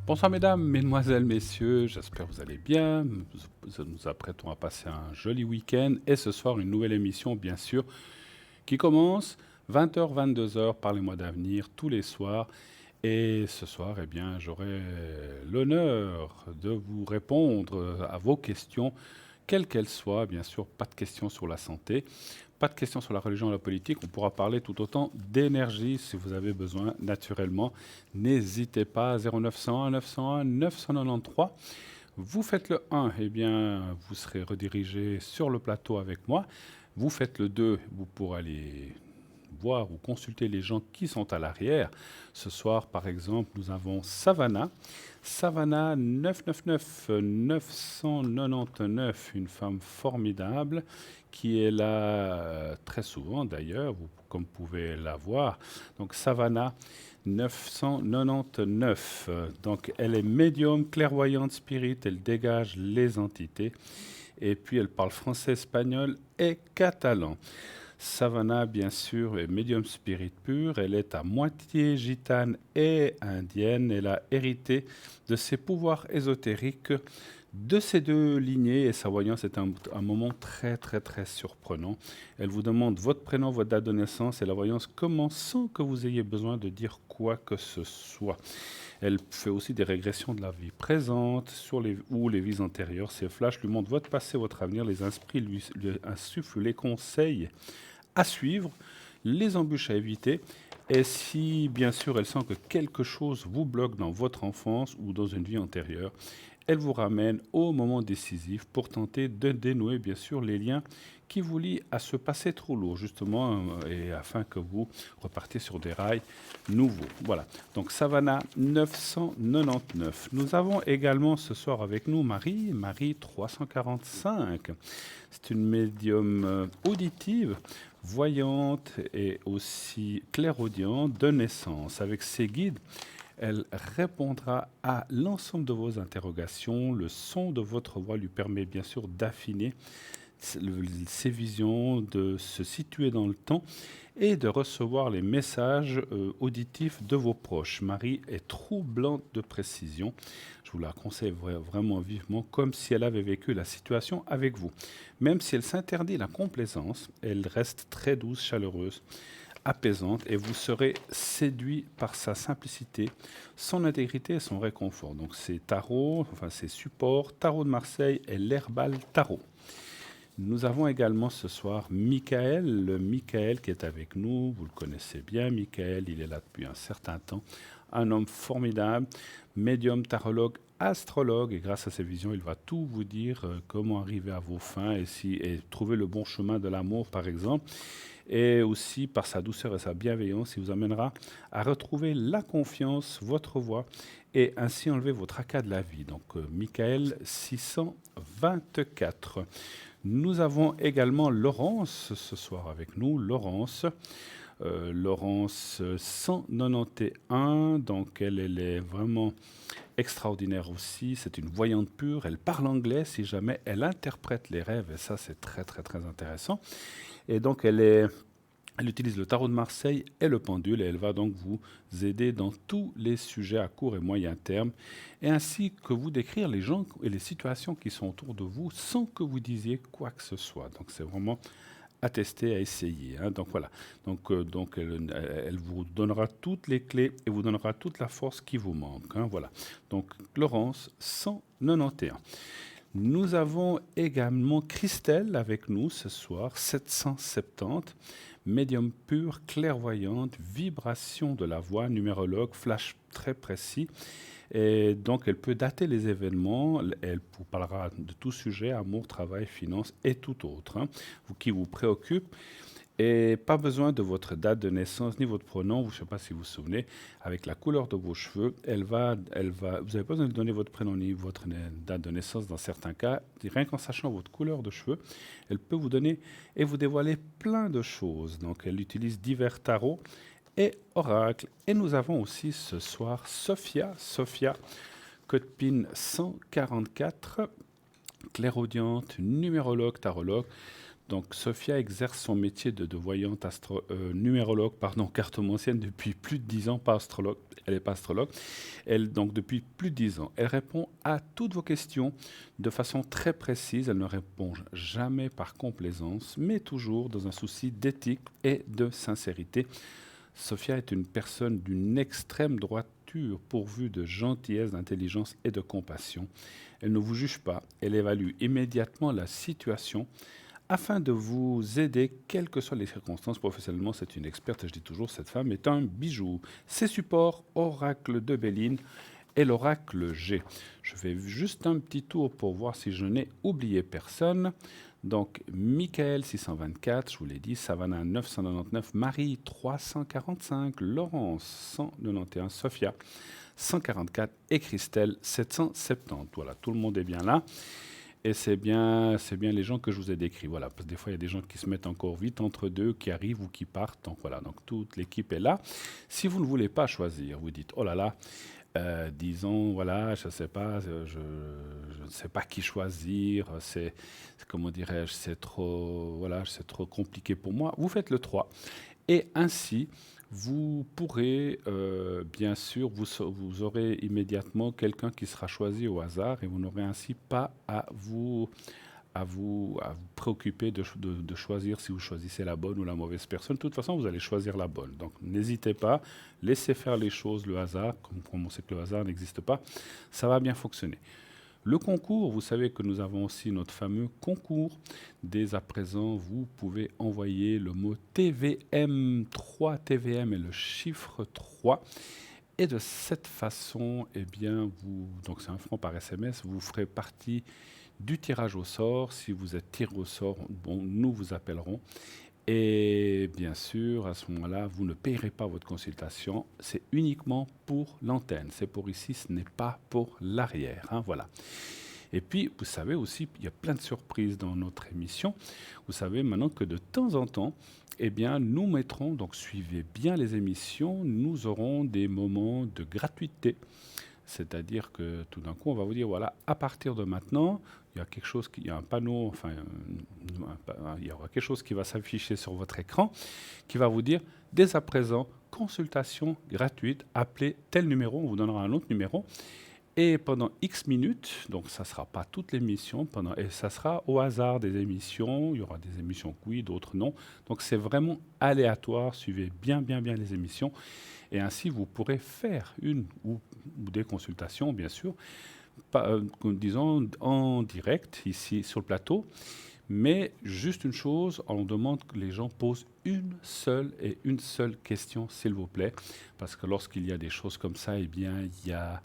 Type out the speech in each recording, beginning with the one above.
Bonsoir mesdames, mesdemoiselles, messieurs, j'espère que vous allez bien. Nous nous apprêtons à passer un joli week-end et ce soir une nouvelle émission bien sûr qui commence 20h, 22h, parlez-moi d'avenir tous les soirs. Et ce soir, eh bien, j'aurai l'honneur de vous répondre à vos questions, quelles qu'elles soient. Bien sûr, pas de questions sur la santé, pas de questions sur la religion et la politique. On pourra parler tout autant d'énergie si vous avez besoin, naturellement. N'hésitez pas, 0901 901 993. Vous faites le 1, eh bien, vous serez redirigé sur le plateau avec moi. Vous faites le 2, vous pourrez aller voir ou consulter les gens qui sont à l'arrière. Ce soir, par exemple, nous avons Savannah. Savannah 999 999, une femme formidable qui est là très souvent d'ailleurs, comme vous pouvez la voir. Donc Savannah 999. Donc elle est médium, clairvoyante, spirit, elle dégage les entités. Et puis elle parle français, espagnol et catalan. Savannah, bien sûr, est médium spirit pur. Elle est à moitié gitane et indienne. Elle a hérité de ses pouvoirs ésotériques de ces deux lignées et sa voyance est un moment très très très surprenant. Elle vous demande votre prénom, votre date de naissance et la voyance commence sans que vous ayez besoin de dire quoi que ce soit. Elle fait aussi des régressions de la vie présente ou les vies antérieures. Ces flashs lui montrent votre passé, votre avenir. Les esprits lui insufflent les conseils à suivre, les embûches à éviter. Et si, bien sûr, elle sent que quelque chose vous bloque dans votre enfance ou dans une vie antérieure, elle vous ramène au moment décisif pour tenter de dénouer, bien sûr, les liens qui vous lient à ce passé trop lourd, justement, et afin que vous repartiez sur des rails nouveaux. Voilà. Donc, Savannah 999. Nous avons également ce soir avec nous Marie 345. C'est une médium auditive, voyante et aussi clairaudiente de naissance. Avec ses guides, elle répondra à l'ensemble de vos interrogations. Le son de votre voix lui permet bien sûr d'affiner ses visions, de se situer dans le temps et de recevoir les messages auditifs de vos proches. Marie est troublante de précision. Je vous la conseille vraiment vivement, comme si elle avait vécu la situation avec vous. Même si elle s'interdit la complaisance, elle reste très douce, chaleureuse, apaisante et vous serez séduit par sa simplicité, son intégrité et son réconfort. Donc c'est tarot, enfin c'est support, tarot de Marseille et l'herbal tarot. Nous avons également ce soir Michael qui est avec nous, vous le connaissez bien, Michael, il est là depuis un certain temps, un homme formidable, médium, tarologue, astrologue, et grâce à ses visions, il va tout vous dire comment arriver à vos fins et trouver le bon chemin de l'amour, par exemple. Et aussi, par sa douceur et sa bienveillance, il vous amènera à retrouver la confiance, votre voix, et ainsi enlever vos tracas de la vie. Donc, Michael 624. Nous avons également Laurence ce soir avec nous. Laurence 191, donc elle est vraiment extraordinaire aussi. C'est une voyante pure. Elle parle anglais si jamais. Elle interprète les rêves et ça c'est très très très intéressant. Et donc elle utilise le tarot de Marseille et le pendule et elle va donc vous aider dans tous les sujets à court et moyen terme et ainsi que vous décrire les gens et les situations qui sont autour de vous sans que vous disiez quoi que ce soit. Donc c'est vraiment à tester, à essayer. Hein. Donc voilà. Donc elle vous donnera toutes les clés et vous donnera toute la force qui vous manque. Hein. Voilà. Donc Laurence 191. Nous avons également Christelle avec nous ce soir, 770, médium pur, clairvoyante, vibration de la voix, numérologue, flash très précis. Et donc, elle peut dater les événements, elle vous parlera de tout sujet, amour, travail, finances et tout autre, hein, qui vous préoccupe. Et pas besoin de votre date de naissance ni votre pronom, je ne sais pas si vous vous souvenez, avec la couleur de vos cheveux, vous n'avez pas besoin de donner votre prénom ni votre date de naissance dans certains cas. Rien qu'en sachant votre couleur de cheveux, elle peut vous donner et vous dévoiler plein de choses. Donc elle utilise divers tarots et oracles. Et nous avons aussi ce soir Sophia, code PIN 144, clairaudiente, numérologue, tarologue. Donc, Sophia exerce son métier de voyante numérologue, pardon, cartomancienne depuis plus de 10 ans, pas astrologue. Elle n'est pas astrologue. Elle, donc, depuis plus de 10 ans, elle répond à toutes vos questions de façon très précise. Elle ne répond jamais par complaisance, mais toujours dans un souci d'éthique et de sincérité. Sophia est une personne d'une extrême droiture, pourvue de gentillesse, d'intelligence et de compassion. Elle ne vous juge pas, elle évalue immédiatement la situation afin de vous aider, quelles que soient les circonstances. Professionnellement, c'est une experte, et je dis toujours, cette femme est un bijou. Ses supports, Oracle de Béline et l'Oracle G. Je fais juste un petit tour pour voir si je n'ai oublié personne. Donc, Michael 624, je vous l'ai dit, Savannah 999, Marie 345, Laurence 191, Sophia 144 et Christelle 770. Voilà, tout le monde est bien là. Et c'est bien les gens que je vous ai décrits. Voilà, parce que des fois, il y a des gens qui se mettent encore vite entre deux, qui arrivent ou qui partent. Donc voilà, donc toute l'équipe est là. Si vous ne voulez pas choisir, vous dites, oh là là, disons, voilà, je ne sais pas, je ne sais pas qui choisir, comment dirais-je, voilà, c'est trop compliqué pour moi. Vous faites le 3. Et ainsi, vous pourrez, bien sûr, vous aurez immédiatement quelqu'un qui sera choisi au hasard et vous n'aurez ainsi pas à vous préoccuper de choisir si vous choisissez la bonne ou la mauvaise personne. De toute façon, vous allez choisir la bonne. Donc, n'hésitez pas, laissez faire les choses, le hasard, comme on sait que le hasard n'existe pas, ça va bien fonctionner. Le concours, vous savez que nous avons aussi notre fameux concours. Dès à présent, vous pouvez envoyer le mot TVM, 3 TVM et le chiffre 3. Et de cette façon, eh bien, donc c'est 1 franc par SMS, vous ferez partie du tirage au sort. Si vous êtes tiré au sort, bon, nous vous appellerons. Et bien sûr, à ce moment-là, vous ne payerez pas votre consultation. C'est uniquement pour l'antenne. C'est pour ici, ce n'est pas pour l'arrière. Hein, voilà. Et puis, vous savez aussi, il y a plein de surprises dans notre émission. Vous savez maintenant que de temps en temps, eh bien, nous mettrons, donc suivez bien les émissions, nous aurons des moments de gratuité. C'est-à-dire que tout d'un coup, on va vous dire, voilà, à partir de maintenant, il y a quelque chose, il y a un panneau, enfin, il y aura quelque chose qui va s'afficher sur votre écran, qui va vous dire, dès à présent, consultation gratuite, appelez tel numéro, on vous donnera un autre numéro, et pendant X minutes, donc ça ne sera pas toute l'émission, et ça sera au hasard des émissions, il y aura des émissions que oui, d'autres non, donc c'est vraiment aléatoire, suivez bien les émissions, et ainsi vous pourrez faire une ou des consultations, bien sûr, disons en direct, ici sur le plateau, mais juste une chose, on demande que les gens posent une seule question, s'il vous plaît, parce que lorsqu'il y a des choses comme ça, eh bien, il y a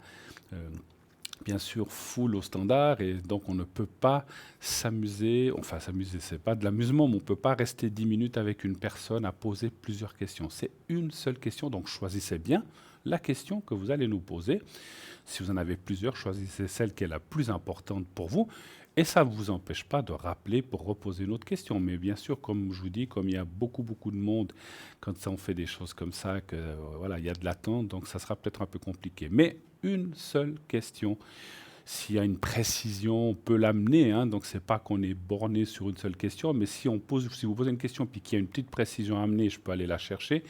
bien sûr foule au standard et donc on ne peut pas s'amuser, enfin s'amuser, c'est pas de l'amusement, mais on ne peut pas rester 10 minutes avec une personne à poser plusieurs questions. C'est une seule question, donc choisissez bien la question que vous allez nous poser. Si vous en avez plusieurs, choisissez celle qui est la plus importante pour vous. Et ça ne vous empêche pas de rappeler pour reposer une autre question. Mais bien sûr, comme je vous dis, comme il y a beaucoup de monde, quand on fait des choses comme ça, que voilà, il y a de l'attente, donc ça sera peut-être un peu compliqué. Mais une seule question. S'il y a une précision, on peut l'amener. Hein, donc, ce n'est pas qu'on est borné sur une seule question. Mais si vous posez une question puis qu'il y a une petite précision à amener, je peux aller la chercher.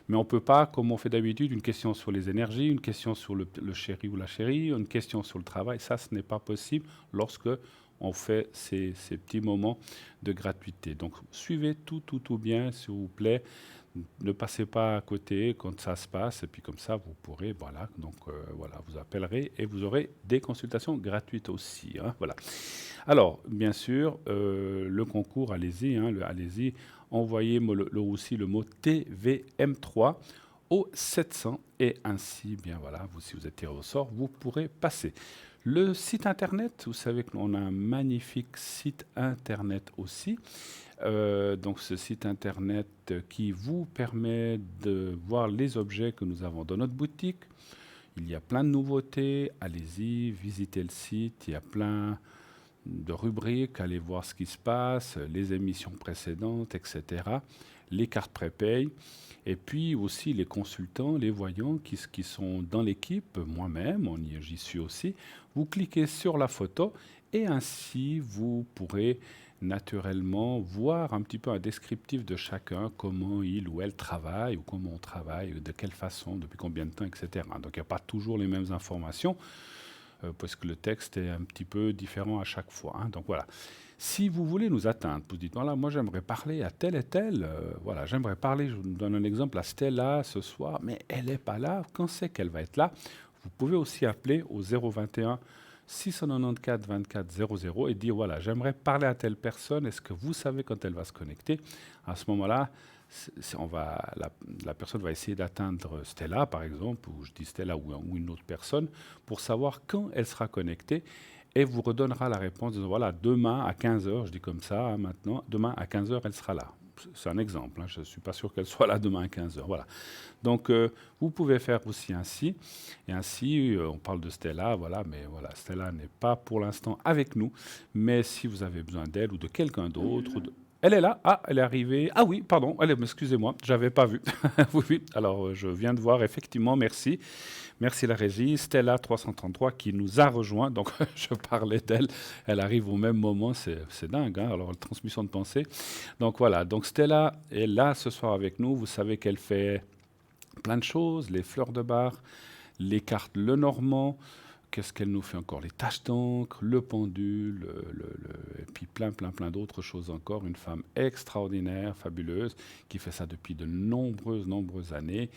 Mais on ne peut pas, comme on fait d'habitude, une question sur les énergies, une question sur le chéri ou la chérie, une question sur le travail. Ça, ce n'est pas possible lorsque on fait ces petits moments de gratuité. Donc, suivez tout bien, s'il vous plaît. Ne passez pas à côté quand ça se passe. Et puis, comme ça, vous pourrez, voilà. Donc, voilà, vous appellerez et vous aurez des consultations gratuites aussi. Hein, voilà. Alors, bien sûr, le concours, allez-y, hein, allez-y. Envoyez aussi le mot TVM3 au 700 et ainsi, bien voilà, si vous êtes tiré au sort, vous pourrez passer. Le site internet, vous savez qu'on a un magnifique site internet aussi. Donc ce site internet qui vous permet de voir les objets que nous avons dans notre boutique. Il y a plein de nouveautés, allez-y, visitez le site, il y a plein de rubriques, allez voir ce qui se passe, les émissions précédentes, etc. Les cartes prépay, et puis aussi les consultants, les voyants qui sont dans l'équipe, moi-même, j'y suis aussi. Vous cliquez sur la photo et ainsi vous pourrez naturellement voir un petit peu un descriptif de chacun, comment il ou elle travaille, ou comment on travaille, de quelle façon, depuis combien de temps, etc. Donc il n'y a pas toujours les mêmes informations, parce que le texte est un petit peu différent à chaque fois, hein. Donc voilà. Si vous voulez nous atteindre, vous dites, voilà, moi j'aimerais parler à tel et tel, voilà, j'aimerais parler, je vous donne un exemple, à Stella ce soir, mais elle n'est pas là, quand c'est qu'elle va être là? Vous pouvez aussi appeler au 021 694 24 00 et dire, voilà, j'aimerais parler à telle personne, est-ce que vous savez quand elle va se connecter? À ce moment-là, la personne va essayer d'atteindre Stella, par exemple, ou je dis Stella ou une autre personne, pour savoir quand elle sera connectée et vous redonnera la réponse de voilà, demain à 15 heures, je dis comme ça, hein, maintenant, demain à 15 heures, elle sera là. C'est un exemple, hein, je ne suis pas sûr qu'elle soit là demain à 15 heures. Voilà. Donc, vous pouvez faire aussi ainsi. Et ainsi, on parle de Stella, voilà, mais voilà, Stella n'est pas pour l'instant avec nous. Mais si vous avez besoin d'elle ou de quelqu'un d'autre, elle est là. Ah, elle est arrivée. Ah oui, pardon. Allez, excusez-moi, j'avais pas vu. Oui, oui. Alors, je viens de voir, effectivement, merci. Merci la régie. Stella 333 qui nous a rejoint. Donc, je parlais d'elle. Elle arrive au même moment. C'est dingue, hein. Alors, la transmission de pensée. Donc, voilà. Donc, Stella est là ce soir avec nous. Vous savez qu'elle fait plein de choses. Les fleurs de bar, les cartes Lenormand. Qu'est-ce qu'elle nous fait encore? Les taches d'encre, le pendule, et puis plein d'autres choses encore. Une femme extraordinaire, fabuleuse, qui fait ça depuis de nombreuses années.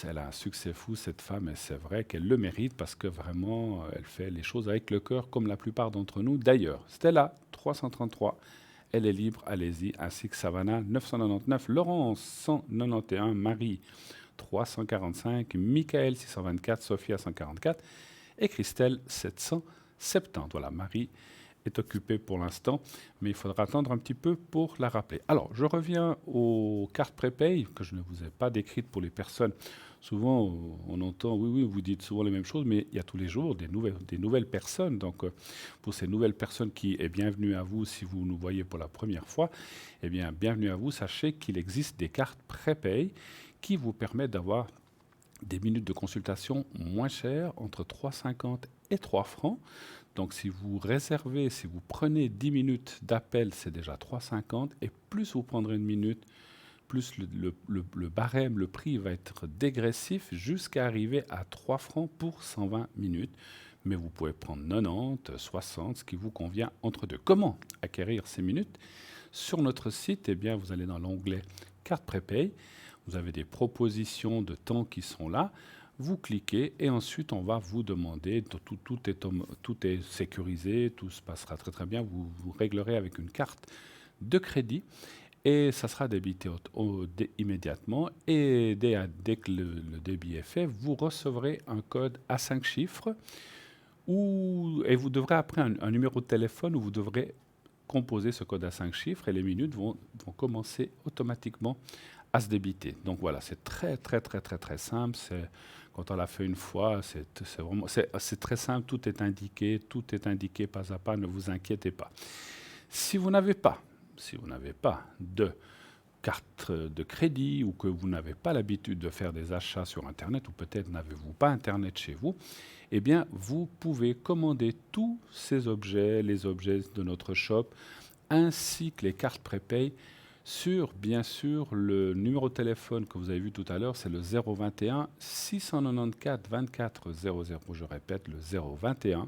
Elle a un succès fou, cette femme, et c'est vrai qu'elle le mérite parce que vraiment, elle fait les choses avec le cœur, comme la plupart d'entre nous. D'ailleurs, Stella, 333, elle est libre, allez-y, ainsi que Savannah, 999, Laurence, 191, Marie, 345, Michael, 624, Sophia, 144, et Christelle, 770. Voilà, Marie est occupée pour l'instant, mais il faudra attendre un petit peu pour la rappeler. Alors, je reviens aux cartes prépay que je ne vous ai pas décrites pour les personnes. Souvent, on entend, oui, vous dites souvent les mêmes choses, mais il y a tous les jours des nouvelles personnes. Donc, pour ces nouvelles personnes qui est bienvenue à vous, si vous nous voyez pour la première fois, eh bien, bienvenue à vous. Sachez qu'il existe des cartes prépay qui vous permettent d'avoir des minutes de consultation moins chères, entre 3,50 et 3 francs. Donc si vous réservez, si vous prenez 10 minutes d'appel, c'est déjà 3,50. Et plus vous prendrez une minute, plus le barème, le prix va être dégressif jusqu'à arriver à 3 francs pour 120 minutes. Mais vous pouvez prendre 90, 60, ce qui vous convient entre deux. Comment acquérir ces minutes? Sur notre site, eh bien, vous allez dans l'onglet Carte Prépay. Vous avez des propositions de temps qui sont là. Vous cliquez et ensuite on va vous demander, tout est sécurisé, tout se passera très bien. Vous réglerez avec une carte de crédit et ça sera débité immédiatement. Et dès que le débit est fait, vous recevrez un code à 5 chiffres et vous devrez après un numéro de téléphone où vous devrez composer ce code à 5 chiffres et les minutes vont commencer automatiquement à se débiter. Donc voilà, c'est très simple. Quand on l'a fait une fois, c'est très simple. Tout est indiqué pas à pas. Ne vous inquiétez pas. Si vous n'avez pas de carte de crédit ou que vous n'avez pas l'habitude de faire des achats sur Internet ou peut-être n'avez-vous pas Internet chez vous, eh bien, vous pouvez commander tous ces objets, les objets de notre shop, ainsi que les cartes prépay sur, bien sûr, le numéro de téléphone que vous avez vu tout à l'heure, c'est le 021 694 24 00. Je répète, le 021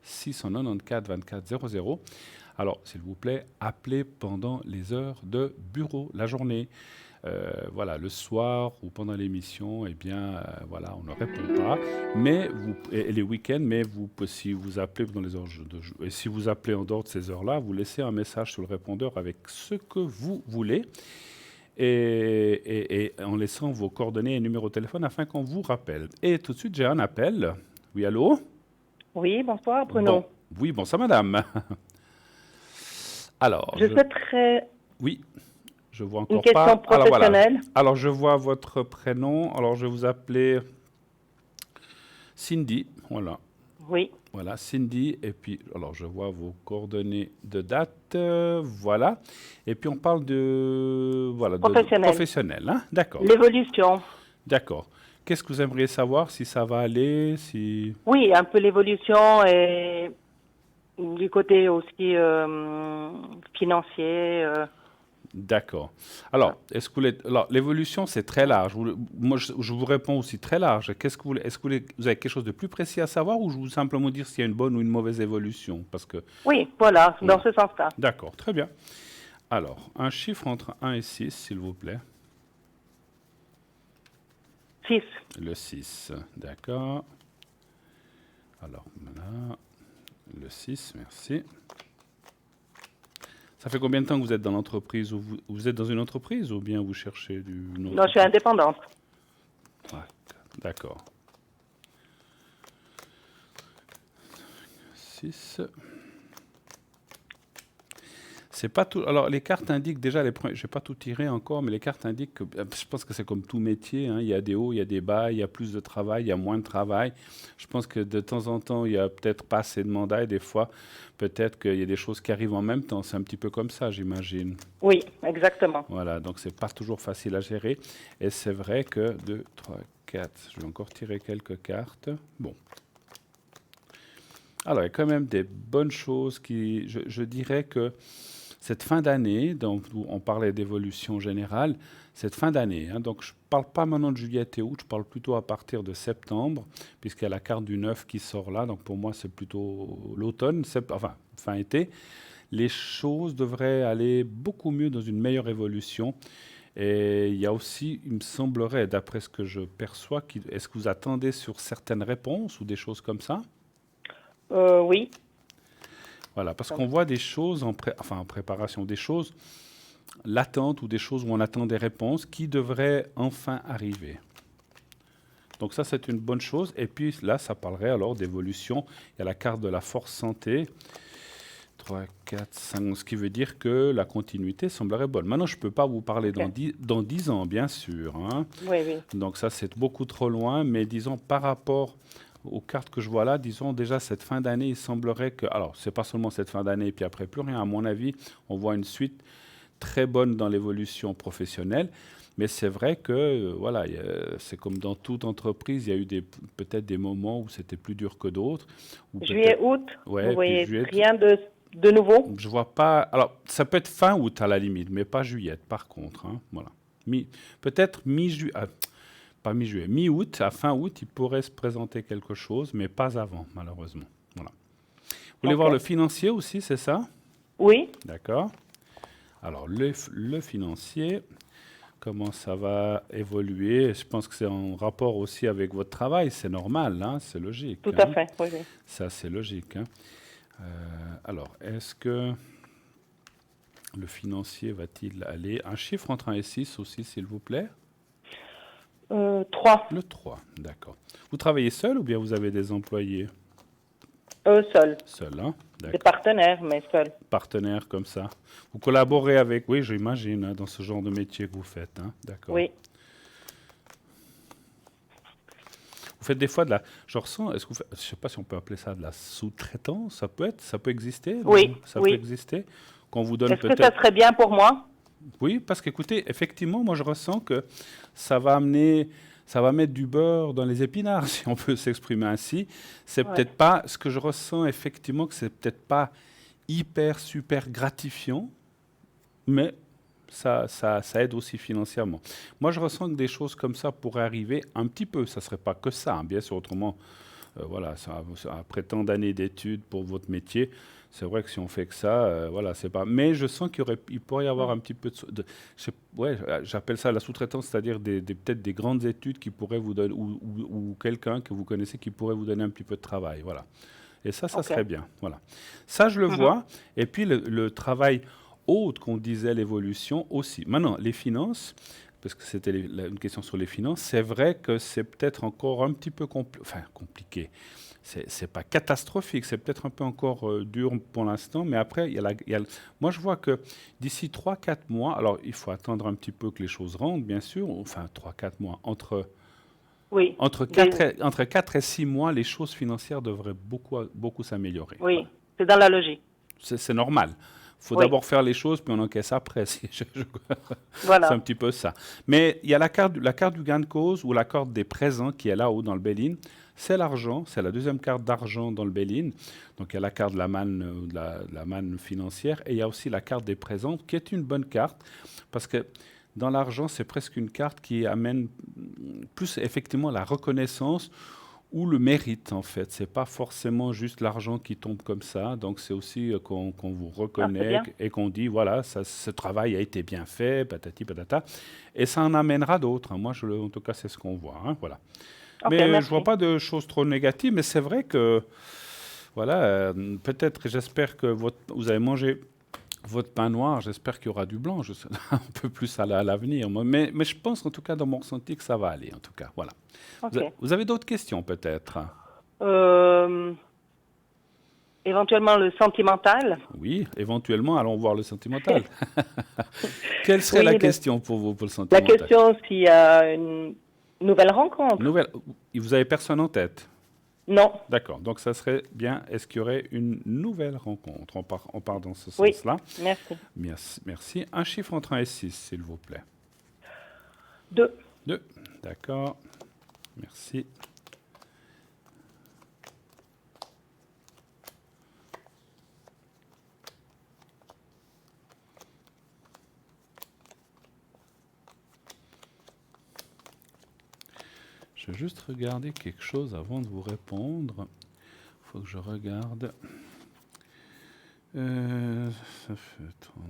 694 24 00. Alors, s'il vous plaît, appelez pendant les heures de bureau, la journée. Voilà, le soir ou pendant l'émission, eh bien, voilà, on ne répond pas. Mais et les week-ends, mais si vous appelez dans les heures et si vous appelez en dehors de ces heures-là, vous laissez un message sur le répondeur avec ce que vous voulez et en laissant vos coordonnées et numéro de téléphone afin qu'on vous rappelle. Et tout de suite, j'ai un appel. Oui, allô? Oui, bonsoir, Bruno. Bon. Oui, bonsoir, madame. Alors, je souhaiterais... Oui. Je vois encore une question pas. professionnelle. Alors, je vois votre prénom. Alors, je vais vous appeler Cindy. Voilà. Oui. Voilà, Cindy. Et puis, alors, je vois vos coordonnées de date. Voilà. Et puis, on parle de... Voilà, professionnel. Hein? D'accord. L'évolution. D'accord. Qu'est-ce que vous aimeriez savoir? Si ça va aller? Oui, un peu l'évolution et Du côté aussi financier. D'accord. Alors, alors, l'évolution, c'est très large. Moi, je vous réponds aussi très large. Qu'est-ce que est-ce que vous avez quelque chose de plus précis à savoir ou je vous simplement dire s'il y a une bonne ou une mauvaise évolution? Parce que, Oui, voilà, dans voilà. ce sens-là. D'accord, très bien. Alors, un chiffre entre 1 et 6, s'il vous plaît. 6. Le 6, d'accord. Alors, voilà, le 6, merci. Ça fait combien de temps que vous êtes dans l'entreprise ou vous êtes dans une entreprise ou bien vous cherchez une autre Non, je suis indépendante. Ouais, d'accord. 6. C'est pas tout. Alors, les cartes indiquent déjà, je n'ai pas tout tiré encore, mais les cartes indiquent que, je pense que c'est comme tout métier, hein, il y a des hauts, il y a des bas, il y a plus de travail, il y a moins de travail. Je pense que de temps en temps, il y a peut-être pas assez de mandats et des fois, peut-être qu'il y a des choses qui arrivent en même temps. C'est un petit peu comme ça, j'imagine. Oui, exactement. Voilà, donc c'est pas toujours facile à gérer. Et c'est vrai que 2, 3, 4, je vais encore tirer quelques cartes. Bon. Alors, il y a quand même des bonnes choses qui, je dirais que cette fin d'année, donc on parlait d'évolution générale, cette fin d'année, hein, donc je ne parle pas maintenant de juillet et août, je parle plutôt à partir de septembre, puisqu'il y a la carte du 9 qui sort là, donc pour moi c'est plutôt l'automne, enfin fin été. Les choses devraient aller beaucoup mieux dans une meilleure évolution. Et il y a aussi, il me semblerait, d'après ce que je perçois, est-ce que vous attendez sur certaines réponses ou des choses comme ça? Oui. Voilà, parce qu'on voit des choses en préparation, des choses latentes ou des choses où on attend des réponses qui devraient enfin arriver. Donc ça, c'est une bonne chose. Et puis là, ça parlerait alors d'évolution. Il y a la carte de la force santé. 3, 4, 5, ce qui veut dire que la continuité semblerait bonne. Maintenant, je ne peux pas vous parler Ok. dans 10 ans, bien sûr, hein. Oui, oui. Donc ça, c'est beaucoup trop loin. Mais disons, par rapport aux cartes que je vois là, disons déjà cette fin d'année, il semblerait que... Alors, c'est pas seulement cette fin d'année et puis après plus rien. À mon avis, on voit une suite très bonne dans l'évolution professionnelle. Mais c'est vrai que, voilà, c'est comme dans toute entreprise, il y a eu peut-être des moments où c'était plus dur que d'autres. Ou Juillet, peut-être, août, vous ouais, puis voyez juillet, rien de nouveau? je vois pas. Alors, ça peut être fin août à la limite, mais pas juillet, par contre, hein, voilà. Peut-être mi-juillet, pas mi-juillet, mi-août, à fin août, il pourrait se présenter quelque chose, mais pas avant, malheureusement. Voilà. Vous voulez Ok. voir le financier aussi, c'est ça? Oui. D'accord. Alors, le financier, comment ça va évoluer? Je pense que c'est en rapport aussi avec votre travail, c'est normal, hein, c'est logique, Tout à hein. fait. Oui, oui. Ça, c'est logique, hein. Alors, est-ce que le financier va-t-il aller? Un chiffre entre 1 et 6 aussi, s'il vous plaît. 3. Le 3, d'accord. Vous travaillez seul ou bien vous avez des employés? Seul. Seul, hein? Des D'accord. partenaires, mais seul. Partenaire comme ça. Vous collaborez avec, oui, j'imagine, hein, dans ce genre de métier que vous faites, hein? D'accord. Oui. Vous faites des fois je ressens, est-ce que je sais pas si on peut appeler ça de la sous-traitance, ça peut exister, Oui, ça peut oui. exister, qu'on vous donne Est-ce que ça peut-être. serait bien pour moi? Oui, parce qu'écoutez, effectivement, moi je ressens que ça va ça va mettre du beurre dans les épinards, si on peut s'exprimer ainsi. C'est Ouais. peut-être pas, ce que je ressens effectivement, que c'est peut-être pas hyper, super gratifiant, mais ça aide aussi financièrement. Moi, je ressens que des choses comme ça pourraient arriver un petit peu. Ça ne serait pas que ça, hein, bien sûr. Autrement, voilà, après tant d'années d'études pour votre métier, c'est vrai que si on fait que ça, voilà, c'est pas. Mais je sens il pourrait y avoir Mm. un petit peu ouais, j'appelle ça la sous-traitance, c'est-à-dire peut-être des grandes études qui pourraient vous donner, ou quelqu'un que vous connaissez qui pourrait vous donner un petit peu de travail, voilà. Et ça Ok. serait bien, voilà. Ça, je le Mhm. vois. Et puis le travail autre qu'on disait l'évolution aussi. Maintenant, les finances, parce que c'était une question sur les finances, c'est vrai que c'est peut-être encore un petit peu compliqué. C'est pas catastrophique, c'est peut-être un peu encore dur pour l'instant, mais après, moi je vois que d'ici 3 4 mois, alors il faut attendre un petit peu que les choses rentrent, bien sûr, enfin 3 4 mois, Oui. entre 4 et 6 mois, les choses financières devraient beaucoup, beaucoup s'améliorer. Voilà. Oui. C'est dans la logique. C'est normal. faut Oui. d'abord faire les choses, puis on encaisse après. C'est un Voilà. petit peu ça. Mais il y a la carte du gain de cause ou la carte des présents qui est là-haut dans le bail-in. C'est l'argent, c'est la deuxième carte d'argent dans le bail-in. Donc il y a la carte de la manne, de la manne financière et il y a aussi la carte des présents qui est une bonne carte parce que dans l'argent, c'est presque une carte qui amène plus effectivement la reconnaissance ou le mérite en fait. C'est pas forcément juste l'argent qui tombe comme ça. Donc c'est aussi qu'on vous Ah, c'est reconnaît bien. et qu'on dit voilà, ce travail a été bien fait, patati patata. Et ça en amènera d'autres, hein. Moi, en tout cas, c'est ce qu'on voit, hein, voilà. Ok, Mais je vois merci. pas de choses trop négatives. Mais c'est vrai que voilà, peut-être, j'espère que vous avez mangé votre pain noir, j'espère qu'il y aura du blanc, je sais, un peu plus à l'avenir. Mais je pense en tout cas dans mon ressenti que ça va aller, en tout cas. Voilà. Vous, Ok. vous avez d'autres questions peut-être? Euh, éventuellement le sentimental. Oui, éventuellement, allons voir le sentimental. Quelle serait la Oui, question pour vous pour le la sentimental? question s'il y a une nouvelle rencontre. Nouvelle, vous avez personne en tête? Non. D'accord, donc ça serait bien, est-ce qu'il y aurait une nouvelle rencontre? On part dans ce Oui, sens-là. merci. Merci, merci. Un chiffre entre 1 et 6, s'il vous plaît. 2. 2. D'accord, merci. Je vais juste regarder quelque chose avant de vous répondre. Il faut que je regarde. Ça fait 32,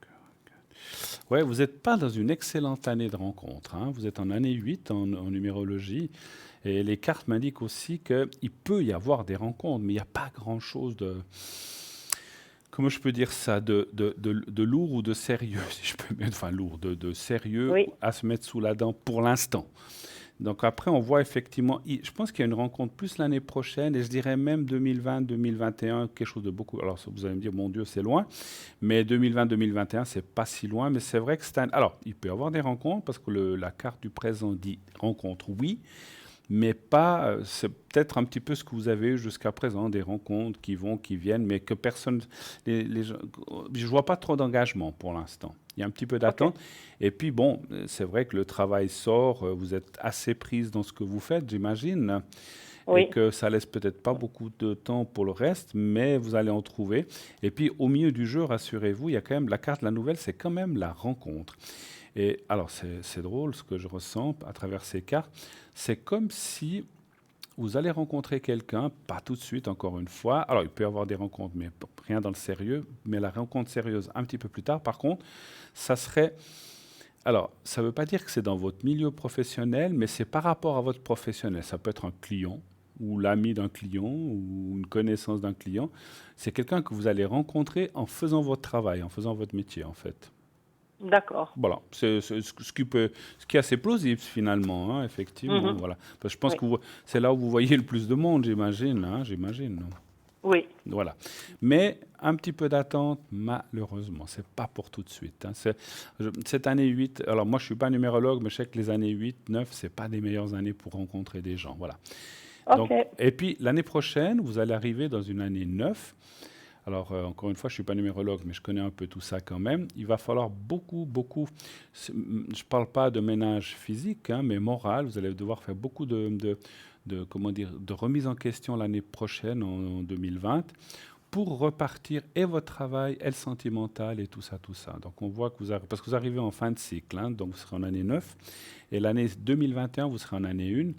44. Ouais, vous n'êtes pas dans une excellente année de rencontre, hein. Vous êtes en année 8 en numérologie. Et les cartes m'indiquent aussi qu'il peut y avoir des rencontres, mais il n'y a pas grand-chose de, comment je peux dire ça, de lourd ou de sérieux, si je peux mettre, enfin lourd, de sérieux Oui. à se mettre sous la dent pour l'instant. Donc après, on voit effectivement, je pense qu'il y a une rencontre plus l'année prochaine, et je dirais même 2020, 2021, quelque chose de beaucoup. Alors vous allez me dire, mon Dieu, c'est loin, mais 2020, 2021, c'est pas si loin, mais c'est vrai que c'est un. Alors, il peut y avoir des rencontres, parce que la carte du présent dit rencontre, oui, mais pas. C'est peut-être un petit peu ce que vous avez eu jusqu'à présent, des rencontres qui vont, qui viennent, mais que personne. Je vois pas trop d'engagement pour l'instant. Il y a un petit peu Ok. d'attente. Et puis, bon, c'est vrai que le travail sort, vous êtes assez prise dans ce que vous faites, j'imagine, et Oui. que ça laisse peut-être pas beaucoup de temps pour le reste, mais vous allez en trouver. Et puis, au milieu du jeu, rassurez-vous, il y a quand même la carte, la nouvelle, c'est quand même la rencontre. Et alors, c'est drôle ce que je ressens à travers ces cartes. C'est comme si vous allez rencontrer quelqu'un, pas tout de suite, encore une fois. Alors, il peut y avoir des rencontres, mais rien dans le sérieux. Mais la rencontre sérieuse, un petit peu plus tard, par contre, ça serait. Alors, ça ne veut pas dire que c'est dans votre milieu professionnel, mais c'est par rapport à votre professionnel. Ça peut être un client, ou l'ami d'un client, ou une connaissance d'un client. C'est quelqu'un que vous allez rencontrer en faisant votre travail, en faisant votre métier, en fait. D'accord. Voilà, c'est ce qui est assez plausible finalement, hein, effectivement. Mhm. Voilà. Parce que je pense Oui. que c'est là où vous voyez le plus de monde, j'imagine, hein, j'imagine. Oui. Voilà. Mais un petit peu d'attente, malheureusement, c'est pas pour tout de suite, hein. Cette année 8, alors moi je suis pas numérologue, mais je sais que les années 8, 9, c'est pas des meilleures années pour rencontrer des gens. Voilà. Ok. Donc, et puis l'année prochaine, vous allez arriver dans une année 9. Alors, encore une fois, je ne suis pas numérologue, mais je connais un peu tout ça quand même. Il va falloir beaucoup, beaucoup. Je ne parle pas de ménage physique, hein, mais moral. Vous allez devoir faire beaucoup comment dire, de remise en question l'année prochaine, en 2020, pour repartir et votre travail, et le sentimental, et tout ça, tout ça. Donc, on voit que parce que vous arrivez en fin de cycle, hein, donc vous serez en année 9, et l'année 2021, vous serez en année 1.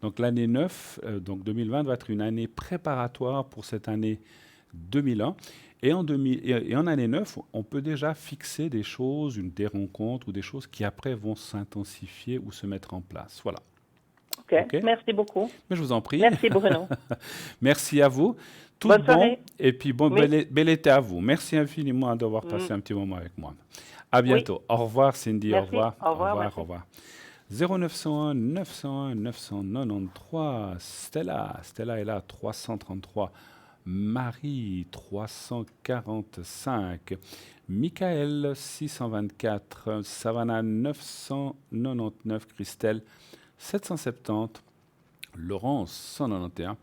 Donc, l'année 9, donc 2020, va être une année préparatoire pour cette année 2001. Et en année 9, on peut déjà fixer des choses, des rencontres ou des choses qui après vont s'intensifier ou se mettre en place. Voilà. Ok. OK? Merci beaucoup. Mais je vous en prie. Merci Bruno. Merci à vous. Tout de Bonne bon. soirée. Et puis, bon, Oui. bel été à vous. Merci infiniment d'avoir Mm. passé un petit moment avec moi. À Oui. bientôt. Au revoir, Cindy. Au Merci. revoir. Au Au revoir. revoir. Au Merci. revoir. 0901 901 993. Stella. Stella est là. 333. Marie 345, Michael 624, Savannah 999, Christelle 770, Laurence 191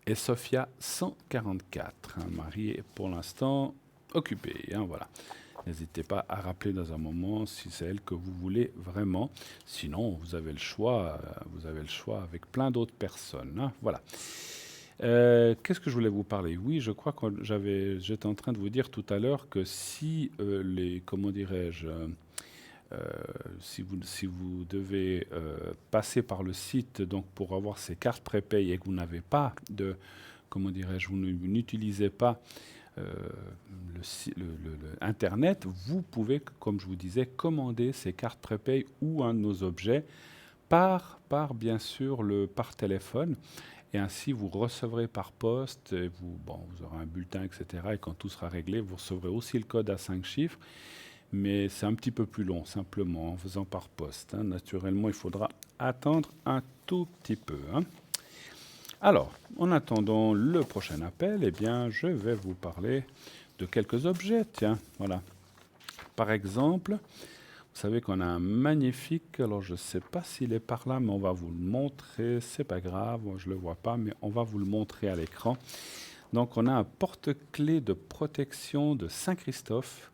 et Sophia 144. Marie est pour l'instant occupée, hein, voilà. N'hésitez pas à rappeler dans un moment si c'est elle que vous voulez vraiment. Sinon, vous avez le choix avec plein d'autres personnes, hein, voilà. Qu'est-ce que je voulais vous parler? Oui, je crois que j'étais en train de vous dire tout à l'heure que si comment dirais-je, si vous devez passer par le site donc pour avoir ces cartes prépay et que vous n'avez pas de, comment dirais-je, vous n'utilisez pas euh, Internet, vous pouvez, comme je vous disais, commander ces cartes prépay ou un de nos objets bien sûr par téléphone. Et ainsi, vous recevrez par poste, et vous aurez un bulletin, etc. Et quand tout sera réglé, vous recevrez aussi le code à 5 chiffres. Mais c'est un petit peu plus long, simplement, en faisant par poste, hein. Naturellement, il faudra attendre un tout petit peu, hein. Alors, en attendant le prochain appel, eh bien, je vais vous parler de quelques objets. Tiens, voilà. Par exemple, vous savez qu'on a un magnifique, alors je ne sais pas s'il est par là, mais on va vous le montrer, c'est pas grave, moi je ne le vois pas, mais on va vous le montrer à l'écran. Donc on a un porte-clés de protection de Saint-Christophe,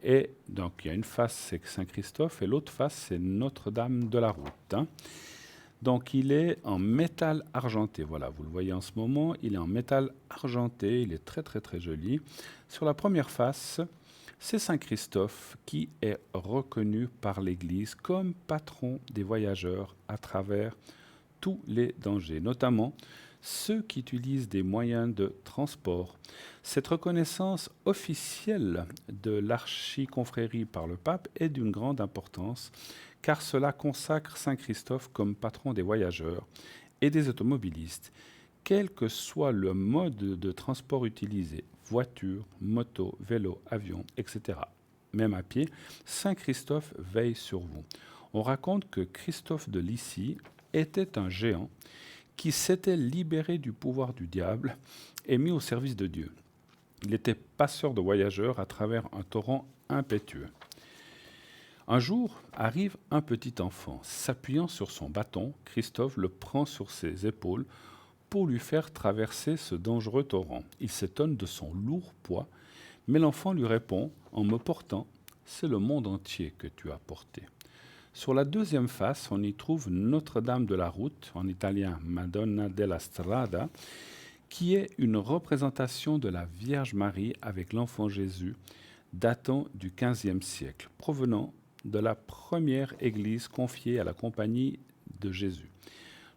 et donc il y a une face c'est Saint-Christophe, et l'autre face c'est Notre-Dame de la Route, hein. Donc il est en métal argenté, voilà, vous le voyez en ce moment, il est en métal argenté, il est très très très joli. Sur la première face, c'est Saint Christophe qui est reconnu par l'Église comme patron des voyageurs à travers tous les dangers, notamment ceux qui utilisent des moyens de transport. Cette reconnaissance officielle de l'archiconfrérie par le pape est d'une grande importance, car cela consacre Saint Christophe comme patron des voyageurs et des automobilistes, quel que soit le mode de transport utilisé, voiture, moto, vélo, avion, etc. Même à pied, Saint Christophe veille sur vous. On raconte que Christophe de Lycie était un géant qui s'était libéré du pouvoir du diable et mis au service de Dieu. Il était passeur de voyageurs à travers un torrent impétueux. Un jour arrive un petit enfant. S'appuyant sur son bâton, Christophe le prend sur ses épaules pour lui faire traverser ce dangereux torrent. Il s'étonne de son lourd poids, mais l'enfant lui répond en me portant, c'est le monde entier que tu as porté. Sur la deuxième face, on y trouve Notre-Dame de la Route, en italien Madonna della Strada, qui est une représentation de la Vierge Marie avec l'enfant Jésus, datant du XVe siècle, provenant de la première église confiée à la Compagnie de Jésus.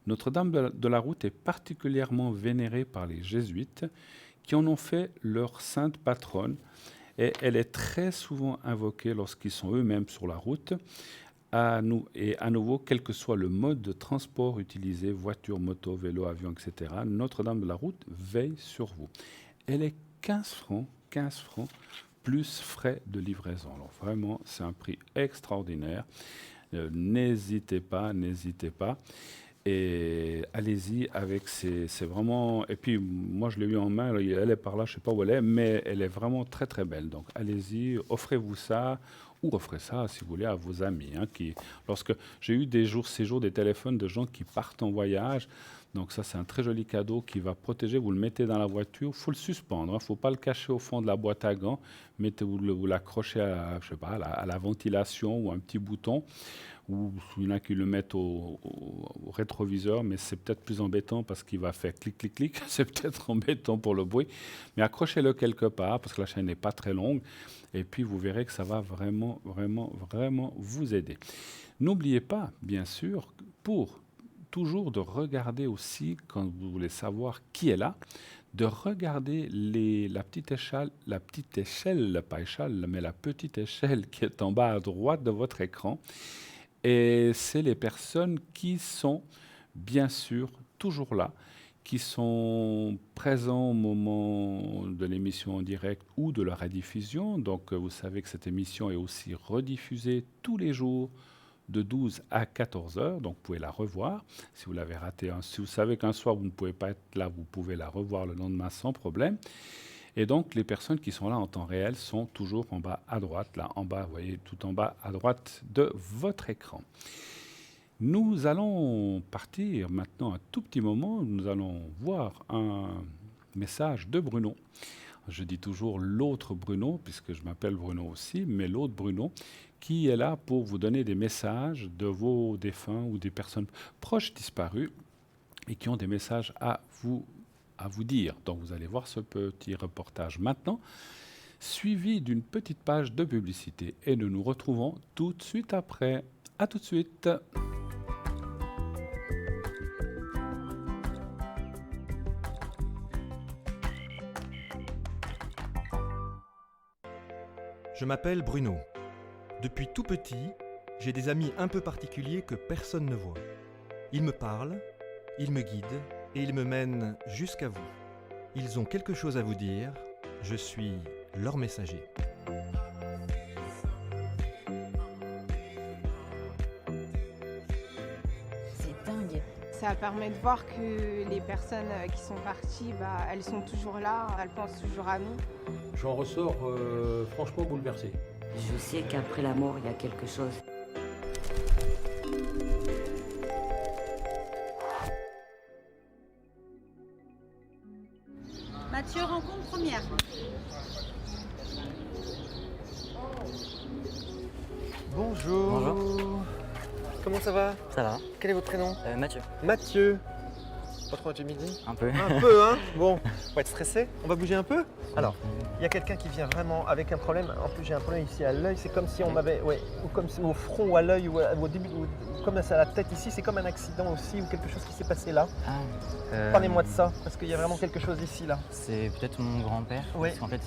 Notre-Dame de la Route est particulièrement vénérée par les jésuites qui en ont fait leur sainte patronne, et elle est très souvent invoquée lorsqu'ils sont eux-mêmes sur la route. À nouveau, quel que soit le mode de transport utilisé, voiture, moto, vélo, avion, etc., Notre-Dame de la Route veille sur vous. Elle est 15 francs, plus frais de livraison. Alors vraiment, c'est un prix extraordinaire. N'hésitez pas, n'hésitez pas. Et allez-y avec c'est vraiment. Et puis moi je l'ai eu en main, elle est par là, je ne sais pas où elle est, mais elle est vraiment très très belle. Donc allez-y, offrez-vous ça, ou offrez ça si vous voulez à vos amis, hein, lorsque j'ai eu séjours des téléphones de gens qui partent en voyage. Donc ça c'est un très joli cadeau qui va protéger. Vous le mettez dans la voiture, faut le suspendre, hein, faut pas le cacher au fond de la boîte à gants. Vous l'accrochez je sais pas, à la ventilation ou un petit bouton. Ou il y en a qui le mettent au rétroviseur, mais c'est peut-être plus embêtant parce qu'il va faire clic, clic, clic. C'est peut-être embêtant pour le bruit. Mais accrochez-le quelque part parce que la chaîne n'est pas très longue. Et puis vous verrez que ça va vraiment, vraiment, vraiment vous aider. N'oubliez pas, bien sûr, pour toujours de regarder aussi, quand vous voulez savoir qui est là, de regarder la petite échelle, pas échelle, mais la petite échelle qui est en bas à droite de votre écran. Et c'est les personnes qui sont, bien sûr, toujours là, qui sont présents au moment de l'émission en direct ou de la rediffusion. Donc, vous savez que cette émission est aussi rediffusée tous les jours de 12 à 14 heures. Donc, vous pouvez la revoir. Si vous l'avez raté, si vous savez qu'un soir, vous ne pouvez pas être là, vous pouvez la revoir le lendemain sans problème. Et donc, les personnes qui sont là en temps réel sont toujours en bas à droite, là en bas, vous voyez, tout en bas à droite de votre écran. Nous allons partir maintenant un tout petit moment. Nous allons voir un message de Bruno. je dis toujours l'autre Bruno, puisque je m'appelle Bruno aussi, mais l'autre Bruno, qui est là pour vous donner des messages de vos défunts ou des personnes proches disparues et qui ont des messages à vous dire. Donc vous allez voir ce petit reportage maintenant, suivi d'une petite page de publicité. Et nous nous retrouvons tout de suite après. À tout de suite. Je m'appelle Bruno. Depuis tout petit, j'ai des amis un peu particuliers que personne ne voit. Ils me parlent, ils me guident et ils me mènent jusqu'à vous. Ils ont quelque chose à vous dire, je suis leur messager. C'est dingue. Ça permet de voir que les personnes qui sont parties, elles sont toujours là, elles pensent toujours à nous. J'en ressors franchement bouleversé. Je sais qu'après la mort, il y a quelque chose. Mathieu, rencontre première. Bonjour. Bonjour. Comment ça va? Ça va. Quel est votre prénom? Mathieu. Mathieu. Pas trop timide? Un peu. Un peu, hein? Bon, on va être stressé. On va bouger un peu? Alors, il y a quelqu'un qui vient vraiment avec un problème. En plus, j'ai un problème ici à l'œil. C'est comme si on m'avait, ou comme si au front ou à l'œil ou au début, ou comme ça à la tête ici. C'est comme un accident aussi ou quelque chose qui s'est passé là. Parlez-moi de ça, parce qu'il y a vraiment quelque chose ici là. C'est peut-être mon grand-père. Oui. Parce qu'en fait,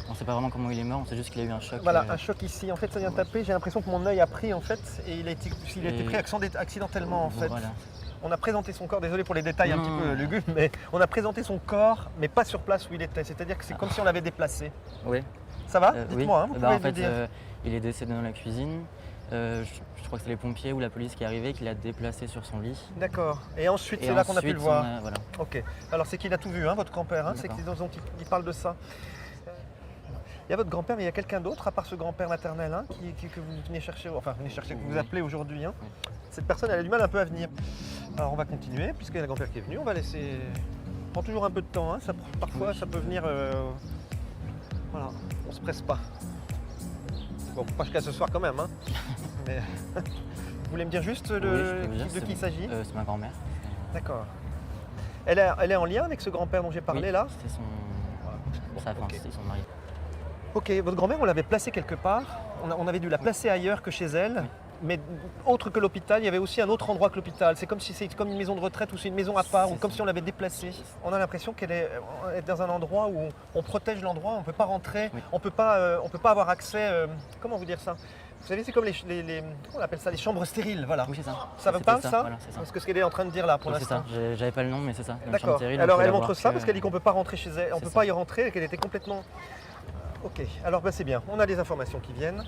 on ne sait pas vraiment comment il est mort. On sait juste qu'il a eu un choc. Voilà, un choc ici. En fait, ça vient taper. J'ai l'impression que mon œil a pris en fait, et il a été pris accidentellement en fait. Voilà. On a présenté son corps, désolé pour les détails un Non. petit peu lugubres, mais on a présenté son corps, mais pas sur place où il était. C'est-à-dire que c'est comme si on l'avait déplacé. Oui. Ça va? Oui. Dites-moi, hein, vous pouvez En me fait, dire. il est décédé dans la cuisine. Je crois que c'est les pompiers ou la police qui est arrivée qui l'a déplacé sur son lit. D'accord. Et ensuite, Et c'est là qu'on a pu le ensuite, voir. voilà. Ok. Alors c'est qu'il a tout vu, hein, votre grand-père. Hein, c'est D'accord. dont il parle de ça. Il y a votre grand-père, mais il y a quelqu'un d'autre à part ce grand-père maternel hein, que vous venez chercher, que vous appelez aujourd'hui. Hein. Cette personne, elle a du mal un peu à venir. Alors on va continuer, puisqu'il y a le grand-père qui est venu. On va laisser. Ça prend toujours un peu de temps. Hein. Parfois, ça peut venir. Voilà, on se presse pas. Bon, pas jusqu'à ce soir quand même. Hein. Mais vous voulez me dire juste Oui, je peux vous dire, de qui il s'agit? C'est ma grand-mère. D'accord. Elle est en lien avec ce grand-père dont j'ai parlé Oui, là? C'était ok. son mari. Ok, votre grand-mère, on l'avait placée quelque part. On avait dû la placer ailleurs que chez elle. Oui. Mais autre que l'hôpital, il y avait aussi un autre endroit que l'hôpital. C'est comme si c'est comme une maison de retraite ou c'est une maison à part ou comme si on l'avait déplacée. On a l'impression qu'elle est dans un endroit où on protège l'endroit, on ne peut pas rentrer, Oui. on peut pas avoir accès. Comment vous dire ça? Vous savez, c'est comme comment on appelle ça, les chambres stériles, voilà. Oui, c'est ça. Ça vous C'est parle peut-être ça? Voilà, c'est ça. Parce que ce qu'elle est en train de dire là pour Oui, c'est l'instant. ça. J'avais pas le nom, mais c'est ça. Une chambre D'accord. stérile, Alors on peut elle la montre voir ça que- parce qu'elle dit qu'on ne peut pas rentrer chez elle, on ne C'est peut ça. pas y rentrer et qu'elle était complètement. Ok, alors c'est bien, on a des informations qui viennent.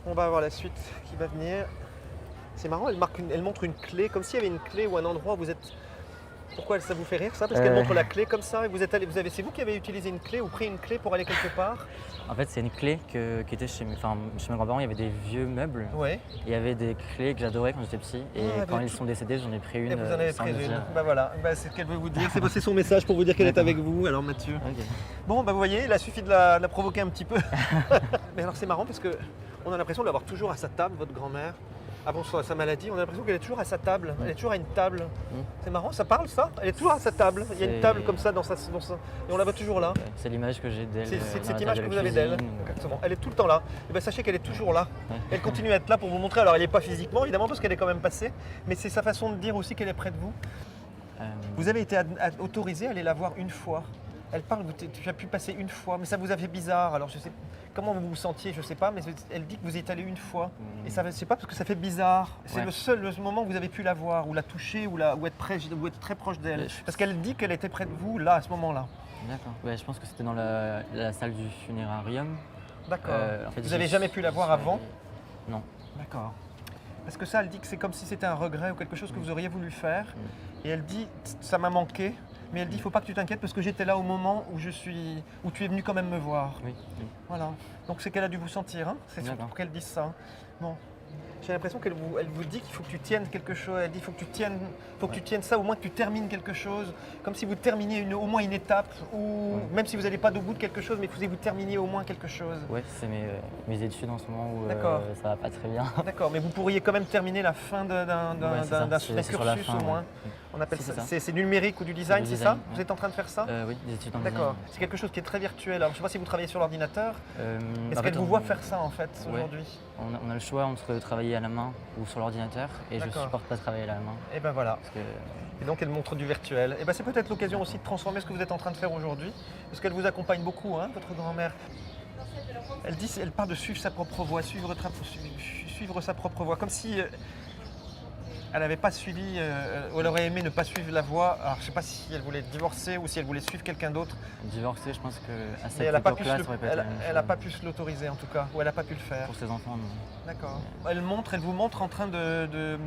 On va avoir la suite qui va venir. C'est marrant, elle montre une clé, comme s'il y avait une clé ou un endroit où vous êtes. Pourquoi ça vous fait rire ça? Parce qu'elle montre la clé comme ça et c'est vous qui avez utilisé une clé ou pris une clé pour aller quelque part? En fait, c'est une clé qui était chez mes grands-parents. Il y avait des vieux meubles. Ouais. Il y avait des clés que j'adorais quand j'étais petit. Et Ah, quand bah, ils sont décédés, j'en ai pris une. Et vous en avez sans pris le une. dire. Bah voilà, c'est ce qu'elle veut vous dire. C'est son message pour vous dire qu'elle est D'accord. avec vous, alors Mathieu. Ok. Bon, bah vous voyez, il a suffi de la provoquer un petit peu. Mais alors c'est marrant parce qu'on a l'impression de l'avoir toujours à sa table, votre grand-mère. Avant sa maladie, on a l'impression qu'elle est toujours à sa table. Elle est toujours à une table. C'est marrant, ça parle ça? Elle est toujours à sa table. Il y a une C'est- table comme ça dans sa... Et on la voit toujours là. C'est l'image que j'ai d'elle. C'est dans cette la image table que de vous avez d'elle. cuisine, ou- Exactement. Elle est tout le temps là. Et ben sachez qu'elle est toujours là. Ouais. Elle continue à être là pour vous montrer. Alors elle n'est pas physiquement évidemment parce qu'elle est quand même passée, mais c'est sa façon de dire aussi qu'elle est près de vous. Vous avez été autorisé à aller la voir une fois. Elle parle, tu as pu passer une fois, mais ça vous a fait bizarre. Alors je sais comment vous vous sentiez, je sais pas, mais elle dit que vous y êtes allé une fois. Et ça, c'est pas parce que ça fait bizarre. C'est Ouais. le moment où vous avez pu la voir, ou la toucher, ou être très proche d'elle. Ouais, Parce qu'elle dit qu'elle était près de vous là, à ce moment-là. D'accord. Ouais, je pense que c'était dans la salle du funérarium. D'accord. En fait, Vous n'avez jamais pu la voir avant? Non. D'accord. Parce que ça, elle dit que c'est comme si c'était un regret ou quelque chose que vous auriez voulu faire. Et elle dit, ça m'a manqué, mais elle dit, il ne faut pas que tu t'inquiètes parce que j'étais là au moment où tu es venu quand même me voir. Oui. Voilà. Donc c'est qu'elle a dû vous sentir, hein? C'est surtout D'accord. pour qu'elle dise ça. Bon. j'ai l'impression qu'elle vous dit qu'il faut que tu tiennes quelque chose. Elle dit qu'il faut que tu tiennes ça, au moins que tu termines quelque chose. Comme si vous terminiez au moins une étape, ou même si vous n'allez pas au bout de quelque chose, mais que vous terminiez au moins quelque chose. Ouais, c'est mes études en ce moment où D'accord. ça va pas très bien. D'accord, mais vous pourriez quand même terminer la fin d'un cursus au moins. Ouais. On appelle Si, ça. C'est numérique ou du design, du c'est design, ça ouais. Vous êtes en train de faire ça Oui, des études en design. D'accord. C'est quelque chose qui est très virtuel. Alors, je ne sais pas si vous travaillez sur l'ordinateur. Est-ce En qu'elle fait, vous voit faire ça en fait Ouais. aujourd'hui? On a le choix entre travailler à la main ou sur l'ordinateur et je D'accord. supporte pas travailler à la main. Et ben voilà. Parce que Et donc elle montre du virtuel. Et ben c'est peut-être l'occasion aussi de transformer ce que vous êtes en train de faire aujourd'hui, parce qu'elle vous accompagne beaucoup, hein, votre grand-mère. Elle parle de suivre sa propre voie, suivre sa propre voie, comme si elle n'avait pas suivi, ou elle aurait aimé ne pas suivre la voie. Alors je ne sais pas si elle voulait divorcer ou si elle voulait suivre quelqu'un d'autre. divorcer, je pense qu'à Mais cette elle n'a pas, époque-là, ça aurait pas été la même elle a chose. pas pu se l'autoriser en tout cas, ou elle n'a pas pu le faire. Pour ses enfants, non. D'accord. Elle vous montre en train de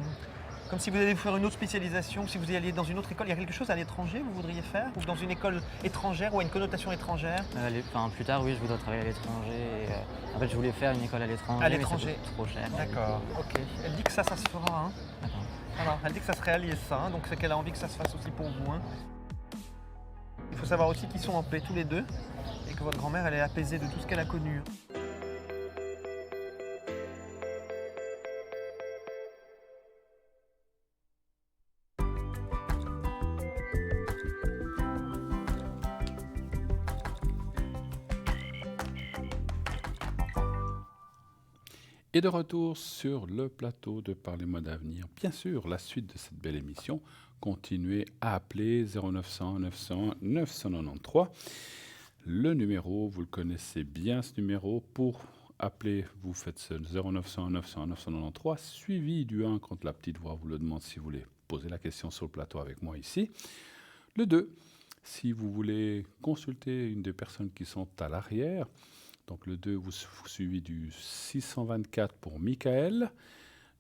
comme si vous alliez faire une autre spécialisation, si vous alliez dans une autre école. Il y a quelque chose à l'étranger que vous voudriez faire, ou dans une école étrangère ou à une connotation étrangère? Plus tard, oui, je voudrais travailler à l'étranger. En fait, je voulais faire une école à l'étranger, À mais l'étranger. ça coûte trop cher. D'accord, ok. Elle dit que ça se fera. Hein. D'accord. Alors, elle dit que ça se réalise ça, hein, donc c'est qu'elle a envie que ça se fasse aussi pour vous. Hein. Il faut savoir aussi qu'ils sont en paix tous les deux et que votre grand-mère, elle est apaisée de tout ce qu'elle a connu. Et de retour sur le plateau de Parlez-moi d'avenir. Bien sûr, la suite de cette belle émission, continuez à appeler 0900 900 993. Le numéro, vous le connaissez bien ce numéro. Pour appeler, vous faites ce 0900 900 993, suivi du 1 quand la petite voix vous le demande si vous voulez poser la question sur le plateau avec moi ici. Le 2, si vous voulez consulter une des personnes qui sont à l'arrière. Donc le 2, vous suivez du 624 pour Michael,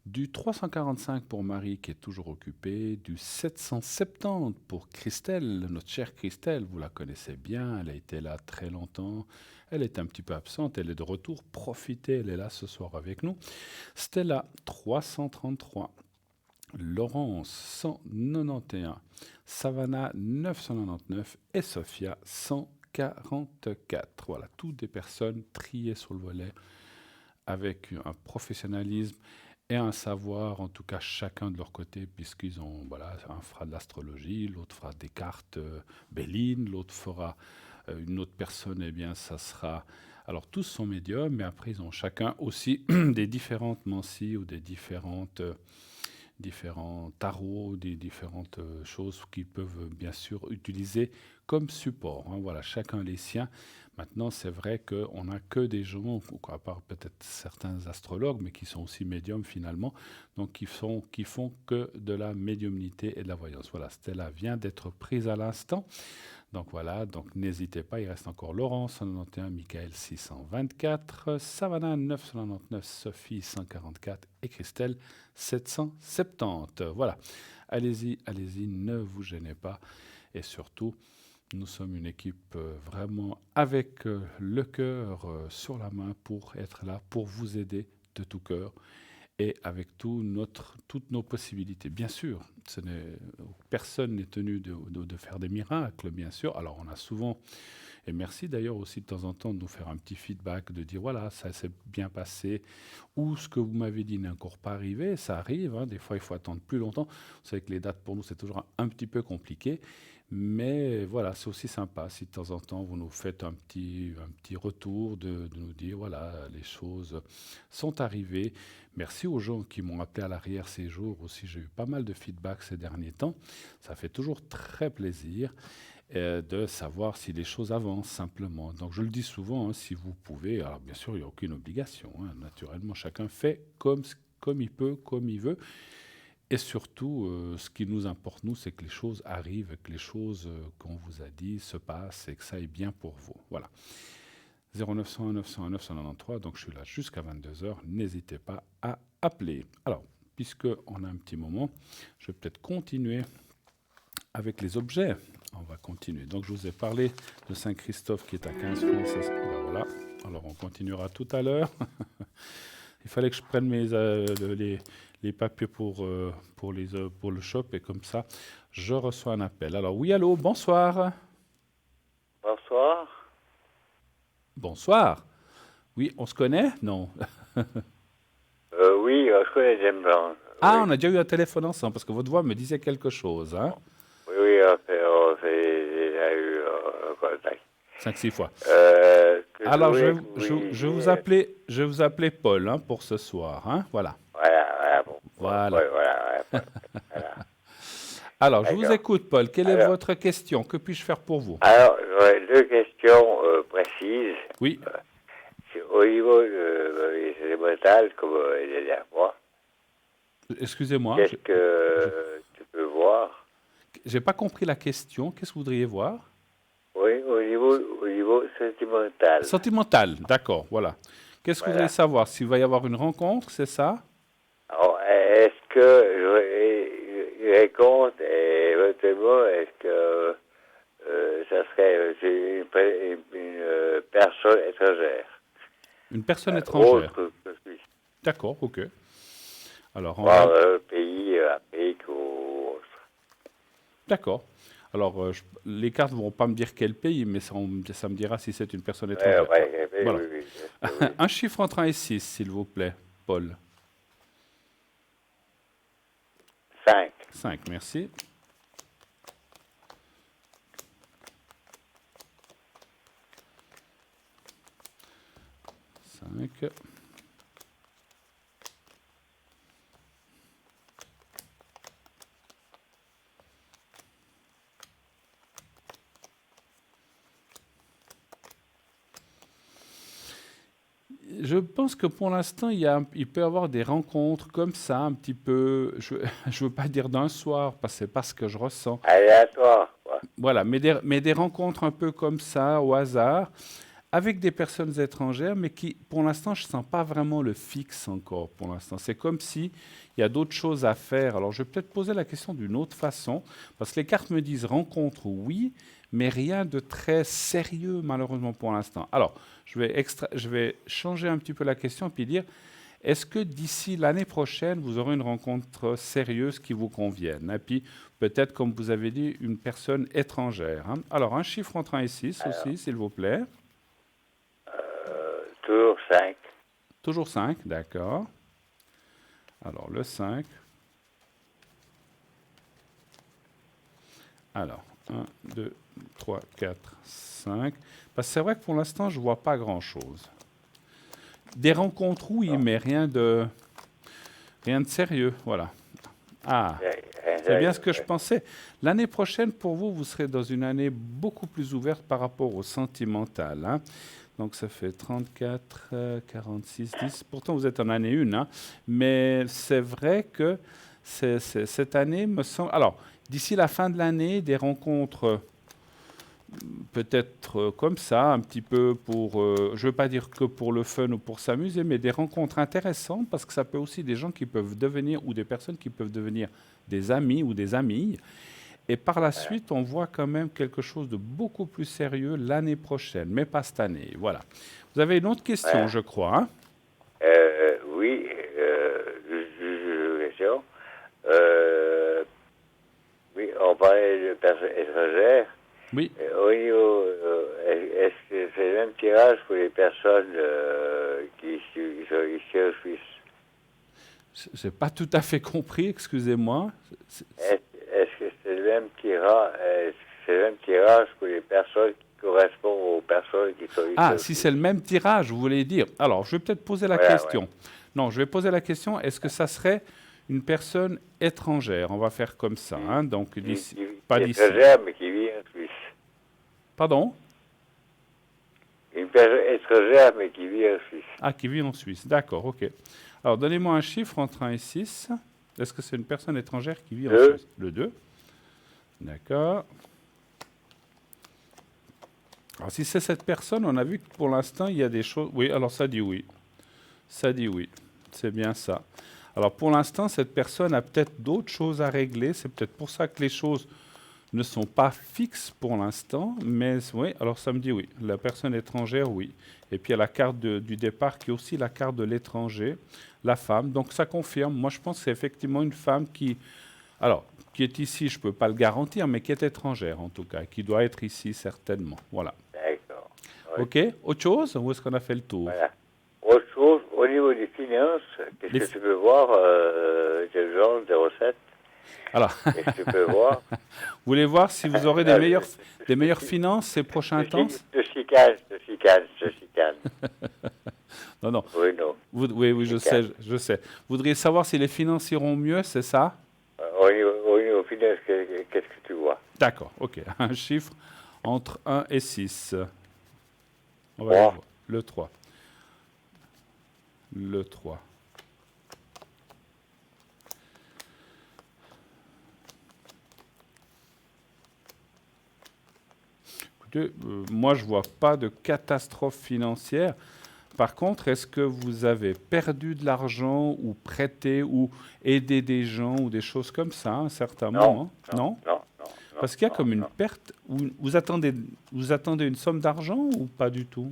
du 345 pour Marie qui est toujours occupée, du 770 pour Christelle, notre chère Christelle, vous la connaissez bien, elle a été là très longtemps, elle est un petit peu absente, elle est de retour, profitez, elle est là ce soir avec nous. Stella, 333. Laurence, 191. Savannah, 999. Et Sophia, 144. Voilà, toutes des personnes triées sur le volet avec un professionnalisme et un savoir, en tout cas chacun de leur côté, puisqu'ils ont, voilà, un fera de l'astrologie, l'autre fera des cartes Béline, l'autre fera une autre personne, eh bien ça sera... Alors tous sont médiums, mais après ils ont chacun aussi des différentes mancies ou des différents tarots, des différentes choses qu'ils peuvent bien sûr utiliser comme support. Hein. Voilà, chacun les siens. Maintenant, c'est vrai qu'on n'a que des gens, à part peut-être certains astrologues, mais qui sont aussi médiums finalement, donc qui font que de la médiumnité et de la voyance. Voilà, Stella vient d'être prise à l'instant. Donc voilà, donc n'hésitez pas, il reste encore Laurent 191, Michael 624, Savannah 999, Sophie 144 et Christelle 770. Voilà, allez-y, ne vous gênez pas. Et surtout, nous sommes une équipe vraiment avec le cœur sur la main pour être là, pour vous aider de tout cœur. Et avec toutes nos possibilités. Bien sûr, personne n'est tenu de faire des miracles, bien sûr. Alors on a souvent, et merci d'ailleurs aussi de temps en temps de nous faire un petit feedback, de dire voilà, ça s'est bien passé, ou ce que vous m'avez dit n'est encore pas arrivé, ça arrive, hein, des fois il faut attendre plus longtemps. Vous savez que les dates pour nous c'est toujours un petit peu compliqué. Mais voilà, c'est aussi sympa si de temps en temps vous nous faites un petit retour de nous dire voilà, les choses sont arrivées. Merci aux gens qui m'ont appelé à l'arrière ces jours aussi. J'ai eu pas mal de feedback ces derniers temps. Ça fait toujours très plaisir de savoir si les choses avancent simplement. Donc je le dis souvent, hein, si vous pouvez, alors bien sûr il n'y a aucune obligation. Hein, naturellement, chacun fait comme il peut, comme il veut. Et surtout, ce qui nous importe, nous, c'est que les choses arrivent, que les choses qu'on vous a dit se passent et que ça est bien pour vous. Voilà. 0901 901 993, donc je suis là jusqu'à 22h. N'hésitez pas à appeler. Alors, puisqu'on a un petit moment, je vais peut-être continuer avec les objets. On va continuer. Donc, je vous ai parlé de Saint-Christophe qui est à 15 francs. Voilà. Alors, on continuera tout à l'heure. Il fallait que je prenne les papiers pour le shop et comme ça, je reçois un appel. Alors oui, allô, bonsoir. Bonsoir. Bonsoir. Oui, on se connaît? Non. Oui, je connais James Brown. Ah, Oui. on a déjà eu un téléphone ensemble parce que votre voix me disait quelque chose. Hein? Oui, oui, on s'est déjà eu un contact. 5-6 fois. Que Alors, voulais que je disiez- vous appelais Paul hein, pour ce soir. Hein? Voilà. Voilà, bon. Voilà. Ouais, voilà. Alors, je vous D'accord. écoute, Paul. Quelle est Alors. votre question? Que puis-je faire pour vous? Alors, j'aurais deux questions précises. Oui. C'est au niveau de c'est mental, comme la dernière fois. Excusez-moi, Qu'est-ce que tu peux voir? j'ai pas compris la question. Qu'est-ce que vous voudriez voir? Oui, au niveau sentimental. Sentimental, d'accord, voilà. Qu'est-ce que vous Voilà. voudriez savoir? S'il va y avoir une rencontre, c'est ça? Alors, est-ce que je raconte et éventuellement, est-ce que ça serait une personne étrangère? Une personne étrangère. Autre que Suisse. D'accord, ok. Alors, on Voire va... pays, Afrique ou autre. D'accord. Alors, les cartes ne vont pas me dire quel pays, mais ça me dira si c'est une personne Ouais, étrangère. ouais, oui, Voilà. oui, oui. Un chiffre entre 1 et 6, s'il vous plaît, Paul. 5. 5, merci. 5. Je pense que pour l'instant, il peut y avoir des rencontres comme ça, un petit peu, je ne veux pas dire d'un soir, parce que c'est pas ce que je ressens. Aléatoire, quoi. Voilà, mais des rencontres un peu comme ça, au hasard, avec des personnes étrangères, mais qui, pour l'instant, je ne sens pas vraiment le fixe encore, pour l'instant. C'est comme si il y a d'autres choses à faire. Alors, je vais peut-être poser la question d'une autre façon, parce que les cartes me disent rencontre, oui, mais rien de très sérieux, malheureusement, pour l'instant. Alors, je vais changer un petit peu la question et puis dire, est-ce que d'ici l'année prochaine, vous aurez une rencontre sérieuse qui vous convienne? Et puis, peut-être, comme vous avez dit, une personne étrangère. Hein. Alors, un chiffre entre 1 et 6 aussi, s'il vous plaît. Toujours 5. Toujours 5, d'accord. Alors, le 5. Alors, 1, 2, 3, 4, 5. Parce que c'est vrai que pour l'instant, je ne vois pas grand-chose. Des rencontres, oui, mais rien de sérieux. Voilà. Ah, c'est bien ce que je pensais. L'année prochaine, pour vous, vous serez dans une année beaucoup plus ouverte par rapport au sentimental. Hein. Donc, ça fait 34, 46, 10. Pourtant, vous êtes en année 1. Hein. Mais c'est vrai que cette année me semble... Alors, d'ici la fin de l'année, des rencontres peut-être comme ça, un petit peu pour... je ne veux pas dire que pour le fun ou pour s'amuser, mais des rencontres intéressantes, parce que ça peut aussi des gens qui peuvent devenir, ou des personnes qui peuvent devenir des amis ou des amies. Et par la suite, on voit quand même quelque chose de beaucoup plus sérieux l'année prochaine, mais pas cette année. Voilà. Vous avez une autre question, je crois. Hein? Oui, question. Oui, on parlait de personnes étrangères. Oui. Au niveau, est-ce que c'est le même tirage pour les personnes qui sont ici en Suisse? Je n'ai pas tout à fait compris, excusez-moi. Est-ce que c'est le même tirage pour les personnes qui correspondent aux personnes qui sont ici en Ah, Suisse? si c'est le même tirage, vous voulez dire. Alors, je vais peut-être poser la Voilà, question. Non, je vais poser la question, est-ce que ça serait une personne étrangère? On va faire comme ça. Hein, donc, d'ici, pas d'ici. Étrangère, mais qui vit en Suisse. Pardon? Une personne étrangère, mais qui vit en Suisse. Ah, qui vit en Suisse. D'accord, ok. Alors, donnez-moi un chiffre entre 1 et 6. Est-ce que c'est une personne étrangère qui vit en Suisse? Le 2. D'accord. Alors, si c'est cette personne, on a vu que pour l'instant, il y a des choses... Oui, alors ça dit oui. Ça dit oui. C'est bien ça. Alors, pour l'instant, cette personne a peut-être d'autres choses à régler. C'est peut-être pour ça que les choses ne sont pas fixes pour l'instant, mais oui, alors ça me dit oui. La personne étrangère, oui. Et puis il y a la carte du départ qui est aussi la carte de l'étranger, la femme. Donc ça confirme. Moi, je pense que c'est effectivement une femme qui est ici, je ne peux pas le garantir, mais qui est étrangère en tout cas, qui doit être ici certainement. Voilà. D'accord. OK. Autre chose ou est-ce qu'on a fait le tour? Voilà. Autre chose, au niveau des finances, qu'est-ce que tu peux voir quel genre de recettes? Alors, Qu'est-ce que tu peux voir? vous voulez voir si vous aurez des meilleures finances ces prochains temps? Je chicane. Non. Bruno. Oui, je sais. Vous voudriez savoir si les finances iront mieux, c'est ça? Au niveau finance, qu'est-ce que tu vois? D'accord, OK. Un chiffre entre 1 et 6. On va 3. aller voir. Le 3. Le 3. Écoutez, moi, je ne vois pas de catastrophe financière. Par contre, est-ce que vous avez perdu de l'argent ou prêté ou aidé des gens ou des choses comme ça à un certain moment? Non. Parce qu'il y a comme une perte. Vous attendez une somme d'argent ou pas du tout?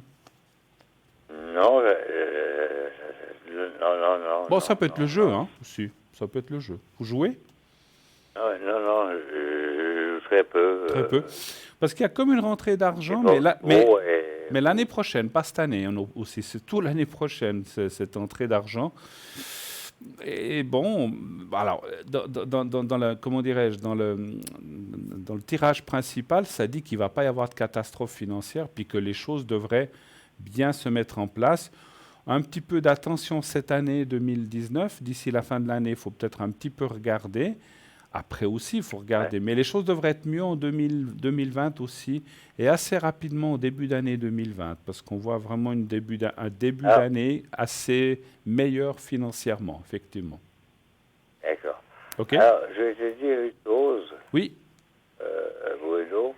Non. Bon, ça peut être le jeu, hein, aussi. Ça peut être le jeu. Vous jouez? Non, très peu. Très peu. Parce qu'il y a comme une rentrée d'argent, mais l'année prochaine, pas cette année aussi, c'est tout l'année prochaine, cette entrée d'argent. Et bon, alors, comment dirais-je, dans le tirage principal, ça dit qu'il ne va pas y avoir de catastrophe financière, puis que les choses devraient bien se mettre en place. Un petit peu d'attention cette année 2019. D'ici la fin de l'année, il faut peut-être un petit peu regarder. Après aussi, il faut regarder. Mais les choses devraient être mieux en 2020 aussi, et assez rapidement au début d'année 2020, parce qu'on voit vraiment un début d'année assez meilleur financièrement, effectivement. D'accord. OK. Alors, je vais te dire une chose. Oui. Bruno,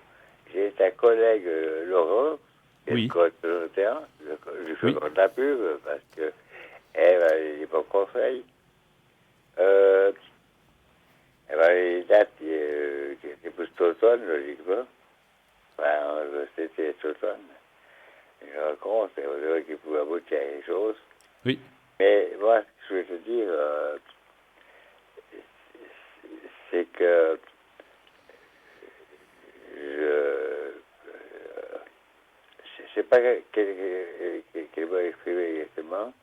j'ai ta collègue Laurent, qui est le code de terrain. Je fais de la pub parce que elle a des bons conseils. Elle a les dates qui étaient pour cet automne, logiquement. Enfin, c'était cet automne. Une rencontre, et on dirait qu'il pouvait aboutir à quelque chose. Oui. Mais moi, ce que je veux te dire, c'est que je ne sais pas quel mot exprimer exactement.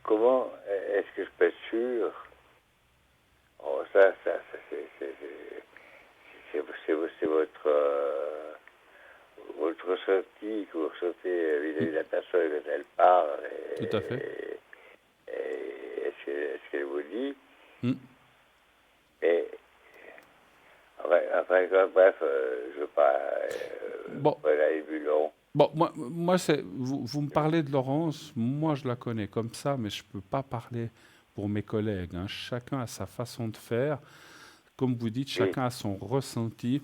Comment est-ce que je peux être sûr? Oh, ça c'est votre ressenti que vous ressentez vis-à-vis de la personne quand elle parle. Tout à fait. Est-ce qu'elle vous dit? Et bref, je ne veux pas aller plus long. Bon, moi vous me parlez de Laurence, moi je la connais comme ça, mais je ne peux pas parler pour mes collègues. Hein. Chacun a sa façon de faire. Comme vous dites, chacun a son ressenti.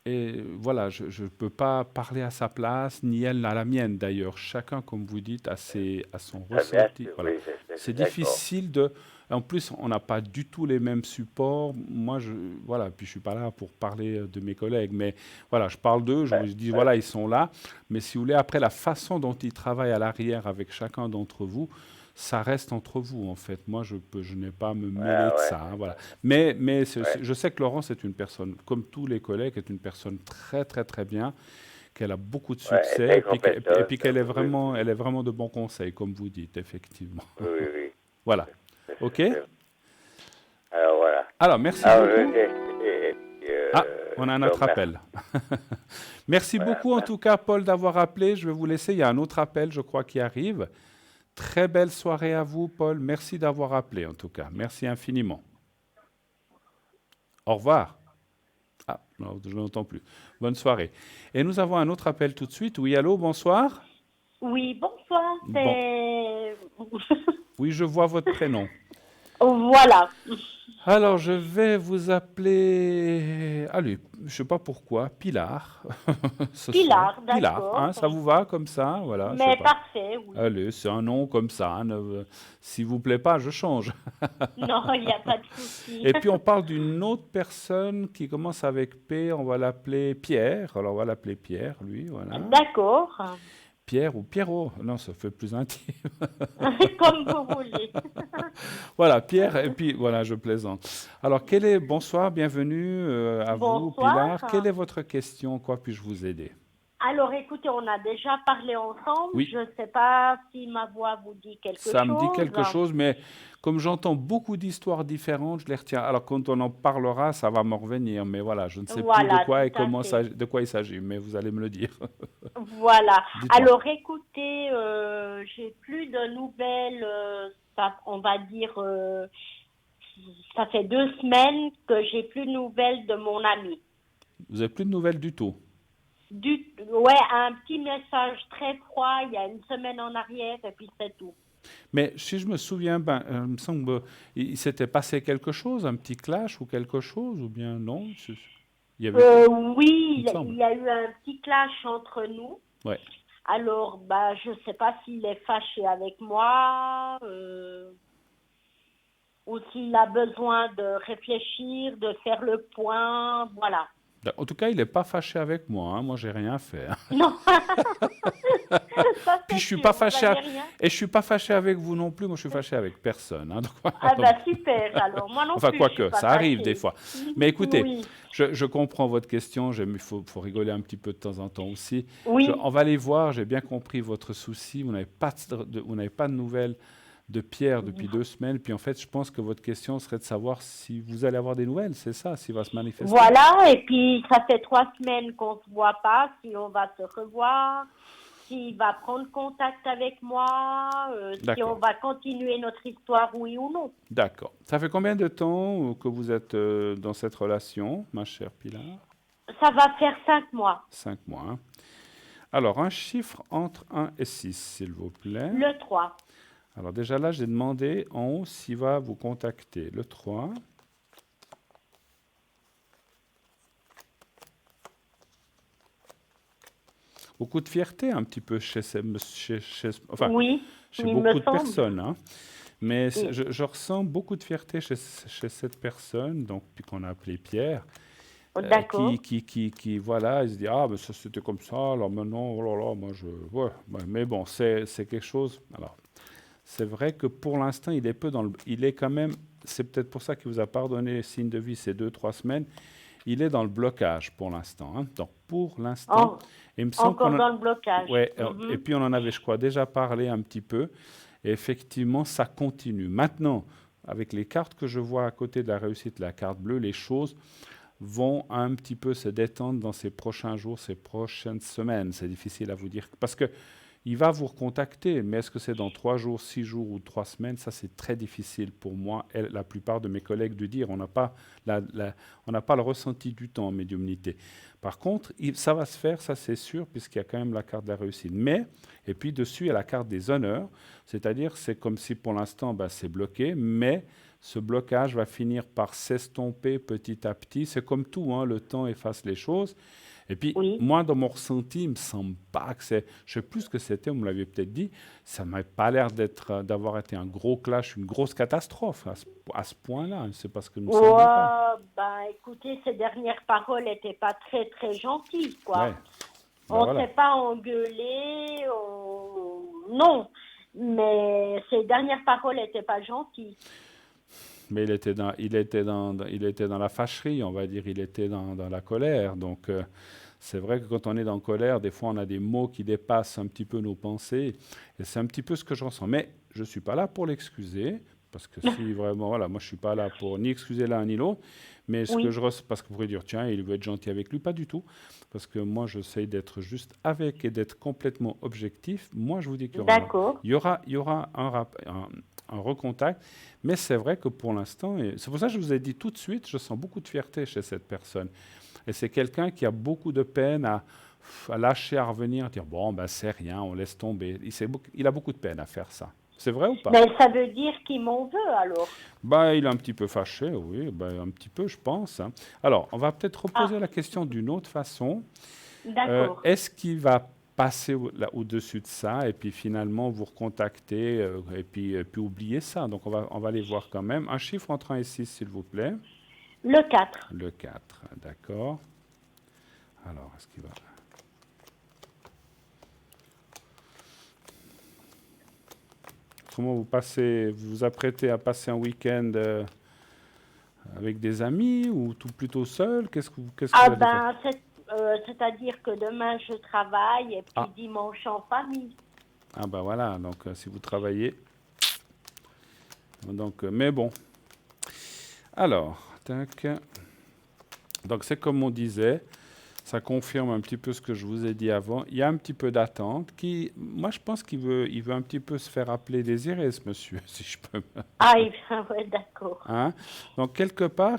Et voilà, je ne peux pas parler à sa place, ni elle à la mienne d'ailleurs. Chacun, comme vous dites, a son ressenti. Voilà. C'est difficile de... En plus, on n'a pas du tout les mêmes supports. Moi, puis je ne suis pas là pour parler de mes collègues, mais voilà, je parle d'eux, je vous dis, voilà, ils sont là. Mais si vous voulez, après, la façon dont ils travaillent à l'arrière avec chacun d'entre vous, ça reste entre vous, en fait. Moi, je n'ai pas à me mêler de ça. Hein, voilà. Mais je sais que Laurence est une personne, comme tous les collègues, est une personne très, très, très bien, qu'elle a beaucoup de succès, et puis qu'elle est vraiment de bons conseils, comme vous dites, effectivement. Oui. Voilà. OK. Alors, voilà. Alors, merci beaucoup. On a un autre appel. Merci beaucoup, en tout cas, Paul, d'avoir appelé. Je vais vous laisser. Il y a un autre appel, je crois, qui arrive. Très belle soirée à vous, Paul. Merci d'avoir appelé, en tout cas. Merci infiniment. Au revoir. Ah, non, je n'entends plus. Bonne soirée. Et nous avons un autre appel tout de suite. Oui, allô, bonsoir. Oui, bonsoir. Oui, je vois votre prénom. Voilà. Alors, je vais vous appeler, allez, je ne sais pas pourquoi, Pilar. Ce Pilar, soir. Pilar, d'accord. hein, ça vous va comme ça? Voilà, je sais Mais pas. parfait, oui. Allez, c'est un nom comme ça, hein, s'il vous plaît pas, je change. Non, il n'y a pas de souci. Et puis on parle d'une autre personne qui commence avec P, on va l'appeler Pierre. Alors on va l'appeler Pierre, lui, voilà. D'accord. Pierre ou Pierrot, non, ça fait plus intime. Comme vous voulez. Voilà, Pierre, et puis voilà, je plaisante. Alors, bonsoir, bienvenue à vous, Bonsoir. Pilar. Quelle est votre question? Quoi puis-je vous aider? Alors, écoutez, on a déjà parlé ensemble. Oui. Je ne sais pas si ma voix vous dit quelque chose. Ça me dit quelque chose, mais comme j'entends beaucoup d'histoires différentes, je les retiens. Alors, quand on en parlera, ça va me revenir, mais voilà, je ne sais plus de quoi et tout à comment fait. de quoi il s'agit, mais vous allez me le dire. Voilà. Dites-moi. Alors, écoutez, j'ai plus de nouvelles, on va dire, ça fait 2 semaines que j'ai plus de nouvelles de mon ami. Vous n'avez plus de nouvelles du tout? Ouais, un petit message très froid il y a 1 semaine en arrière et puis c'est tout. Mais si je me souviens, il me semble il s'était passé quelque chose, un petit clash ou quelque chose, ou bien non? Il y avait... Oui, il me semble. il y a eu un petit clash entre nous. Ouais. Alors, bah, je ne sais pas s'il est fâché avec moi ou s'il a besoin de réfléchir, de faire le point, voilà. En tout cas, il n'est pas fâché avec moi, hein. Moi, j'ai rien fait, hein. Non. Ça, Puis je c'est suis sûr, pas vous fâché avez rien. et je suis pas fâché avec vous non plus. Moi, je suis fâché avec personne, hein. Donc, Ah bah super, alors moi non enfin, plus. je suis quoique, pas ça arrive fâchée. des fois. Mais écoutez, Oui. je comprends votre question. Il faut rigoler un petit peu de temps en temps aussi. Oui. On va aller voir. J'ai bien compris votre souci. Vous n'avez pas de nouvelles de Pierre depuis 2 semaines. Puis en fait, je pense que votre question serait de savoir si vous allez avoir des nouvelles. C'est ça, s'il va se manifester. Voilà, et puis ça fait 3 semaines qu'on ne se voit pas, si on va se revoir, s'il va prendre contact avec moi, si D'accord. on va continuer notre histoire, oui ou non. D'accord. Ça fait combien de temps que vous êtes dans cette relation, ma chère Pilar? Ça va faire 5 mois. 5 mois. Hein. Alors, un chiffre entre 1 et 6, s'il vous plaît. Le 3. Alors déjà là, j'ai demandé en haut s'il va vous contacter. Le 3. Beaucoup de fierté un petit peu chez Oui, chez il beaucoup me de semble. personnes. Hein. Mais Oui. je ressens beaucoup de fierté chez cette personne, donc qu'on a appelé Pierre. D'accord. Qui, voilà, il se dit, ah, mais ça c'était comme ça, alors maintenant, oh là là, moi je... Ouais, mais bon, c'est quelque chose... Alors, c'est vrai que pour l'instant, il est peu dans le... Il est quand même... C'est peut-être pour ça qu'il vous a pardonné signe de vie ces 2-3 semaines. Il est dans le blocage pour l'instant. Hein. Donc, pour l'instant... il me semble Encore dans le blocage. Ouais, et puis on en avait, je crois, déjà parlé un petit peu. Et effectivement, ça continue. Maintenant, avec les cartes que je vois à côté de la réussite, la carte bleue, les choses vont un petit peu se détendre dans ces prochains jours, ces prochaines semaines. C'est difficile à vous dire. Parce que il va vous recontacter, mais est-ce que c'est dans 3 jours, 6 jours ou 3 semaines? Ça, c'est très difficile pour moi et la plupart de mes collègues de dire. On n'a pas, on n'a pas le ressenti du temps en médiumnité. Par contre, ça va se faire, ça c'est sûr, puisqu'il y a quand même la carte de la réussite. Mais, et puis dessus, il y a la carte des honneurs, c'est-à-dire c'est comme si pour l'instant, c'est bloqué, mais ce blocage va finir par s'estomper petit à petit. C'est comme tout, hein, le temps efface les choses. Et puis, moi, dans mon ressenti, il ne me semble pas que c'est... Je ne sais plus ce que c'était, vous me l'aviez peut-être dit. Ça ne m'a pas l'air d'avoir été un gros clash, une grosse catastrophe à ce point-là. C'est parce que nous sommes pas. Écoutez, ces dernières paroles n'étaient pas très, très gentilles, quoi. Ouais. On ne s'est pas engueulé, non. Mais ces dernières paroles n'étaient pas gentilles. Mais il était dans la fâcherie, on va dire. Il était dans la colère. Donc, c'est vrai que quand on est dans la colère, des fois, on a des mots qui dépassent un petit peu nos pensées. Et c'est un petit peu ce que je ressens. Mais je ne suis pas là pour l'excuser. Parce que si vraiment, voilà, moi, je ne suis pas là pour ni excuser l'un ni l'autre. Mais ce que je ressens, parce que vous pourriez dire, tiens, il veut être gentil avec lui. Pas du tout. Parce que moi, j'essaye d'être juste avec et d'être complètement objectif. Moi, je vous dis qu'il y aura un recontact. Mais c'est vrai que pour l'instant, et c'est pour ça que je vous ai dit tout de suite, je sens beaucoup de fierté chez cette personne. Et c'est quelqu'un qui a beaucoup de peine à lâcher, à revenir, à dire, bon, c'est rien, on laisse tomber. Il a beaucoup de peine à faire ça. C'est vrai ou pas? Mais ça veut dire qu'il m'en veut alors. Bah, il est un petit peu fâché, oui, bah, un petit peu, je pense, hein. Alors, on va peut-être reposer la question d'une autre façon. D'accord. Est-ce qu'il va passer au-dessus de ça et puis finalement vous recontacter et puis oublier ça? Donc, on va aller voir quand même. Un chiffre entre 1 et 6, s'il vous plaît. Le 4. Le 4, d'accord. Alors, est-ce qu'il va... Comment vous vous apprêtez à passer un week-end avec des amis ou plutôt seul? Qu'est-ce que vous allez faire? C'est-à-dire que demain je travaille et puis dimanche en famille. Ah ben voilà, donc si vous travaillez. Donc, mais bon. Alors, tac. Donc c'est comme on disait. Ça confirme un petit peu ce que je vous ai dit avant. Il y a un petit peu d'attente. Moi, je pense qu'il veut un petit peu se faire appeler Désiré, ce monsieur, si je peux. Ah, ouais, d'accord. Hein? Donc, quelque part,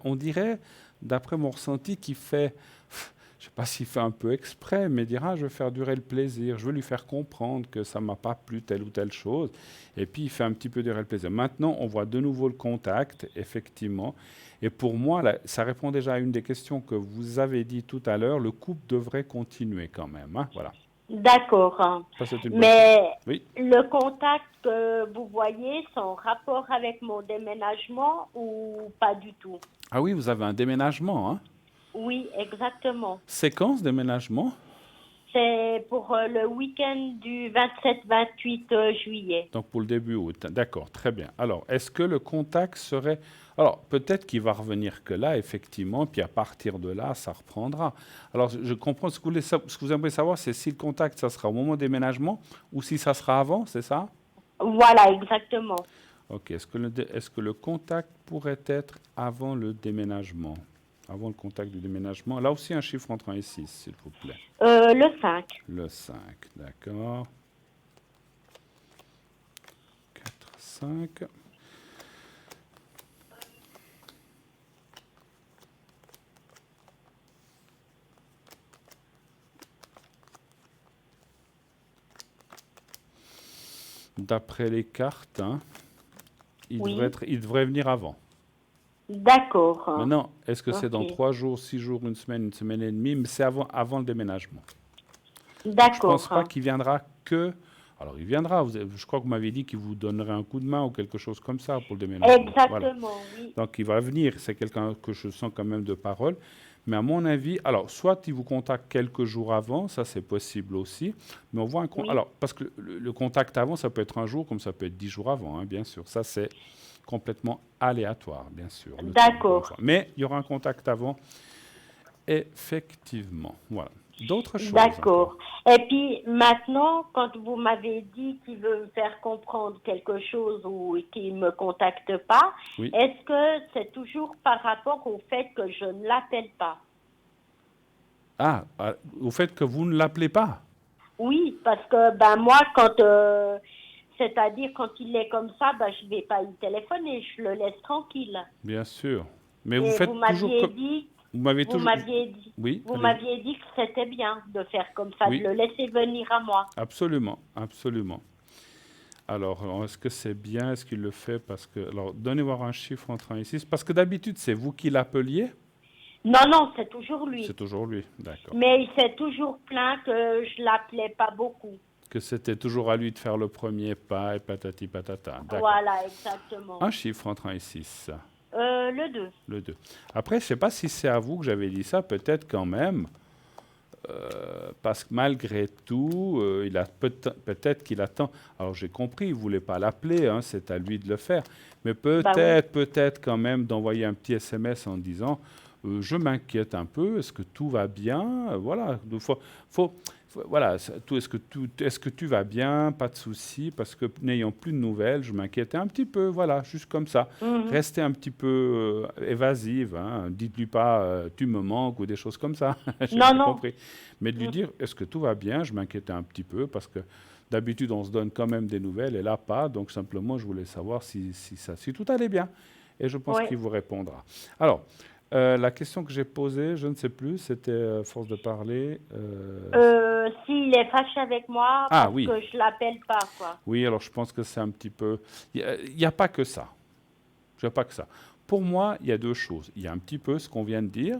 on dirait, d'après mon ressenti, qu'il fait, je ne sais pas s'il fait un peu exprès, mais il dira, je veux faire durer le plaisir, je veux lui faire comprendre que ça ne m'a pas plu telle ou telle chose. Et puis, il fait un petit peu durer le plaisir. Maintenant, on voit de nouveau le contact, effectivement. Et pour moi, là, ça répond déjà à une des questions que vous avez dit tout à l'heure. Le couple devrait continuer quand même. Hein, voilà. D'accord. Ça, c'est une bonne Mais chose. Oui. le contact que vous voyez, c'est en rapport avec mon déménagement ou pas du tout? Ah oui, vous avez un déménagement. Hein? Oui, exactement. Séquence déménagement? C'est pour le week-end du 27-28 juillet. Donc pour le début août. D'accord, très bien. Alors, est-ce que le contact serait... Alors, peut-être qu'il va revenir que là, effectivement, puis à partir de là, ça reprendra. Alors, je comprends ce que vous aimeriez savoir, c'est si le contact, ça sera au moment du déménagement ou si ça sera avant, c'est ça? Voilà, exactement. Ok, est-ce que le contact pourrait être avant le déménagement? Avant le contact du déménagement. Là aussi, un chiffre entre 1 et 6, s'il vous plaît. Le 5. Le 5, d'accord. 4, 5. D'après les cartes, hein, il devrait venir avant. D'accord. Maintenant, est-ce que c'est dans Ok. 3 jours, 6 jours, une semaine et demie? Mais c'est avant le déménagement. D'accord. Je ne pense pas qu'il viendra que... Alors, il viendra. Je crois que vous m'avez dit qu'il vous donnerait un coup de main ou quelque chose comme ça pour le déménagement. Exactement, Voilà. oui. Donc, il va venir. C'est quelqu'un que je sens quand même de parole. Mais à mon avis, alors, soit il vous contacte quelques jours avant, ça c'est possible aussi. Mais on voit un... Oui. Alors, parce que le contact avant, ça peut être un jour, comme ça peut être 10 jours avant, hein, bien sûr. Ça, c'est complètement aléatoire, bien sûr. D'accord. Mais il y aura un contact avant, effectivement. Voilà. D'autres choses. D'accord. Et puis maintenant, quand vous m'avez dit qu'il veut me faire comprendre quelque chose ou qu'il ne me contacte pas, Oui. est-ce que c'est toujours par rapport au fait que je ne l'appelle pas? Ah, au fait que vous ne l'appelez pas? Oui, parce que moi, c'est-à-dire quand il est comme ça, je ne vais pas y téléphoner, je le laisse tranquille. Bien sûr. Mais Et vous faites vous toujours m'aviez comme... dit, Vous m'avez vous toujours... m'aviez dit, Oui, vous allez-y. m'aviez dit que c'était bien de faire comme ça, Oui. de le laisser venir à moi. Absolument, absolument. Alors, est-ce que c'est bien? Est-ce qu'il le fait parce que... Alors, donnez voir un chiffre entre 1 et 6. Parce que d'habitude, c'est vous qui l'appeliez? Non, c'est toujours lui. C'est toujours lui, d'accord. Mais il s'est toujours plaint que je l'appelais pas beaucoup. Que c'était toujours à lui de faire le premier pas et patati patata. D'accord. Voilà, exactement. Un chiffre entre 1 et 6. Le 2. Le 2. Après, je ne sais pas si c'est à vous que j'avais dit ça, peut-être quand même, parce que malgré tout, il a peut-être qu'il attend. Alors j'ai compris, il ne voulait pas l'appeler, hein, c'est à lui de le faire. Mais peut-être quand même d'envoyer un petit SMS en disant je m'inquiète un peu, est-ce que tout va bien? Voilà, voilà, est-ce que tu vas bien? Pas de souci, parce que n'ayant plus de nouvelles, je m'inquiétais un petit peu, voilà, juste comme ça. Restez un petit peu évasive, hein. Dites-lui pas tu me manques ou des choses comme ça. J'ai Non. compris. Mais de lui dire est-ce que tout va bien? Je m'inquiétais un petit peu parce que d'habitude on se donne quand même des nouvelles et là pas, donc simplement je voulais savoir si tout allait bien. Et je pense qu'il vous répondra. Alors, La question que j'ai posée, je ne sais plus, c'était force de parler. S'il est fâché avec moi Ah parce oui, que je l'appelle pas, quoi. oui, alors je pense que c'est un petit peu... Il n'y a pas que ça. Il n'y a pas que ça. Pour moi, il y a deux choses. Il y a un petit peu ce qu'on vient de dire,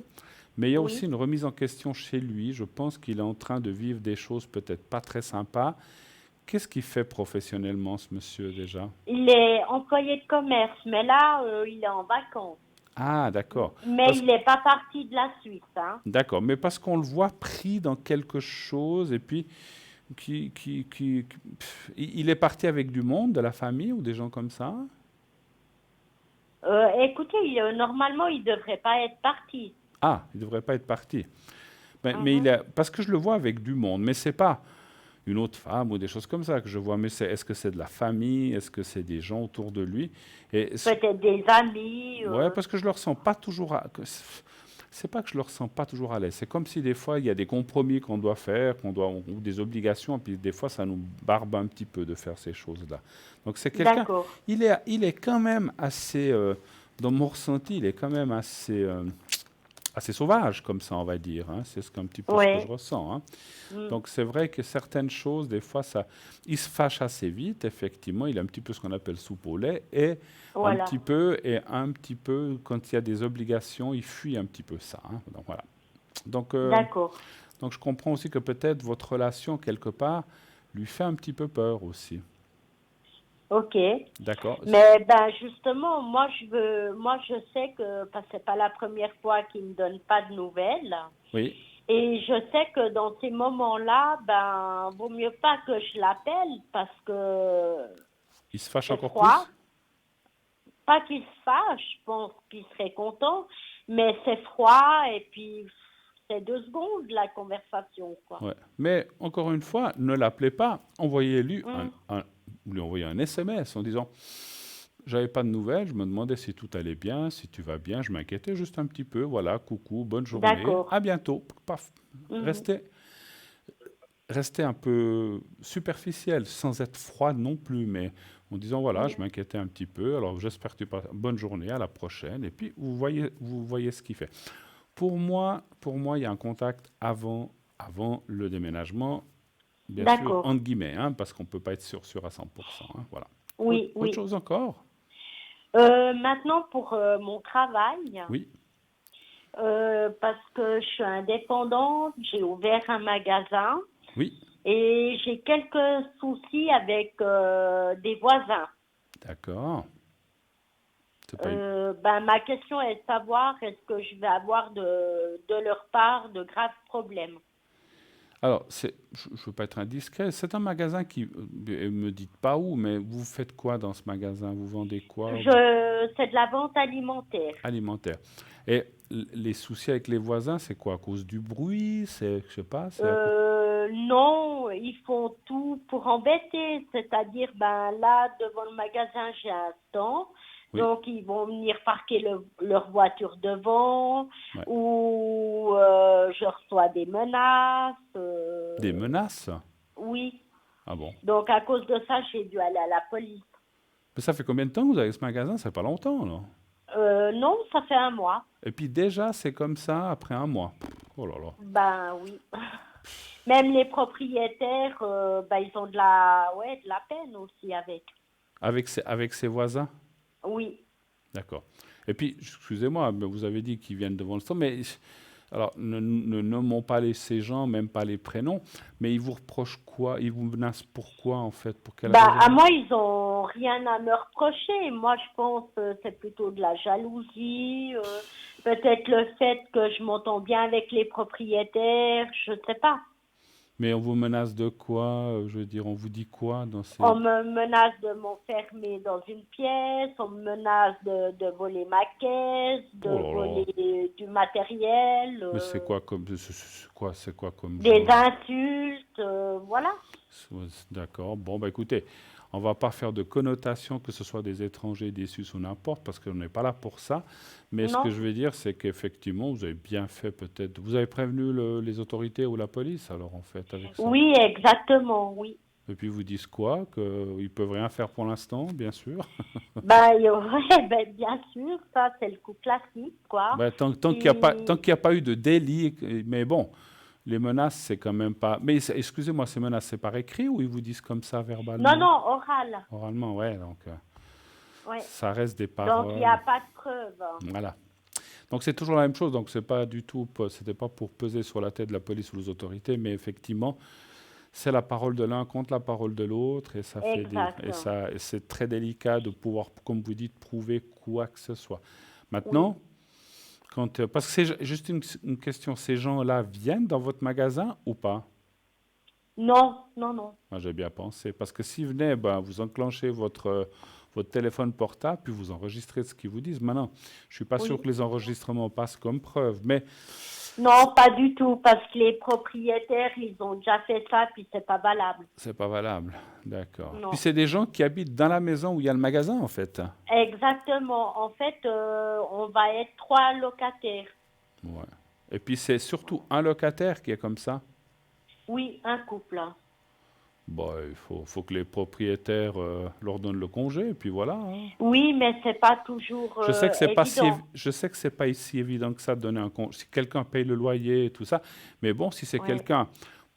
mais il y a aussi Oui. une remise en question chez lui. Je pense qu'il est en train de vivre des choses peut-être pas très sympas. Qu'est-ce qu'il fait professionnellement, ce monsieur, déjà? Il est employé de commerce, mais là, il est en vacances. Ah, d'accord. Mais Parce il n'est pas parti de la Suisse, hein. D'accord, mais parce qu'on le voit pris dans quelque chose et puis il est parti avec du monde, de la famille ou des gens comme ça? Écoutez, normalement, il ne devrait pas être parti. Ah, il ne devrait pas être parti. Mais Mhm. parce que je le vois avec du monde, mais c'est pas une autre femme ou des choses comme ça que je vois, mais est-ce que c'est de la famille, est-ce que c'est des gens autour de lui? Et Peut-être des amis. ouais, parce que je le ressens pas toujours. C'est pas que je le ressens pas toujours à l'aise. C'est comme si des fois il y a des compromis qu'on doit faire, ou des obligations, puis des fois ça nous barbe un petit peu de faire ces choses-là. Donc c'est quelqu'un. D'accord. Il est quand même assez, dans mon ressenti, il est quand même assez sauvage comme ça, on va dire. Hein. C'est un petit peu ce que Ouais. je ressens. Hein. Mm. Donc c'est vrai que certaines choses, des fois, il se fâche assez vite, effectivement, il a un petit peu ce qu'on appelle soupe au lait, et Voilà. un petit peu, quand il y a des obligations, il fuit un petit peu ça. Hein. Donc voilà. D'accord. Donc je comprends aussi que peut-être votre relation, quelque part, lui fait un petit peu peur aussi. Ok. D'accord? Mais ben justement, moi je sais que parce que c'est pas la première fois qu'il me donne pas de nouvelles. Oui, Et je sais que dans ces moments-là, ben vaut mieux pas que je l'appelle parce que il se fâche c'est encore froid. plus? Pas qu'il se fâche, je pense qu'il serait content, mais c'est froid et puis c'est 2 secondes la conversation, quoi. Ouais. Mais encore une fois, ne l'appelez pas, envoyez-lui Mm. lui envoyez un SMS en disant j'avais pas de nouvelles, je me demandais si tout allait bien, si tu vas bien, je m'inquiétais juste un petit peu, voilà, coucou, bonne journée, D'accord. à bientôt. Paf. Mhm. Restez un peu superficiel, sans être froid non plus, mais en disant voilà, je Mhm. m'inquiétais un petit peu, alors j'espère que tu passes bonne journée, à la prochaine, et puis vous voyez ce qu'il fait. Pour moi, il y a un contact avant le déménagement, bien sûr, D'accord. entre guillemets, hein, parce qu'on ne peut pas être sûr à 100%. Hein, voilà. Oui, Autre oui. chose encore? Maintenant, pour mon travail, Oui, parce que je suis indépendante, j'ai ouvert un magasin oui, et j'ai quelques soucis avec des voisins. d'accord. C'est pas une- Ben, ma question est de savoir est-ce que je vais avoir de leur part de graves problèmes. Alors, je ne veux pas être indiscret, c'est un magasin qui, me dites pas où, mais vous faites quoi dans ce magasin? Vous vendez quoi? C'est de la vente alimentaire. Alimentaire. Et les soucis avec les voisins, c'est quoi? À cause du bruit? Je sais pas, Non, ils font tout pour embêter. C'est-à-dire, ben là, devant le magasin, j'ai un stand. Oui. Donc, ils vont venir parquer leur voiture devant. Ouais. Ou je reçois des menaces. Des menaces? Oui. Ah bon? Donc, à cause de ça, j'ai dû aller à la police. Mais ça fait combien de temps que vous avez ce magasin? Ça fait pas longtemps, là. Non, ça fait 1 mois. Et puis déjà, c'est comme ça après un mois. Oh là là. Ben oui. Même les propriétaires, ben, ils ont de la peine aussi avec. Avec ses voisins? Oui. D'accord. Et puis, excusez-moi, mais vous avez dit qu'ils viennent devant le stand, mais alors, ne nommons pas ces gens, même pas les prénoms, mais ils vous reprochent quoi? Ils vous menacent pourquoi, en fait? Pour quelle Bah, raison? à moi, ils ont rien à me reprocher. Moi, je pense que c'est plutôt de la jalousie. Peut-être le fait que je m'entends bien avec les propriétaires, je sais pas. Mais on vous menace de quoi? Je veux dire, on vous dit quoi dans ces... On me menace de m'enfermer dans une pièce, on me menace de voler ma caisse, de Oh là là. voler du matériel, Mais c'est quoi comme... C'est quoi comme des genre? insultes, voilà. D'accord. Bon, bah écoutez, on va pas faire de connotation que ce soit des étrangers, des Suisses ou n'importe, parce qu'on n'est pas là pour ça. Mais ce Non. que je veux dire, c'est qu'effectivement, vous avez bien fait peut-être... Vous avez prévenu les autorités ou la police, alors, en fait, avec ça? Oui, exactement, oui. Et puis ils vous disent quoi? Qu'ils ne peuvent rien faire pour l'instant, bien sûr. Ben, il y aurait, ben, bien sûr, ça c'est le coup classique, quoi. Ben, tant qu'il Puis, n'y a pas eu de délit, mais bon, les menaces, c'est quand même pas. Mais excusez-moi, ces menaces, c'est par écrit ou ils vous disent comme ça verbalement? non, oral. Oralement, ouais, donc Ouais. ça reste des Donc il n'y paroles. a pas de preuve. Voilà. Donc c'est toujours la même chose, donc c'est pas du tout, c'était pas pour peser sur la tête de la police ou des autorités, mais effectivement, c'est la parole de l'un contre la parole de l'autre, et ça fait Exact. et c'est très délicat de pouvoir, comme vous dites, prouver quoi que ce soit. Maintenant, parce que c'est juste une question, ces gens-là viennent dans votre magasin ou pas? Non. Moi, j'ai bien pensé, parce que s'ils venaient, ben, vous enclenchez votre téléphone portable, puis vous enregistrez ce qu'ils vous disent. Maintenant, je suis pas sûr que les enregistrements passent comme preuve, mais Non, pas du tout, parce que les propriétaires, ils ont déjà fait ça, puis c'est pas valable. c'est pas valable. D'accord. Non. Puis c'est des gens qui habitent dans la maison où il y a le magasin, en fait. Exactement. En fait, on va être 3 locataires. Ouais. Et puis c'est surtout un locataire qui est comme ça. Oui, un couple. Bon, il faut que les propriétaires leur donnent le congé, et puis voilà, hein. Oui, mais c'est pas toujours Je sais que c'est pas évident. je sais que c'est pas si évident que ça de donner un congé. Si quelqu'un paye le loyer et tout ça, mais bon, si c'est Ouais. quelqu'un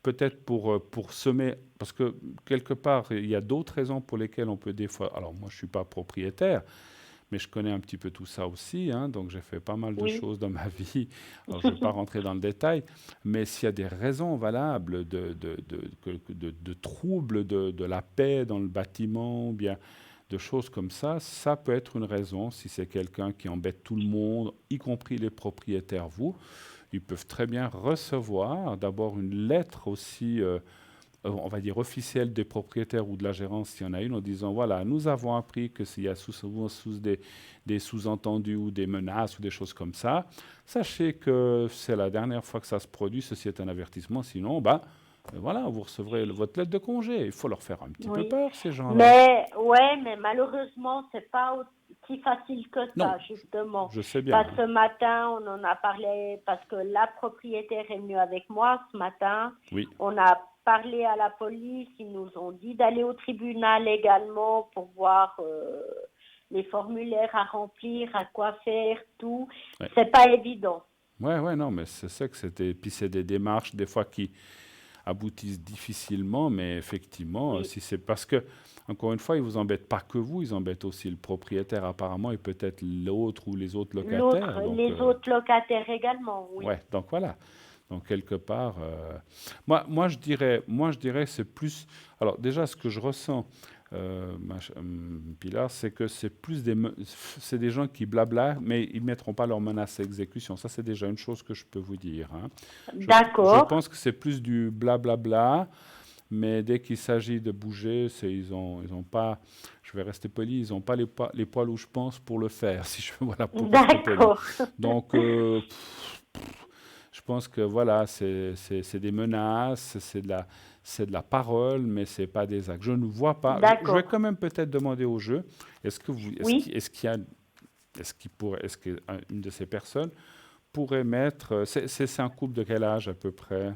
peut-être pour semer, parce que quelque part il y a d'autres raisons pour lesquelles on peut des fois. Alors moi je suis pas propriétaire, mais je connais un petit peu tout ça aussi, hein, donc j'ai fait pas mal de Oui. choses dans ma vie. Alors je ne vais pas rentrer dans le détail, mais s'il y a des raisons valables de troubles de la paix dans le bâtiment, ou bien de choses comme ça peut être une raison si c'est quelqu'un qui embête tout le monde, y compris les propriétaires, vous. Ils peuvent très bien recevoir d'abord une lettre aussi, on va dire officielle des propriétaires ou de la gérance, s'il y en a une, en disant voilà, nous avons appris que s'il y a sous des sous-entendus ou des menaces ou des choses comme ça, sachez que c'est la dernière fois que ça se produit, ceci est un avertissement, sinon, voilà, vous recevrez votre lettre de congé. Il faut leur faire un petit peu Oui. peur, ces gens-là. Mais malheureusement, c'est pas aussi facile que ça, Non, justement. je sais bien. Parce que ce matin, on en a parlé, parce que la propriétaire est venue avec moi ce matin. Oui. On a parlé à la police, ils nous ont dit d'aller au tribunal également pour voir les formulaires à remplir, à quoi faire, tout. Ouais. C'est pas évident. Ouais, non, mais c'est ça que c'était. Puis c'est des démarches, des fois, qui aboutissent difficilement, mais effectivement, Oui. si c'est parce que, encore une fois, ils vous embêtent pas que vous, ils embêtent aussi le propriétaire apparemment et peut-être l'autre ou les autres locataires. Donc, Les autres locataires également, oui. ouais, donc voilà. Donc quelque part, moi je dirais c'est plus. Alors déjà, ce que je ressens, Pilar, c'est que c'est plus c'est des gens qui blabla, mais ils mettront pas leurs menaces à exécution. Ça, c'est déjà une chose que je peux vous dire, hein. D'accord. Je pense que c'est plus du blablabla, mais dès qu'il s'agit de bouger, ils ont pas. Je vais rester poli, ils n'ont pas les poils où je pense pour le faire, si je voilà pour rester poli. D'accord. Donc je pense que voilà, c'est des menaces, c'est de la parole, mais c'est pas des actes. Je ne vois pas. Je vais quand même peut-être demander au jeu. Est-ce qu'une de ces personnes pourrait mettre. C'est un couple de quel âge à peu près?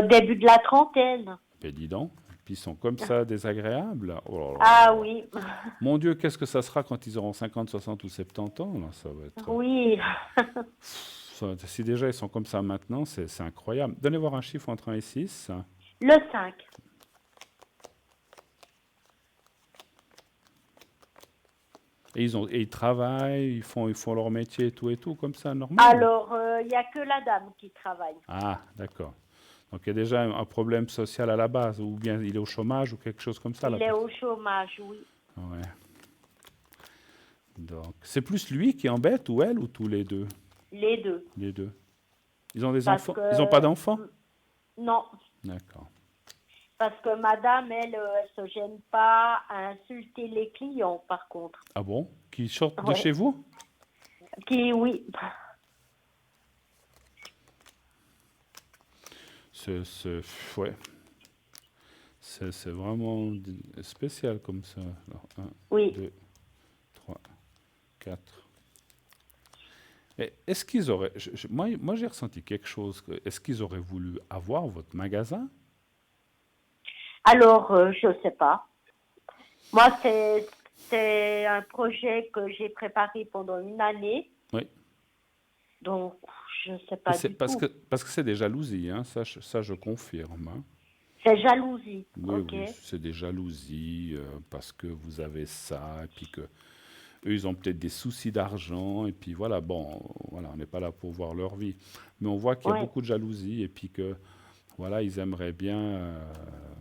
Début de la trentaine. Ben dis donc. Puis ils sont comme ça désagréables. Oh là là. Ah oui. Mon Dieu, qu'est-ce que ça sera quand ils auront 50, 60 ou 70 ans là, ça va être. Oui. Si déjà ils sont comme ça maintenant, c'est incroyable. Donnez voir un chiffre entre 1 et 6. Le 5. Et ils travaillent, ils font leur métier et tout comme ça, normal. Alors, il n'y a que la dame qui travaille. Ah, d'accord. Donc il y a déjà un problème social à la base, ou bien il est au chômage ou quelque chose comme ça. Il est au chômage, oui. Ouais. Donc c'est plus lui qui embête ou elle ou tous les deux? Les deux. Les deux. Ils ont des enfants? Ils n'ont pas d'enfants? Non. D'accord. Parce que madame, elle se gêne pas à insulter les clients, par contre. Ah bon? Qui sortent de chez vous? Oui. Ouais. C'est vraiment spécial comme ça. Alors, 1, 2, 3, 4. Est-ce qu'ils auraient... moi, j'ai ressenti quelque chose. Est-ce qu'ils auraient voulu avoir votre magasin? Alors, je ne sais pas. Moi, c'est un projet que j'ai préparé pendant une année. Oui. Donc, je ne sais pas du Parce tout. que c'est des jalousies, hein, ça je confirme. Hein. C'est jalousie. Oui, Ok. oui, c'est des jalousies parce que vous avez ça et puis que eux ils ont peut-être des soucis d'argent et puis voilà, bon, voilà, on n'est pas là pour voir leur vie, mais on voit qu'il y a Ouais. beaucoup de jalousie et puis que voilà, ils aimeraient bien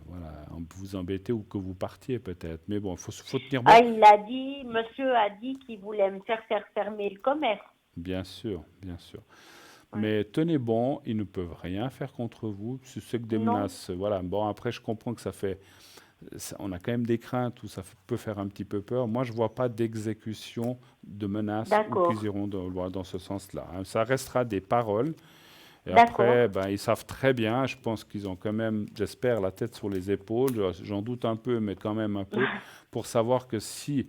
voilà, vous embêter ou que vous partiez peut-être. Mais bon, faut tenir bon. Ah, monsieur a dit qu'il voulait me faire fermer le commerce. Bien sûr, bien sûr. Ouais. Mais tenez bon, ils ne peuvent rien faire contre vous. C'est que des Non. menaces. Voilà. Bon, après, je comprends que on a quand même des craintes où peut faire un petit peu peur. Moi, je ne vois pas d'exécution de menaces ou D'accord. qu'ils iront dans ce sens-là. Hein. Ça restera des paroles. Et D'accord. après, ben, ils savent très bien. Je pense qu'ils ont quand même, j'espère, la tête sur les épaules. J'en doute un peu, mais quand même un peu, pour savoir que si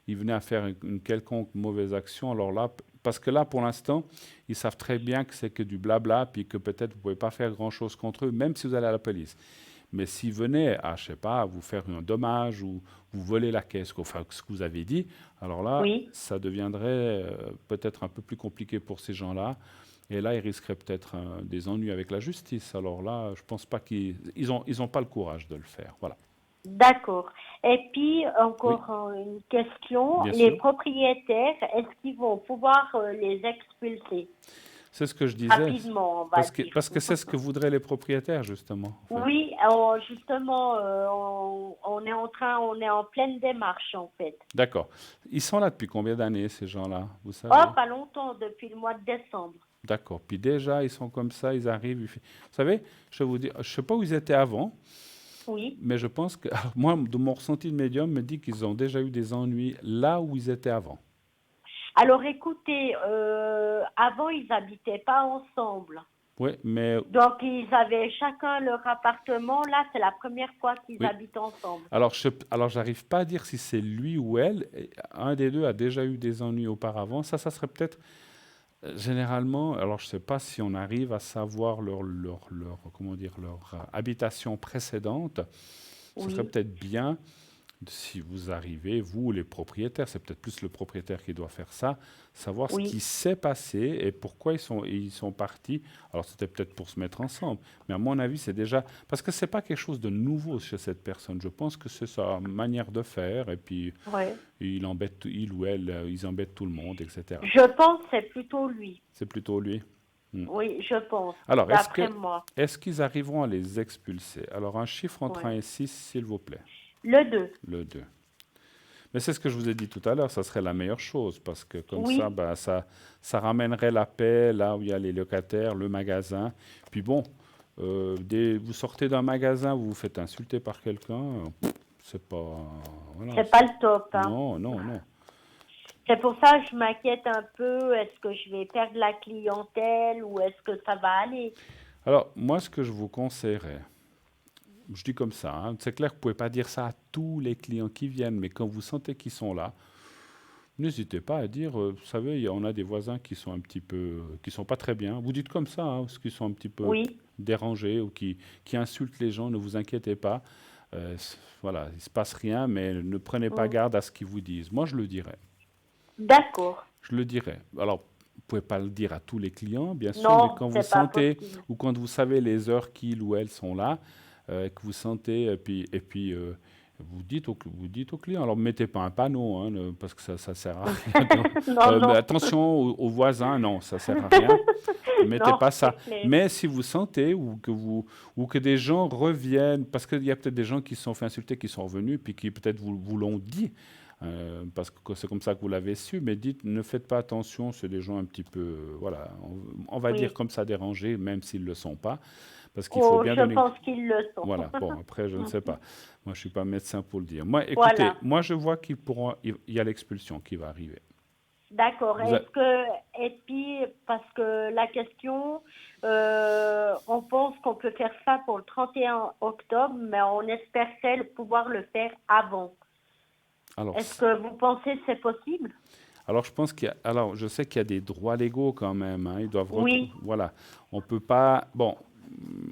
ils venaient à faire une quelconque mauvaise action, alors là, parce que là, pour l'instant, ils savent très bien que c'est que du blabla, puis que peut-être vous ne pouvez pas faire grand-chose contre eux, même si vous allez à la police. Mais s'ils venaient à, je sais pas, à vous faire un dommage ou vous voler la caisse, enfin, ce que vous avez dit, alors là, Oui. ça deviendrait peut-être un peu plus compliqué pour ces gens-là. Et là, ils risqueraient peut-être des ennuis avec la justice. Alors là, je ne pense pas qu'ils ont pas le courage de le faire. Voilà. D'accord. Et puis, Oui, encore une question. bien Les sûr. propriétaires, est-ce qu'ils vont pouvoir les expulser C'est ce que je disais. rapidement, on va dire? Parce que c'est ce que voudraient les propriétaires, justement. En fait. Oui, justement, on est on est en pleine démarche, en fait. D'accord. Ils sont là depuis combien d'années, ces gens-là, vous Oh, savez? pas longtemps, depuis le mois de décembre. D'accord. Puis déjà, ils sont comme ça, ils arrivent. Vous savez, je vais vous dire, je ne sais pas où ils étaient avant, Oui. mais je pense que, moi, de mon ressenti de médium, me dit qu'ils ont déjà eu des ennuis là où ils étaient avant. Alors, écoutez, avant, ils n'habitaient pas ensemble. Oui, mais Donc, ils avaient chacun leur appartement. Là, c'est la première fois qu'ils oui. habitent ensemble. Alors, j'arrive pas à dire si c'est lui ou elle. Un des deux a déjà eu des ennuis auparavant. Ça serait peut-être généralement. Alors, je sais pas si on arrive à savoir comment dire, leur habitation précédente. Ce serait Oui. peut-être bien si vous arrivez, vous, les propriétaires, c'est peut-être plus le propriétaire qui doit faire ça, savoir ce Oui. qui s'est passé et pourquoi ils sont partis. Alors, c'était peut-être pour se mettre ensemble, mais à mon avis, c'est déjà... Parce que ce n'est pas quelque chose de nouveau chez cette personne. Je pense que c'est sa manière de faire et puis Ouais. il ou elle, ils embêtent tout le monde, etc. Je pense que c'est plutôt lui. C'est plutôt lui. Oui, je pense. Alors, D'après moi. est-ce qu'ils arriveront à les expulser? Alors, un chiffre entre Ouais. 1 et 6, s'il vous plaît. Le 2. Le 2. Mais c'est ce que je vous ai dit tout à l'heure, ça serait la meilleure chose, parce que comme Oui. ça, bah, ça ramènerait la paix là où il y a les locataires, le magasin. Puis bon, vous sortez d'un magasin, vous vous faites insulter par quelqu'un, c'est pas... voilà, C'est pas le top, hein. Non, non, non. C'est pour ça que je m'inquiète un peu. Est-ce que je vais perdre la clientèle ou est-ce que ça va aller? Alors, moi, ce que je vous conseillerais, je dis comme ça, hein, c'est clair que vous ne pouvez pas dire ça à tous les clients qui viennent, mais quand vous sentez qu'ils sont là, n'hésitez pas à dire, vous savez, on a des voisins qui sont un petit peu, qui sont pas très bien. Vous dites comme ça, hein, parce qu'ils sont un petit peu Oui. dérangés ou qui insultent les gens, ne vous inquiétez pas. Voilà, il ne se passe rien, mais ne prenez pas garde à ce qu'ils vous disent. Moi, je le dirais. D'accord. Je le dirais. Alors, vous ne pouvez pas le dire à tous les clients, bien sûr, Non, mais quand vous c'est pas sentez possible. ou quand vous savez les heures qu'ils ou elles sont là, que vous sentez, et puis vous dites au client, alors ne mettez pas un panneau, hein, parce que ça ne sert à rien. Non, non. Mais attention aux voisins, non, ça ne sert à rien. Ne mettez Non, pas ça. c'est clair. Mais si vous sentez ou que des gens reviennent, parce qu'il y a peut-être des gens qui se sont fait insulter, qui sont revenus, puis qui peut-être vous l'ont dit, parce que c'est comme ça que vous l'avez su, mais dites, ne faites pas attention, c'est des gens un petit peu, voilà, on va Oui. dire comme ça dérangés, même s'ils ne le sont pas, parce qu'il faut Oh, bien je donner... pense qu'ils le sont. Voilà, bon, après, je ne sais pas. Moi, je ne suis pas médecin pour le dire. Moi, écoutez, Voilà. moi, je vois il y a l'expulsion qui va arriver. D'accord. Vous Et puis, parce que la question, on pense qu'on peut faire ça pour le 31 octobre, mais on espérait pouvoir le faire avant. Alors, Est-ce que vous pensez que c'est possible? alors, je pense alors, je sais qu'il y a des droits légaux quand même. Hein, ils doivent Oui. voilà. On peut pas. Bon,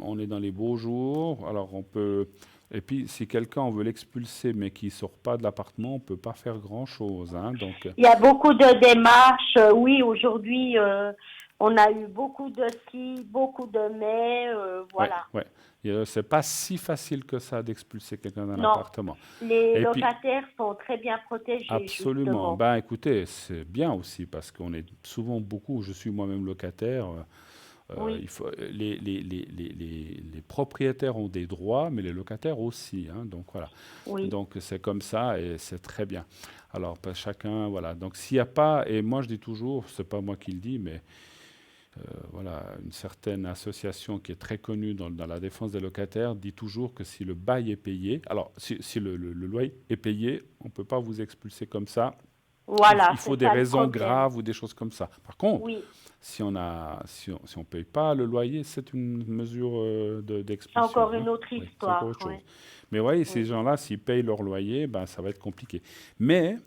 on est dans les beaux jours. Alors, on peut Et puis, si quelqu'un veut l'expulser mais qui ne sort pas de l'appartement, on ne peut pas faire grand-chose. Hein, donc, Il y a beaucoup de démarches. Oui, aujourd'hui, on a eu beaucoup de si, beaucoup de mais. Voilà. ouais. C'est pas si facile que ça d'expulser quelqu'un d'un Non, appartement. les Et puis, locataires sont très bien protégés, absolument. justement. Ben, écoutez, c'est bien aussi parce qu'on est souvent beaucoup, je suis moi-même locataire. Oui, Il faut, les propriétaires ont des droits, mais les locataires aussi. Hein, donc voilà. oui. Donc c'est comme ça et c'est très bien. Alors chacun, voilà. Donc s'il n'y a pas, et moi je dis toujours, c'est pas moi qui le dis, mais voilà, une certaine association qui est très connue dans la défense des locataires dit toujours que si le bail est payé, alors si le loyer est payé, on ne peut pas vous expulser comme ça. Voilà, Il faut c'est des ça le raisons problème. graves ou des choses comme ça. Par contre, Oui, si on paye pas le loyer, c'est une mesure c'est d'expulsion. encore Hein. une autre Oui, c'est encore histoire. autre chose. Ouais. Mais vous voyez, ces Oui. gens-là, s'ils payent leur loyer, ben, ça va être compliqué. Mais,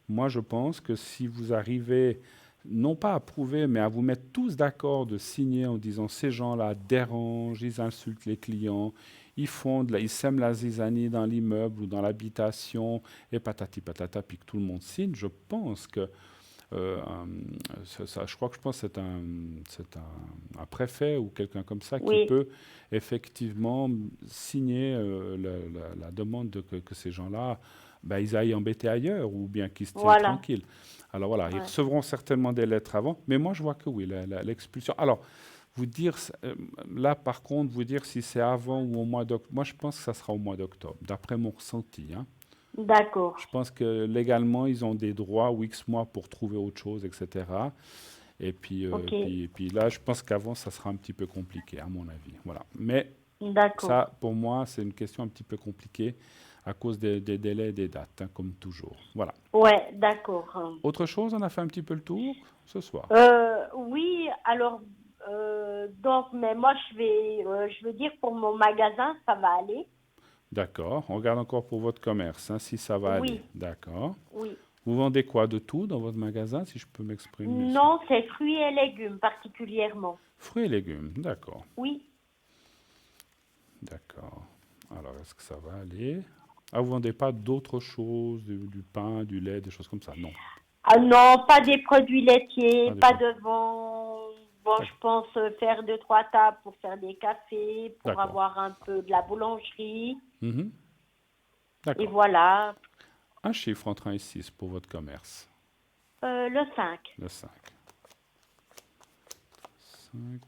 moi, je pense que si vous arrivez, non pas à prouver, mais à vous mettre tous d'accord de signer en disant ces gens-là dérangent, ils insultent les clients, ils sèment la zizanie dans l'immeuble ou dans l'habitation, et patati patata, puis que tout le monde signe, je pense que je pense que c'est un préfet ou quelqu'un comme ça qui Oui, peut effectivement signer la demande que ces gens-là, ben, ils aillent embêter ailleurs ou bien qu'ils se tiennent voilà. tranquilles. Alors voilà, ils Ouais. recevront certainement des lettres avant, mais moi je vois que oui, l'expulsion. Alors, vous dire, là par contre, vous dire si c'est avant ou au mois d'octobre, moi je pense que ça sera au mois d'octobre, d'après mon ressenti. Hein. D'accord. Je pense que légalement, ils ont des droits ou X mois pour trouver autre chose, etc. Et puis, Ok. puis là, je pense qu'avant, ça sera un petit peu compliqué, à mon avis. Voilà. Mais D'accord. ça, pour moi, c'est une question un petit peu compliquée à cause des délais et des dates, hein, comme toujours. Voilà. Ouais, d'accord. Autre chose, on a fait un petit peu le tour ce soir. Oui, alors, donc, mais moi, je veux dire, pour mon magasin, ça va aller. D'accord. On regarde encore pour votre commerce, hein, si ça va aller. Oui, D'accord. oui. Vous vendez quoi de tout dans votre magasin, si je peux m'exprimer? Non, c'est fruits et légumes particulièrement. Fruits et légumes, d'accord. Oui. D'accord. Alors, est-ce que ça va aller? Ah, vous vendez pas d'autres choses, du pain, du lait, des choses comme ça? Non. Ah non, pas des produits laitiers, Pas des pas produits. de vent. Bon, D'accord. je pense faire 2, 3 tables pour faire des cafés, pour D'accord. avoir un peu de la boulangerie. Mhm. Et D'accord. voilà, Un chiffre entre 1 et 6 pour votre commerce. le 5. Le 5. 5.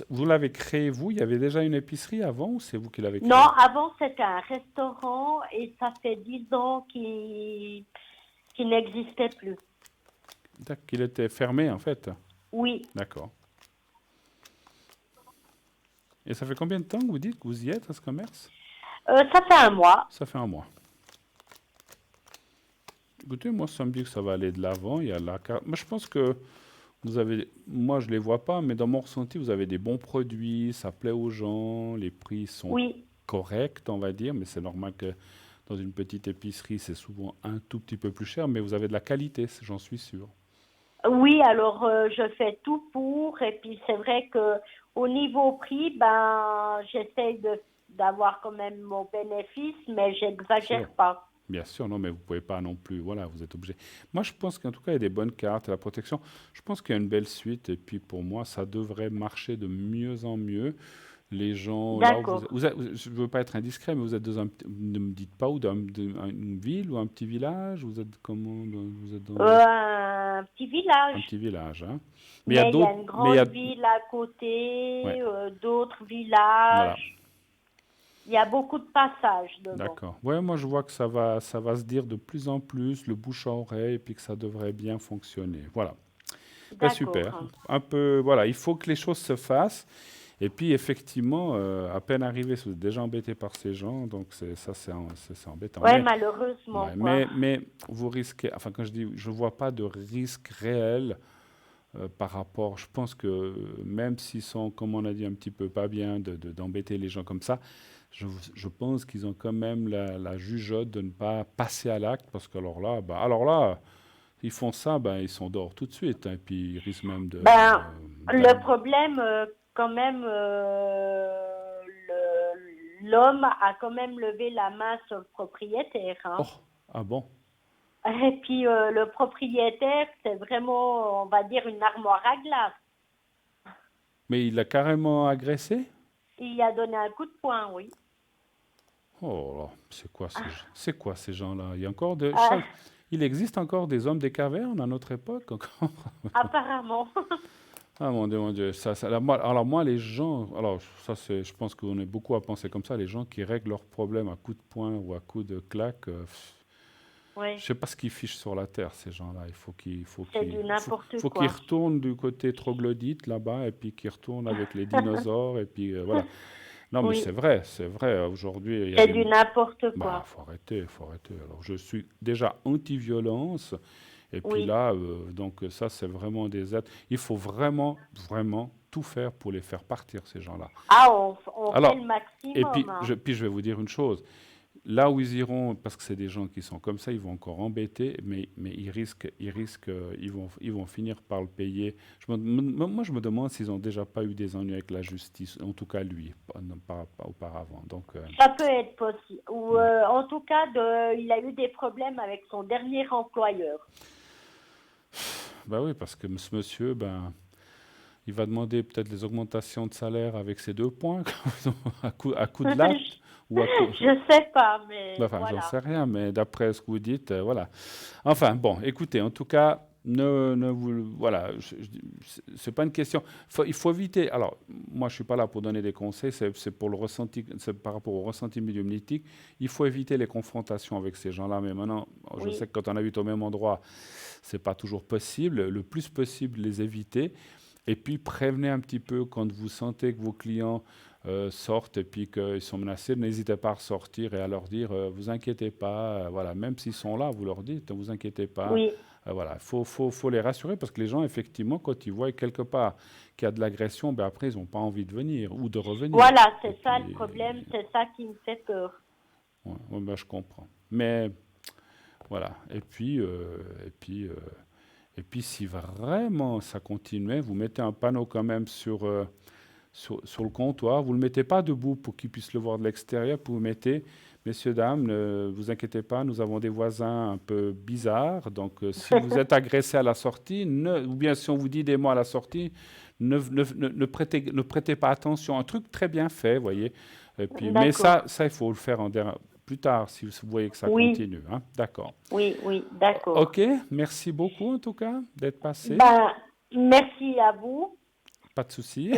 Vous l'avez créé, vous? Il y avait déjà une épicerie avant ou c'est vous qui l'avez créé? Non, avant c'était un restaurant et ça fait 10 ans qu'il n'existait plus. D'accord, qu'il était fermé en fait. Oui, D'accord. Et ça fait combien de temps que vous dites que vous y êtes à ce commerce? ça fait un mois. Ça fait un mois. Écoutez, moi, ça me dit que ça va aller de l'avant. Il y a la carte. Moi, je pense que vous avez. Moi, je ne les vois pas, mais dans mon ressenti, vous avez des bons produits, ça plaît aux gens, les prix sont Oui, corrects, on va dire, mais c'est normal que dans une petite épicerie, c'est souvent un tout petit peu plus cher, mais vous avez de la qualité, j'en suis sûr. oui, alors je fais tout pour et puis c'est vrai que au niveau prix, ben j'essaye d'avoir quand même mon bénéfice, mais j'exagère Sûr. pas. Bien sûr, non, mais vous ne pouvez pas non plus. Voilà, vous êtes obligé. Moi, je pense qu'en tout cas, il y a des bonnes cartes, la protection. Je pense qu'il y a une belle suite. Et puis, pour moi, ça devrait marcher de mieux en mieux. Les gens, là, D'accord. je ne veux pas être indiscret, mais vous êtes ne me dites pas où, une ville ou un petit village? Vous êtes comment? Vous êtes dans Un petit un village. petit village, hein? Mais il y a d'autres. une grande ville à côté, Ouais. d'autres Voilà. villages. Il y a beaucoup de passages devant. D'accord. Ouais, moi je vois que ça va se dire de plus en plus, le bouche à oreille, et puis que ça devrait bien fonctionner. Voilà. Ben, super. D'accord. Un peu, voilà, il faut que les choses se fassent. Et puis effectivement, à peine arrivé, vous êtes déjà embêté par ces gens, donc c'est embêtant. Ouais, Mais, malheureusement, ouais, quoi. mais vous risquez, enfin quand je dis, je vois pas de risque réel par rapport. Je pense que même s'ils sont, comme on a dit, un petit peu pas bien d'embêter les gens comme ça. Je pense qu'ils ont quand même la jugeote de ne pas passer à l'acte, parce que alors là, ils font ça, ben, ils sont dehors tout de suite, hein, et puis ils risquent même de... Le problème, quand même, l'homme a quand même levé la main sur le propriétaire. Hein. Oh, ah bon? Et puis le propriétaire, c'est vraiment, on va dire, une armoire à glace. Mais il l'a carrément agressé? Il a donné un coup de poing, oui. Oh là, c'est quoi ces gens-là? Il y a encore il existe encore des hommes des cavernes à notre époque encore? Apparemment. Ah mon Dieu, alors moi les gens, alors ça c'est, je pense qu'on est beaucoup à penser comme ça, les gens qui règlent leurs problèmes à coups de poing ou à coups de claque, Oui. je sais pas ce qu'ils fichent sur la terre ces gens-là. Il faut C'est du n'importe faut quoi. qu'ils retournent du côté troglodyte là-bas et puis qu'ils retournent avec les dinosaures et puis voilà. Non mais Oui. c'est vrai. Aujourd'hui il y a C'est du n'importe quoi. Bah, faut arrêter. Alors je suis déjà anti-violence. Et puis Oui. là, donc ça, c'est vraiment des aides. Il faut vraiment, vraiment tout faire pour les faire partir, ces gens-là. Ah, on Alors, fait le maximum. Et puis, hein. je vais vous dire une chose. Là où ils iront, parce que c'est des gens qui sont comme ça, ils vont encore embêter, mais ils vont finir par le payer. Moi, je me demande s'ils n'ont déjà pas eu des ennuis avec la justice, en tout cas lui, pas auparavant. Donc, Ça peut être possible. Ou en tout cas, il a eu des problèmes avec son dernier employeur. bah oui, parce que ce monsieur, il va demander peut-être les augmentations de salaire avec ses 2 points, à coup de latte. Je sais pas, mais Enfin, voilà. j'en sais rien, mais d'après ce que vous dites, voilà. Enfin, bon, écoutez, en tout cas, voilà, c'est pas une question. Il faut éviter. Alors, moi, je suis pas là pour donner des conseils. C'est pour le ressenti, c'est par rapport au ressenti médiumnique. Il faut éviter les confrontations avec ces gens-là. Mais maintenant, je sais que quand on habite au même endroit, c'est pas toujours possible. Le plus possible, les éviter. Et puis, prévenez un petit peu quand vous sentez que vos clients sortent et puis qu'ils sont menacés, n'hésitez pas à ressortir et à leur dire vous inquiétez pas, voilà, même s'ils sont là, vous leur dites vous inquiétez pas. Oui. Voilà, faut les rassurer parce que les gens, effectivement, quand ils voient quelque part qu'il y a de l'agression, après, ils n'ont pas envie de venir ou de revenir. Voilà, c'est ça le problème, c'est ça qui me fait peur. Ouais, je comprends. Mais voilà, et puis si vraiment ça continuait, vous mettez un panneau quand même sur le comptoir. Vous ne le mettez pas debout pour qu'ils puissent le voir de l'extérieur. Vous mettez, messieurs, dames, ne vous inquiétez pas, nous avons des voisins un peu bizarres. Donc, si vous êtes agressé à la sortie, ou bien si on vous dit des mots à la sortie, ne prêtez pas attention. Un truc très bien fait, vous voyez. Et puis, mais ça, il faut le faire plus tard, si vous voyez que ça continue. Hein. D'accord. Oui, d'accord. OK, merci beaucoup en tout cas d'être passé. Merci à vous. Pas de souci.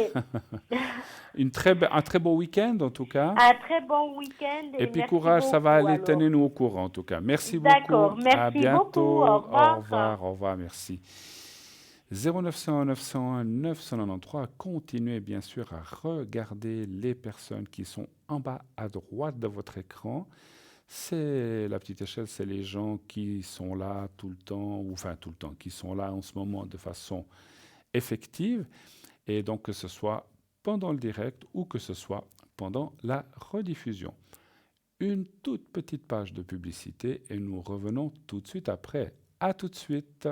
Un très beau week-end en tout cas. Un très bon week-end. Et puis merci courage, beaucoup, ça va aller, alors. tenez-nous au courant en tout cas. Merci D'accord, beaucoup. merci à bientôt. beaucoup. Au revoir. Au revoir, merci. 0901 901 993. Continuez bien sûr à regarder les personnes qui sont en bas à droite de votre écran. C'est la petite échelle, c'est les gens qui sont là tout le temps, qui sont là en ce moment de façon effective. Et donc que ce soit pendant le direct ou que ce soit pendant la rediffusion. Une toute petite page de publicité et nous revenons tout de suite après. À tout de suite.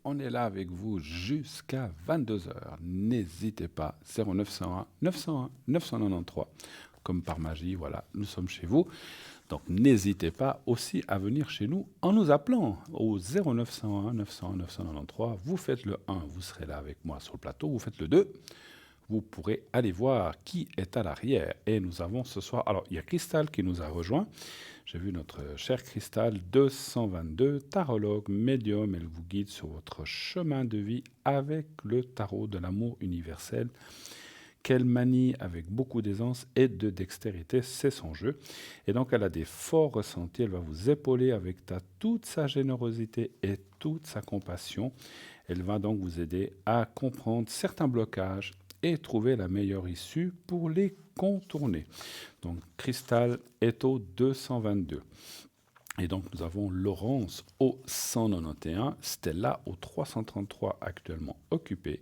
On est là avec vous jusqu'à 22h. N'hésitez pas, 0901 901 993. Comme par magie, voilà, nous sommes chez vous. Donc n'hésitez pas aussi à venir chez nous en nous appelant au 0901 901 993. Vous faites le 1, vous serez là avec moi sur le plateau. Vous faites le 2, vous pourrez aller voir qui est à l'arrière. Et nous avons ce soir, alors il y a Cristal qui nous a rejoint. J'ai vu notre cher Cristal 222, tarologue, médium. Elle vous guide sur votre chemin de vie avec le tarot de l'amour universel qu'elle manie avec beaucoup d'aisance et de dextérité. C'est son jeu. Et donc, elle a des forts ressentis. Elle va vous épauler avec toute sa générosité et toute sa compassion. Elle va donc vous aider à comprendre certains blocages et trouver la meilleure issue pour les contourner. Donc Cristal est au 222. Et donc nous avons Laurence au 191, Stella au 333 actuellement occupée.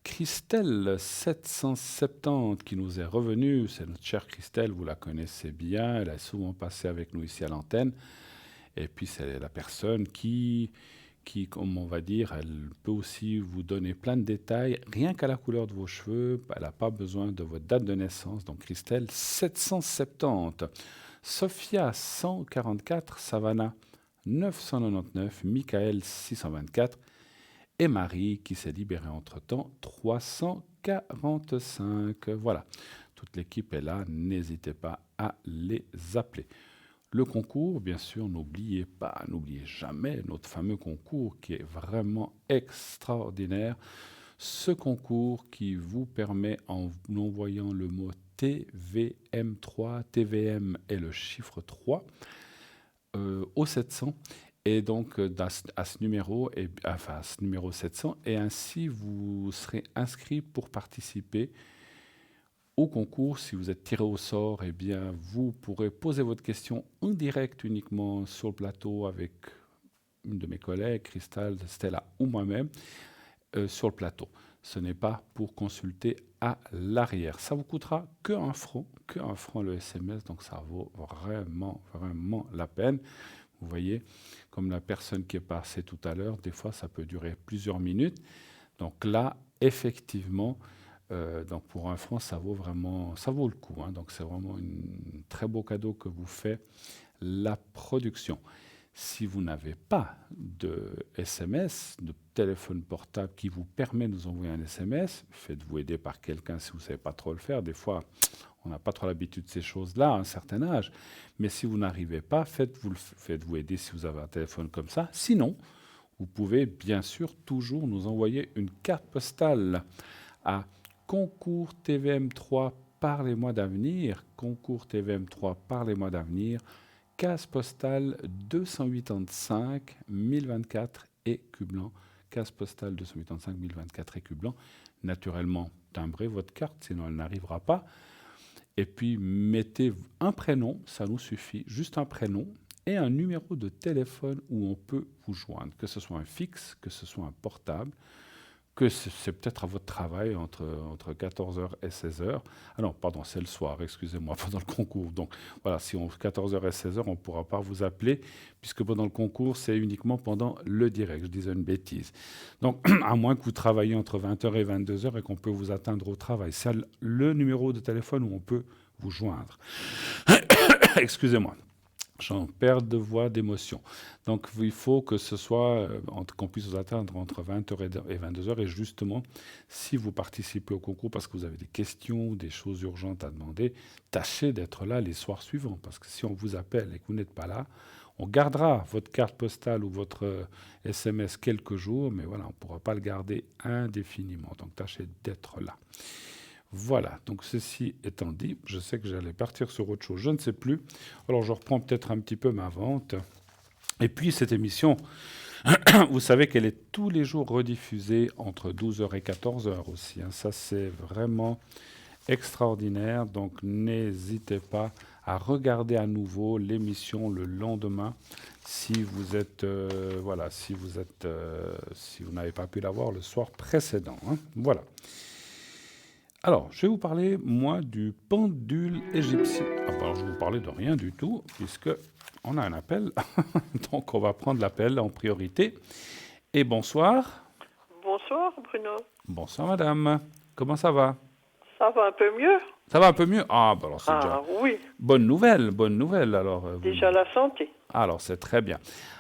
Christelle 770 qui nous est revenue, c'est notre chère Christelle, vous la connaissez bien, elle est souvent passée avec nous ici à l'antenne. Et puis c'est la personne qui, comme on va dire, elle peut aussi vous donner plein de détails, rien qu'à la couleur de vos cheveux, elle n'a pas besoin de votre date de naissance. Donc Christelle 770, Sophia 144, Savannah 999, Michael 624, et Marie, qui s'est libérée entre-temps, 345. Voilà, toute l'équipe est là, n'hésitez pas à les appeler. Le concours, bien sûr, n'oubliez jamais notre fameux concours qui est vraiment extraordinaire. Ce concours qui vous permet, en envoyant le mot TVM3, TVM est le chiffre 3, au 700, et donc à ce numéro 700, et ainsi vous serez inscrit pour participer au concours. Si vous êtes tiré au sort, eh bien, vous pourrez poser votre question en direct uniquement sur le plateau avec une de mes collègues, Cristal, Stella ou moi-même, sur le plateau. Ce n'est pas pour consulter à l'arrière. Ça vous coûtera que un franc le SMS, donc ça vaut vraiment, vraiment la peine. Vous voyez, comme la personne qui est passée tout à l'heure, des fois ça peut durer plusieurs minutes. Donc là, effectivement, donc pour un franc, ça vaut le coup. Hein. Donc c'est vraiment un très beau cadeau que vous fait la production. Si vous n'avez pas de SMS, de téléphone portable qui vous permet de nous envoyer un SMS, faites-vous aider par quelqu'un si vous ne savez pas trop le faire. Des fois, on n'a pas trop l'habitude de ces choses-là à un certain âge. Mais si vous n'arrivez pas, faites-vous aider si vous avez un téléphone comme ça. Sinon, vous pouvez bien sûr toujours nous envoyer une carte postale à Concours TVM3 par les mois d'avenir. Concours TVM3 par les mois d'avenir. Case postale 285 1024 Écublanc. Case postale 285 1024 Écublanc. Naturellement, timbrez votre carte, sinon elle n'arrivera pas. Et puis, mettez un prénom, ça nous suffit, juste un prénom, et un numéro de téléphone où on peut vous joindre, que ce soit un fixe, que ce soit un portable, que c'est peut-être à votre travail entre 14h et 16h. Ah non, pardon, c'est le soir, excusez-moi, pendant le concours. Donc voilà, si on 14h et 16h, on ne pourra pas vous appeler, puisque pendant le concours, c'est uniquement pendant le direct. Je disais une bêtise. Donc, à moins que vous travailliez entre 20h et 22h et qu'on peut vous atteindre au travail. C'est le numéro de téléphone où on peut vous joindre. Excusez-moi. J'en perds de voix, d'émotion. Donc, il faut que ce soit, qu'on puisse vous atteindre entre 20h et 22h. Et justement, si vous participez au concours parce que vous avez des questions, des choses urgentes à demander, tâchez d'être là les soirs suivants. Parce que si on vous appelle et que vous n'êtes pas là, on gardera votre carte postale ou votre SMS quelques jours, mais voilà, on ne pourra pas le garder indéfiniment. Donc, tâchez d'être là. Voilà, donc ceci étant dit, je sais que j'allais partir sur autre chose, je ne sais plus. Alors je reprends peut-être un petit peu ma vente. Et puis cette émission, vous savez qu'elle est tous les jours rediffusée entre 12h et 14h aussi. Hein. Ça c'est vraiment extraordinaire, donc n'hésitez pas à regarder à nouveau l'émission le lendemain si vous êtes, si vous n'avez pas pu la voir le soir précédent. Hein. Voilà. Alors, je vais vous parler, moi, du pendule égyptien. Alors, je vais vous parler de rien du tout, puisque on a un appel. Donc, on va prendre l'appel en priorité. Et bonsoir. Bonsoir, Bruno. Bonsoir, madame. Comment ça va? Ça va un peu mieux. Ça va un peu mieux? Ah, bah alors c'est déjà... oui. Bonne nouvelle. Alors, déjà la santé. Alors, c'est très bien.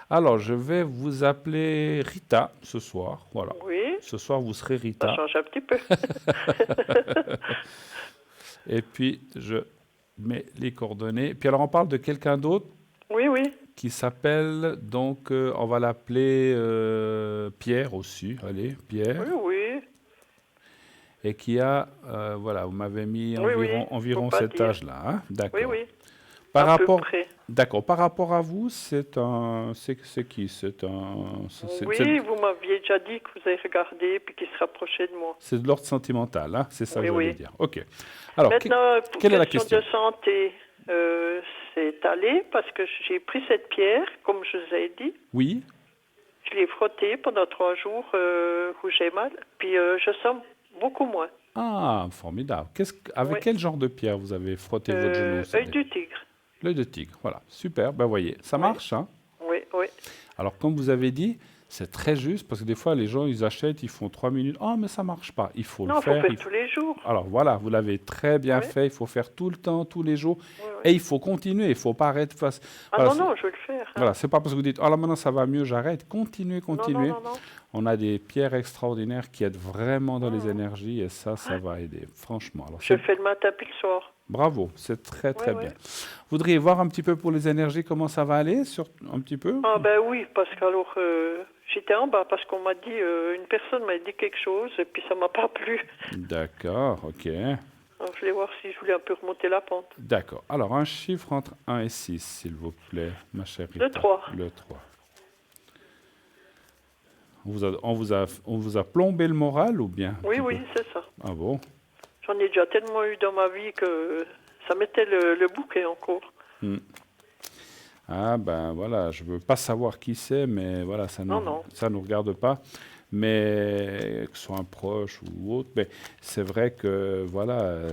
Alors, je vais vous appeler Rita ce soir. Voilà. Oui. Ce soir, vous serez Rita. Ça change un petit peu. Et puis, je mets les coordonnées. Puis alors, on parle de quelqu'un d'autre. Oui, oui. Qui s'appelle, donc, on va l'appeler Pierre aussi. Allez, Pierre. Oui, oui. Et qui a, vous m'avez mis environ cet âge-là. Hein. D'accord. Oui, oui. Par à peu rapport, près. d'accord. Par rapport à vous, c'est qui? Oui, vous m'aviez déjà dit que vous avez regardé puis qu'il se rapprochait de moi. C'est de l'ordre sentimental, hein? C'est ça Oui, que je voulais oui. dire. Ok. Alors, Maintenant, pour quelle est la question question? de santé, c'est allé parce que j'ai pris cette pierre, comme je vous ai dit. Oui. Je l'ai frottée pendant 3 jours où j'ai mal, puis je sens beaucoup moins. Ah, formidable. Avec Oui. quel genre de pierre vous avez frotté votre genou? Œil du tigre. L'œil de tigre, voilà. Super, ben voyez, ça marche, hein? Oui, oui. Alors, comme vous avez dit, c'est très juste, parce que des fois, les gens, ils achètent, ils font 3 minutes. Oh, mais ça marche pas. Il faut Non, le il faut faire. faire tous les jours. Alors, voilà, vous l'avez très bien fait. Il faut faire tout le temps, tous les jours. Et il faut continuer. Il ne faut pas arrêter. Ah Voilà, non, je vais le faire. Hein. Voilà, c'est pas parce que vous dites, oh là maintenant ça va mieux, j'arrête. Continuez, continuez. Non. On a des pierres extraordinaires qui aident vraiment dans les énergies et ça va aider, franchement. Alors, Je fais le matin puis le soir. bravo, c'est très très Ouais. bien. Vous voudriez voir un petit peu pour les énergies comment ça va aller, un petit peu? Ah ben oui, parce qu'alors j'étais en bas parce qu'on m'a dit, une personne m'a dit quelque chose et puis ça m'a pas plu. D'accord, ok. Alors je voulais voir si je voulais un peu remonter la pente. D'accord. Alors, un chiffre entre 1 et 6, s'il vous plaît, ma chère Rita. Le 3. Le 3. On vous a plombé le moral ou bien? Oui, c'est ça. Ah bon? J'en ai déjà tellement eu dans ma vie que ça mettait le bouquet encore. Ah ben voilà, je veux pas savoir qui c'est, mais voilà, ça nous regarde pas. Mais que ce soit un proche ou autre, mais c'est vrai que voilà,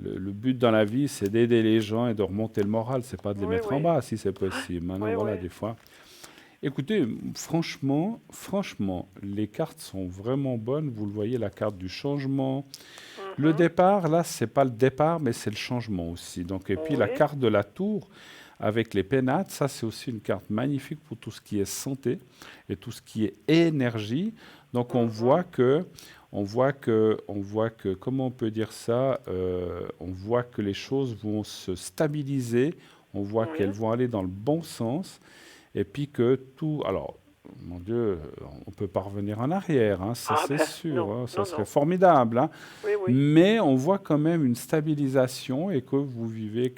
le but dans la vie, c'est d'aider les gens et de remonter le moral. C'est pas de les mettre en bas si c'est possible. Maintenant, voilà, des fois. Écoutez, franchement, les cartes sont vraiment bonnes. Vous le voyez, la carte du changement. Le départ, là, c'est pas le départ, mais c'est le changement aussi. Donc, et puis la carte de la tour avec les pénates, ça, c'est aussi une carte magnifique pour tout ce qui est santé et tout ce qui est énergie. Donc, on voit que, comment on peut dire ça, on voit que les choses vont se stabiliser. On voit qu'elles vont aller dans le bon sens. Et puis que tout... Alors, mon Dieu, on ne peut pas revenir en arrière, hein, ça c'est sûr, non, hein, ça serait formidable. Hein. Oui. Mais on voit quand même une stabilisation et que vous vivez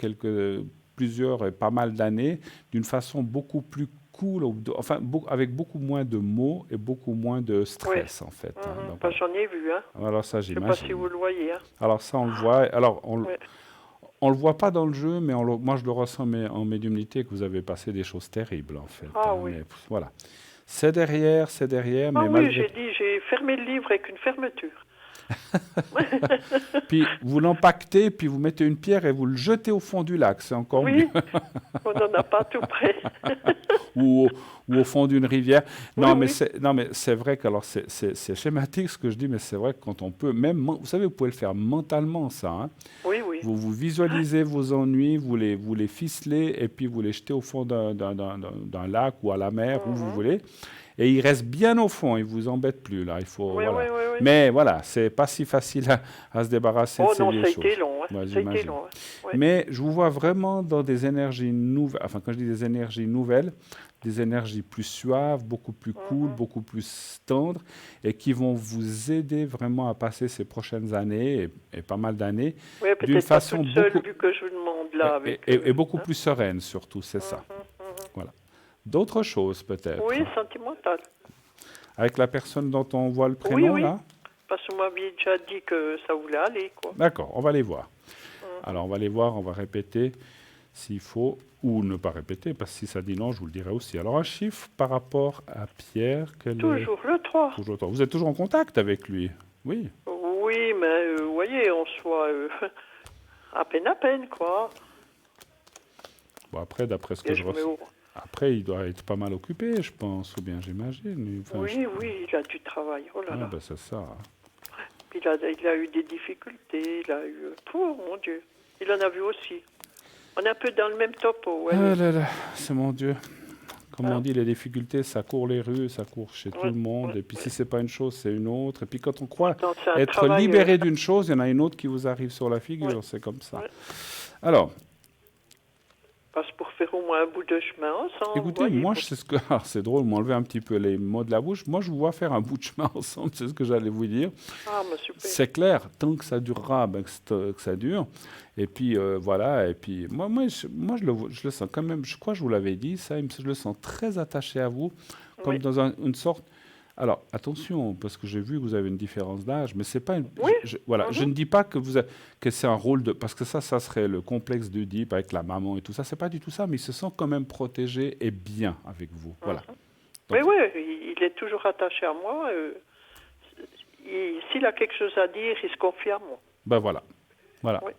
plusieurs et pas mal d'années d'une façon beaucoup plus cool, avec beaucoup moins de mots et beaucoup moins de stress en fait. Hein. Donc, j'en ai vu. Hein. Alors ça, j'imagine. Je ne sais pas si vous le voyez. Hein. Alors ça, on le voit. Alors, on ne le voit pas dans le jeu, mais moi je le ressens en médiumnité que vous avez passé des choses terribles en fait. Ah hein, oui. Mais, voilà. C'est derrière. Ah mais oui, j'ai fermé le livre avec une fermeture. Puis vous l'empaquetez, puis vous mettez une pierre et vous le jetez au fond du lac, c'est encore mieux. On n'en a pas tout près. ou au fond d'une rivière. Non, mais c'est vrai que alors c'est schématique ce que je dis, mais c'est vrai que quand on peut, même, vous savez, vous pouvez le faire mentalement, ça. Hein. Oui. Vous visualisez vos ennuis, vous les ficelez, et puis vous les jetez au fond d'un lac ou à la mer, où vous voulez. Et il reste bien au fond, il ne vous embête plus, là. Il faut, oui. Mais voilà, ce n'est pas si facile à se débarrasser de ces vieilles choses. Ça a été long. Hein. Ça a été long. Ouais. Mais je vous vois vraiment dans des énergies nouvelles, enfin quand je dis des énergies nouvelles, des énergies plus suaves, beaucoup plus cool, beaucoup plus tendres, et qui vont vous aider vraiment à passer ces prochaines années, et pas mal d'années, d'une façon beaucoup... vu que je vous demande là. Et beaucoup plus sereine surtout, c'est ça. Voilà. D'autres choses peut-être. Oui, sentimentales. Avec la personne dont on voit le prénom là. Parce que vous m'aviez déjà dit que ça voulait aller, quoi. D'accord, on va les voir. Alors on va les voir, on va répéter s'il faut, ou ne pas répéter, parce que si ça dit non, je vous le dirai aussi. Alors un chiffre par rapport à Pierre. Toujours le 3. Toujours 3. Vous êtes toujours en contact avec lui? Oui. Oui, mais vous voyez, on soit à peine, quoi. Bon, après, d'après ce que je ressens. Après, il doit être pas mal occupé, je pense, ou bien j'imagine. Enfin, oui, il a du travail. Oh là là. Ben c'est ça. Puis il a eu des difficultés, il a eu... Oh mon Dieu, il en a vu aussi. On est un peu dans le même topo. Ouais. Ah là là, c'est mon Dieu. Comme on dit, les difficultés, ça court les rues, ça court chez tout le monde. Et puis si c'est pas une chose, c'est une autre. Et puis quand on croit être libéré d'une chose, il y en a une autre qui vous arrive sur la figure. C'est comme ça. Alors... passe pour faire au moins un bout de chemin ensemble. Écoutez, voyez, moi, pour- c'est ce que. Alors, c'est drôle, m'enlever un petit peu les mots de la bouche. Moi, je vous vois faire un bout de chemin ensemble, c'est ce que j'allais vous dire. Ah, mais super. C'est clair, tant que ça durera, ben, que ça dure. Et puis, voilà. Et puis, je le sens quand même. Je crois que je vous l'avais dit, ça. Je le sens très attaché à vous, comme Oui. dans une sorte. Alors, attention, parce que j'ai vu que vous avez une différence d'âge, mais c'est pas une. Oui. Voilà, je ne dis pas que que c'est un rôle de. Parce que ça serait le complexe d'Oedipe avec la maman et tout ça. C'est pas du tout ça, mais il se sent quand même protégé et bien avec vous. Voilà. Oui, Donc- oui, il est toujours attaché à moi. S'il a quelque chose à dire, il se confie à moi. Ben voilà. Voilà. Oui.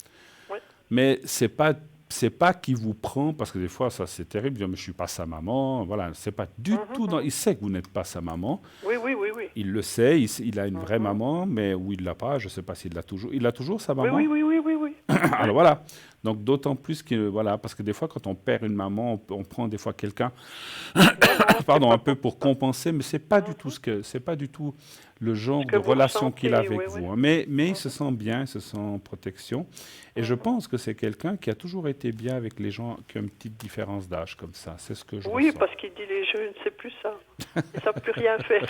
Oui. Mais c'est pas qu'il vous prend, parce que des fois, ça c'est terrible, dire, mais je suis pas sa maman. Voilà, c'est pas du tout. Il sait que vous n'êtes pas sa maman. Oui, oui, oui, oui. Il le sait, il a une vraie maman, mais ou il l'a pas, je sais pas s'il l'a toujours. Il a toujours sa Oui, maman. oui, oui, oui, oui, oui. Alors voilà. Donc d'autant plus que voilà, parce que des fois quand on perd une maman, on prend des fois quelqu'un, pardon, un peu pour compenser, mais c'est pas du tout c'est pas du tout le genre que de vous relation qu'il a ressentez, avec oui, vous. oui. Hein. Mais il se sent bien, il se sent en protection, et je pense que c'est quelqu'un qui a toujours été bien avec les gens qui ont une petite différence d'âge comme ça. C'est ce que je Oui, ressens. parce qu'il dit les jeunes, c'est plus ça. Ils ne savent plus rien faire.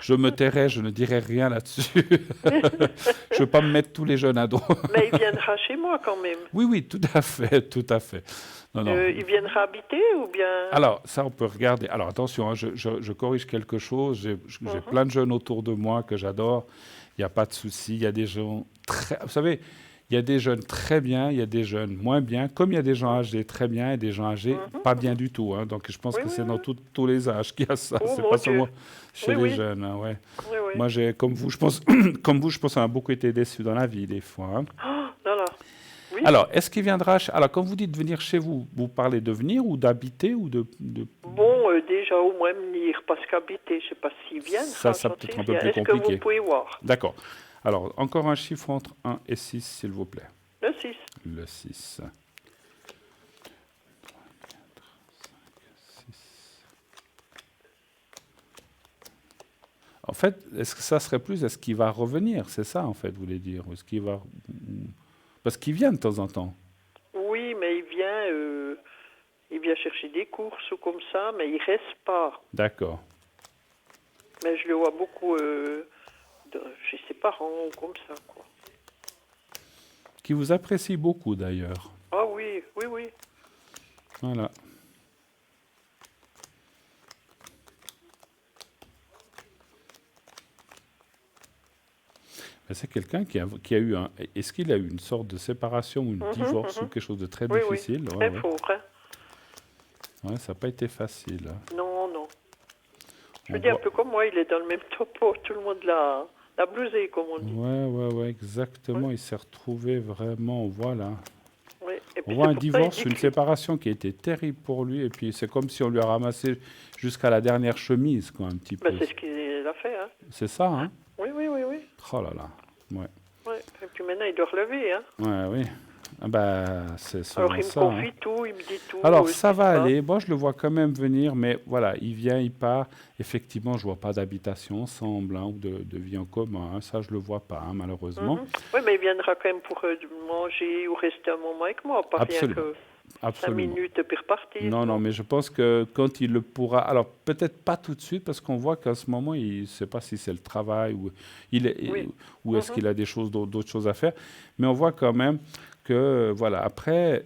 Je me tairai, je ne dirai rien là-dessus. Je ne veux pas me mettre tous les jeunes à dos. Mais il viendra chez moi quand même. Oui, oui, tout à fait, tout à fait. Non, non. Il viendra habiter ou bien... Alors, ça, on peut regarder. Alors, attention, hein, je corrige quelque chose. J'ai plein de jeunes autour de moi que j'adore. Il n'y a pas de souci. Il y a des gens très... Vous savez, il y a des jeunes très bien, il y a des jeunes moins bien, comme il y a des gens âgés très bien et des gens âgés pas bien du tout. Hein. Donc, je pense que c'est dans tous les âges qu'il y a ça. Oh, C'est mon pas Dieu. seulement chez Oui, les oui. jeunes. Hein, ouais. Oui, oui. Moi, comme vous, je pense, on a beaucoup été déçus dans la vie, des fois. Hein. Oh, là, là. Oui. Alors, est-ce qu'il viendra... Alors, quand vous dites venir chez vous, vous parlez de venir ou d'habiter ou de... Bon, déjà au moins venir, parce qu'habiter, je ne sais pas s'il viendra. Ça j'en peut-être sais un peu rien. plus Est-ce que compliqué. vous pouvez voir? D'accord. Alors, encore un chiffre entre 1 et 6, s'il vous plaît. Le 6. Le 6. En fait, est-ce que ça serait plus, est-ce qu'il va revenir? C'est ça, en fait, vous voulez dire? Est-ce qu'il va... Parce qu'il vient de temps en temps. Oui, mais il vient chercher des courses ou comme ça, mais il reste pas. D'accord. Mais je le vois beaucoup chez ses parents ou comme ça, quoi. Qui vous apprécie beaucoup, d'ailleurs. Ah oui, oui, oui. Voilà. Mais c'est quelqu'un qui a eu un... Est-ce qu'il a eu une sorte de séparation ou un divorce ou quelque chose de très Oui, difficile? oui, Ouais, très ouais. fort, hein. Ouais, ça n'a pas été facile. Hein. Non, non. Je On veux dire, un voit- peu comme moi, il est dans le même topo. Tout le monde l'a blousé, comme on dit. Ouais, exactement. Il s'est retrouvé vraiment, voilà. Oui. Et On puis voit c'est un pour ça, il divorce, dit une que- séparation qui a été terrible pour lui, et puis c'est comme si on lui a ramassé jusqu'à la dernière chemise, quoi, un petit peu. Ben, c'est ce qu'il a fait, hein. C'est ça, hein? Oui, oui, oui, oui. Oh là là. Ouais. Ouais. Et puis maintenant, il doit relever, hein. Ouais, oui. Ah bah, c'est souvent Alors, il me ça. hein. confie tout, il me dit tout. Alors, ce ça qui va se passe. aller. Moi, je le vois quand même venir, mais voilà, il vient, il part. Effectivement, je vois pas d'habitation ensemble, hein, ou de vie en commun. Hein. Ça, je le vois pas, hein, malheureusement. Oui, mais il viendra quand même pour manger ou rester un moment avec moi, pas Absolument. rien que 5 Absolument. minutes puis repartir. Non, non, mais je pense que quand il le pourra, alors peut-être pas tout de suite, parce qu'on voit qu'à ce moment, il ne sait pas si c'est le travail ou, ou est-ce qu'il a des choses, d'autres choses à faire, mais on voit quand même que, voilà, après,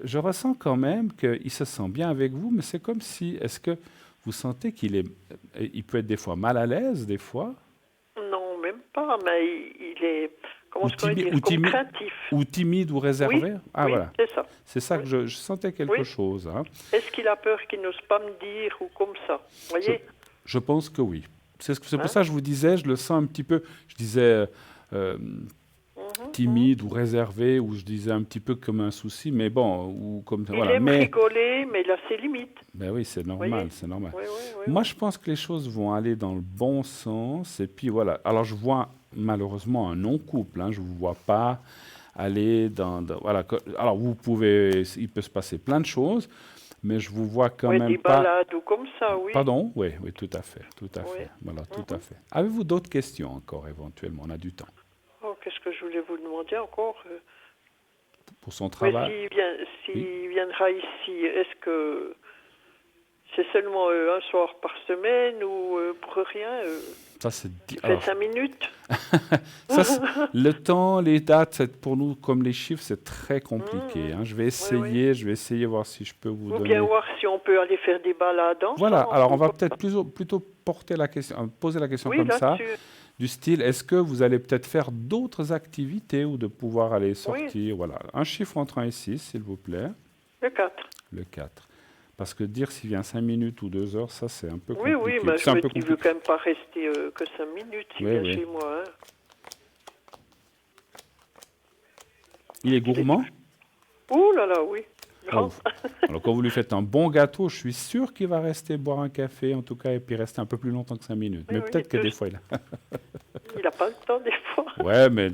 je ressens quand même qu'il se sent bien avec vous, mais c'est comme si, est-ce que vous sentez il peut être des fois mal à l'aise, des fois? Non, même pas, mais il est, comment je pourrais dire, ou comme timide, craintif. ou timide ou réservé? Oui, Ah, oui, voilà. c'est ça. C'est ça que je sentais quelque Oui. chose. Hein. Est-ce qu'il a peur qu'il n'ose pas me dire ou comme ça? Vous voyez? Je pense que oui. C'est pour ça que je vous disais, je le sens un petit peu, je disais timide ou réservé, ou je disais un petit peu comme un souci, mais bon, ou comme Il voilà. aime rigoler, mais il a ses limites. Ben oui, c'est normal, Voyez? c'est normal. Oui, oui, oui. Moi, je pense que les choses vont aller dans le bon sens, et puis voilà. Alors, je vois malheureusement un non-couple, hein, je ne vous vois pas aller voilà. Alors, il peut se passer plein de choses, mais je vous vois quand Oui, même des pas... balades ou comme ça, oui. Pardon? Oui, oui, tout à fait, tout à Oui. fait. Voilà, tout à fait. Avez-vous d'autres questions encore, éventuellement? On a du temps. Oh, qu'est-ce que je voulais vous demander encore pour son Mais travail. s'il viendra ici, est-ce que c'est seulement un soir par semaine ou pour rien Ça, c'est il fait 5 minutes. Le temps, les dates, pour nous, comme les chiffres, c'est très compliqué. Hein. Je vais essayer voir si je peux vous Ou donner. bien voir si on peut aller faire des balades ensemble. Voilà, alors on va peut-être plutôt poser la question comme ça, du style, est-ce que vous allez peut-être faire d'autres activités ou de pouvoir aller sortir, voilà. Un chiffre entre 1 et 6, s'il vous plaît. Le 4. Le 4. Parce que dire s'il vient 5 minutes ou 2 heures, ça c'est un peu compliqué. Oui, mais je me dis, il ne veut quand même pas rester que 5 minutes s'il vient chez moi. Hein. Il est gourmand? Ouh là là, oui. Alors quand vous lui faites un bon gâteau, je suis sûr qu'il va rester boire un café en tout cas et puis rester un peu plus longtemps que 5 minutes. Mais peut-être que des fois il a... Il n'a pas le temps des fois. Ouais, mais...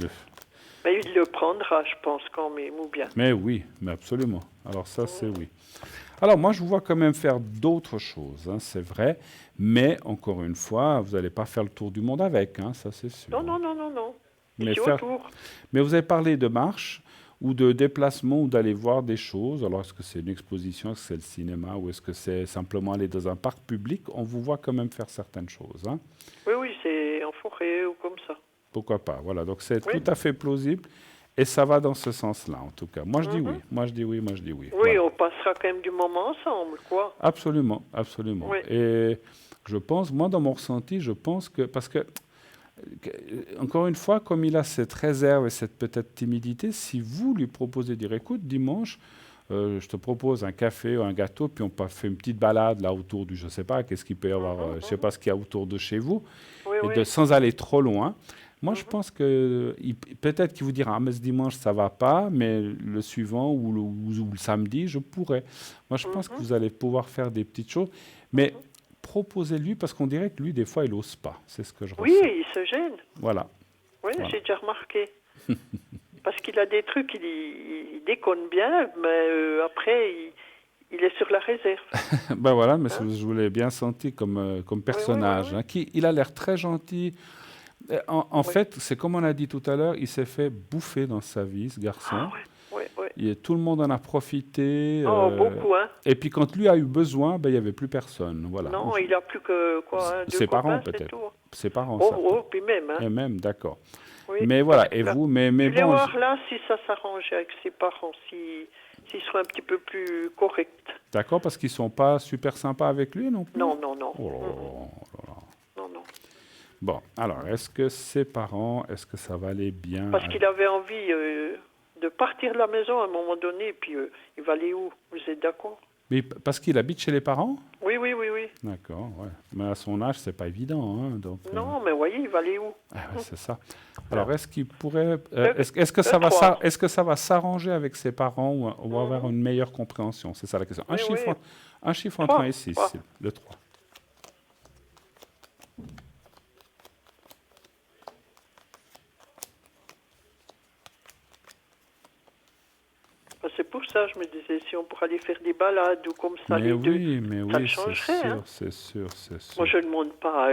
Mais il le prendra, je pense, quand même, ou bien. Mais oui, mais absolument. Alors ça, c'est oui. Alors moi, je vous vois quand même faire d'autres choses, hein, c'est vrai. Mais encore une fois, vous n'allez pas faire le tour du monde avec, hein, ça c'est sûr. Non. Mais vous avez parlé de marche ou de déplacement ou d'aller voir des choses. Alors est-ce que c'est une exposition, est-ce que c'est le cinéma ou est-ce que c'est simplement aller dans un parc public? On vous voit quand même faire certaines choses. Hein. Oui, c'est en forêt ou comme ça. Pourquoi pas, voilà. Donc c'est tout à fait plausible. Et ça va dans ce sens-là, en tout cas. Moi, je dis oui. Moi, je dis oui. Oui, voilà. on passera quand même du moment ensemble, quoi. Absolument. Oui. Et je pense, moi, dans mon ressenti, je pense que... Parce que, encore une fois, comme il a cette réserve et cette peut-être timidité, si vous lui proposez de dire, écoute, dimanche, je te propose un café ou un gâteau, puis on fait une petite balade là autour du, je ne sais pas, qu'est-ce qu'il peut y avoir, je ne sais pas ce qu'il y a autour de chez vous, sans aller trop loin. Moi, je pense que peut-être qu'il vous dira, mais ce dimanche, ça ne va pas, mais le suivant ou le samedi, je pourrais. Moi, je pense que vous allez pouvoir faire des petites choses, mais proposez-lui, parce qu'on dirait que lui, des fois, il n'ose pas. C'est ce que je ressens. Oui, il se gêne. Voilà. Oui, j'ai déjà remarqué. Parce qu'il a des trucs, il déconne bien, mais après, il est sur la réserve. Ben voilà, mais je vous l'ai bien senti comme personnage. Oui. Hein, il a l'air très gentil. En fait, c'est comme on a dit tout à l'heure, il s'est fait bouffer dans sa vie, ce garçon. Tout le monde en a profité. Beaucoup, hein. Et puis quand lui a eu besoin, il n'y avait plus personne. Voilà. Non, il n'a plus que quoi, ses parents peut-être. Ses parents, puis même. Hein. Et même, d'accord. Oui, mais voilà, et vous, mais je voulais bon... voir là si ça s'arrangeait avec ses parents, s'ils seraient un petit peu plus corrects. D'accord, parce qu'ils ne sont pas super sympas avec lui non plus? Non. Oh là là. Non. Bon, alors, est-ce que ses parents, est-ce que ça va aller bien? Parce qu'il avait envie de partir de la maison à un moment donné, et puis il va aller où? Vous êtes d'accord? Mais parce qu'il habite chez les parents? Oui. D'accord, ouais. Mais à son âge, c'est pas évident. Hein, donc, non, mais voyez, il va aller où? C'est ça. Alors, est-ce qu'il pourrait... est-ce que ça va s'arranger avec ses parents ou avoir une meilleure compréhension? C'est ça la question. Un chiffre entre 1 et 6, le 3. C'est pour ça, je me disais, si on pourrait aller faire des balades ou comme ça, les deux, ça ne changerait. C'est sûr. Moi, je ne demande pas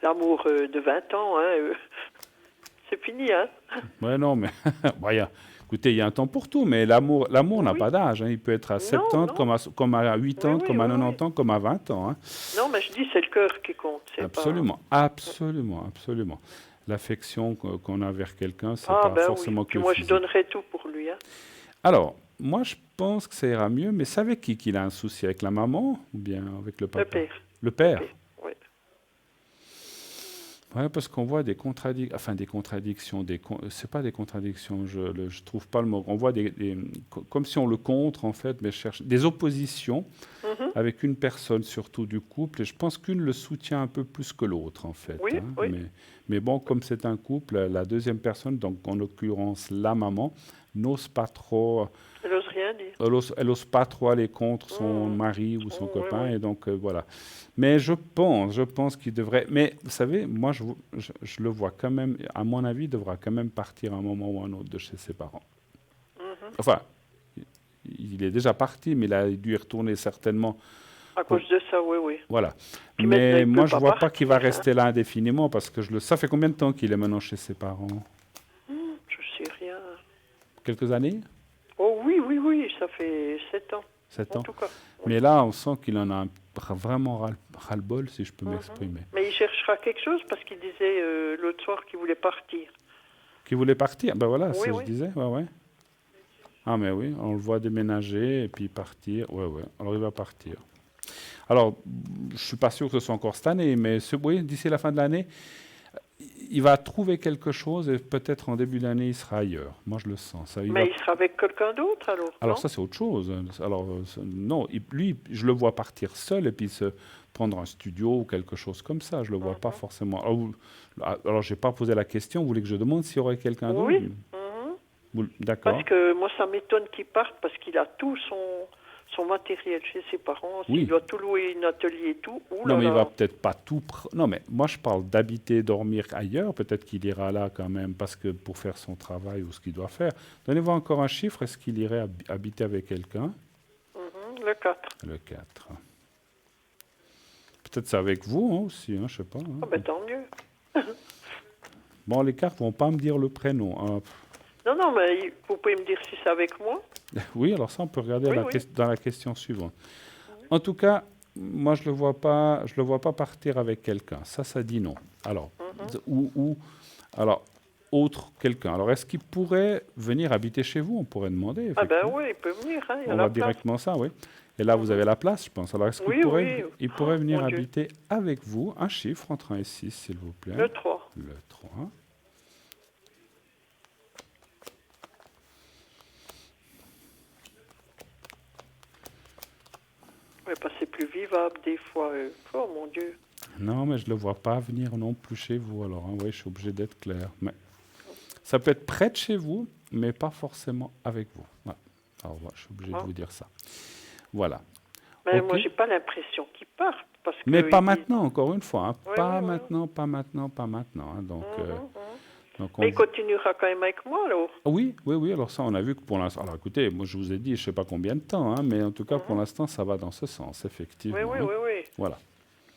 l'amour de 20 ans. Hein, c'est fini, hein. Ouais, non, mais écoutez, il y a un temps pour tout, mais l'amour n'a pas d'âge. Hein. Il peut être à 70, comme à 80, comme à 90 ans, comme à 20 ans. Hein. Non, mais je dis, c'est le cœur qui compte. Absolument. L'affection qu'on a vers quelqu'un, c'est pas forcément que moi, physique. Je donnerais tout pour lui. Hein. Alors, moi, je pense que ça ira mieux, mais c'est avec qui qu'il a un souci? Avec la maman ou bien avec le papa? Le père. Le père? Oui. Oui, parce qu'on voit des contradictions. C'est pas des contradictions, je trouve pas le mot. On voit comme si on le contre, en fait, mais cherche des oppositions avec une personne, surtout du couple. Et je pense qu'une le soutient un peu plus que l'autre, en fait. Oui. Mais bon, comme c'est un couple, la deuxième personne, donc en l'occurrence la maman, n'ose pas trop... Elle n'ose rien dire. Elle n'ose pas trop aller contre son mari ou son copain, et donc voilà. Mais je pense qu'il devrait... Mais vous savez, moi, je le vois quand même, à mon avis, il devra quand même partir à un moment ou un autre de chez ses parents. Enfin, il est déjà parti, mais il a dû y retourner certainement. À cause de ça, oui. Voilà. Mais moi, je ne vois pas qu'il va rester là indéfiniment, parce que ça fait combien de temps qu'il est maintenant chez ses parents? Je sais rien. Quelques années? Oh oui, oui, oui, ça fait 7 ans. 7 en ans. tout cas. Mais là, on sent qu'il en a vraiment ras-le-bol, si je peux m'exprimer. Mais il cherchera quelque chose parce qu'il disait l'autre soir qu'il voulait partir. Qui voulait partir? Ben voilà, Oui, c'est ce que oui. je disais. Ouais. Ah, mais oui, on le voit déménager et puis partir. Ouais. Alors, il va partir. Alors, je ne suis pas sûr que ce soit encore cette année, mais oui, d'ici la fin de l'année, il va trouver quelque chose et peut-être en début d'année, il sera ailleurs. Moi, je le sens. Ça, Il sera avec quelqu'un d'autre alors? Alors non? ça, c'est autre chose. Alors, non, lui, je le vois partir seul et puis se prendre un studio ou quelque chose comme ça. Je ne le vois pas forcément. Alors je n'ai pas posé la question. Vous voulez que je demande s'il y aurait quelqu'un d'autre? Oui. D'accord. Parce que moi, ça m'étonne qu'il parte parce qu'il a tout son matériel chez ses parents. Oui. Il doit tout louer, un atelier et tout. Ouh Non, là mais il là. va peut-être pas tout... Non, mais moi, je parle d'habiter, dormir ailleurs. Peut-être qu'il ira là quand même parce que pour faire son travail ou ce qu'il doit faire. Donnez-moi encore un chiffre. Est-ce qu'il irait habiter avec quelqu'un? Le 4. Le 4. Peut-être c'est avec vous aussi, je sais pas. Ah ben tant mieux. Bon, les cartes vont pas me dire le prénom. Non, mais vous pouvez me dire si c'est avec moi. Oui, alors ça, on peut regarder Oui. dans la question suivante. En tout cas, moi, je le vois pas partir avec quelqu'un. Ça dit non. Alors, alors, autre quelqu'un. Alors, est-ce qu'il pourrait venir habiter chez vous? On pourrait demander. Ah ben oui, il peut venir. Il y a On la va place. directement ça, oui. Et là, vous avez la place, je pense. Alors, est-ce qu'il il pourrait venir mon Dieu. habiter avec vous? Un chiffre entre 1 et 6, s'il vous plaît. Le 3. Le 3. Oui, parce que c'est plus vivable des fois. Oh mon Dieu. Non, mais je ne le vois pas venir non plus chez vous. Alors, oui, je suis obligé d'être clair. Mais ça peut être près de chez vous, mais pas forcément avec vous. Voilà. Alors, je suis obligé de vous dire ça. Voilà. Mais Ok. moi, j'ai pas l'impression qu'il parte. Parce Mais que pas il- maintenant, encore une fois. Oui, Pas oui. maintenant. Donc, donc Mais il continuera quand même avec moi alors. Oui. Alors ça, on a vu que pour l'instant... Alors écoutez, moi je vous ai dit, je ne sais pas combien de temps, mais en tout cas, pour l'instant, ça va dans ce sens, effectivement. Oui. Voilà.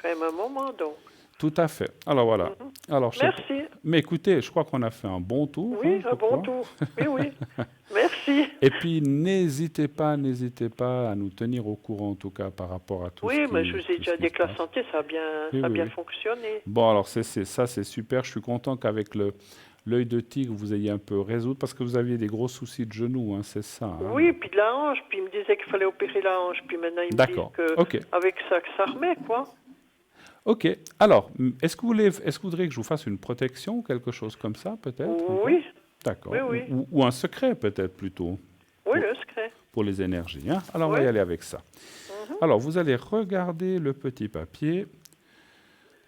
Quand même un moment donc. Tout à fait. Alors voilà. Alors, je sais Merci. pas. Mais écoutez, je crois qu'on a fait un bon tour. Oui, je un bon crois. tour. Oui. Merci. Et puis, n'hésitez pas à nous tenir au courant, en tout cas, par rapport à tout Oui, ce qui mais je vous ai déjà ce qui dit se que la passe. santé, ça a bien Oui. fonctionné. Bon, alors ça, c'est super. Je suis content qu'avec l'œil de tigre, vous ayez un peu résoudre, parce que vous aviez des gros soucis de genoux, c'est ça. Oui, puis de la hanche, puis il me disait qu'il fallait opérer la hanche, puis maintenant il me D'accord. dit Ok. qu'avec ça, que ça remet, quoi. Ok. Alors, est-ce que vous voudriez que je vous fasse une protection ou quelque chose comme ça, peut-être? Oui. D'accord. Oui. Ou un secret, peut-être, plutôt. Oui, le secret. Pour les énergies. Alors, on va y aller avec ça. Alors, vous allez regarder le petit papier.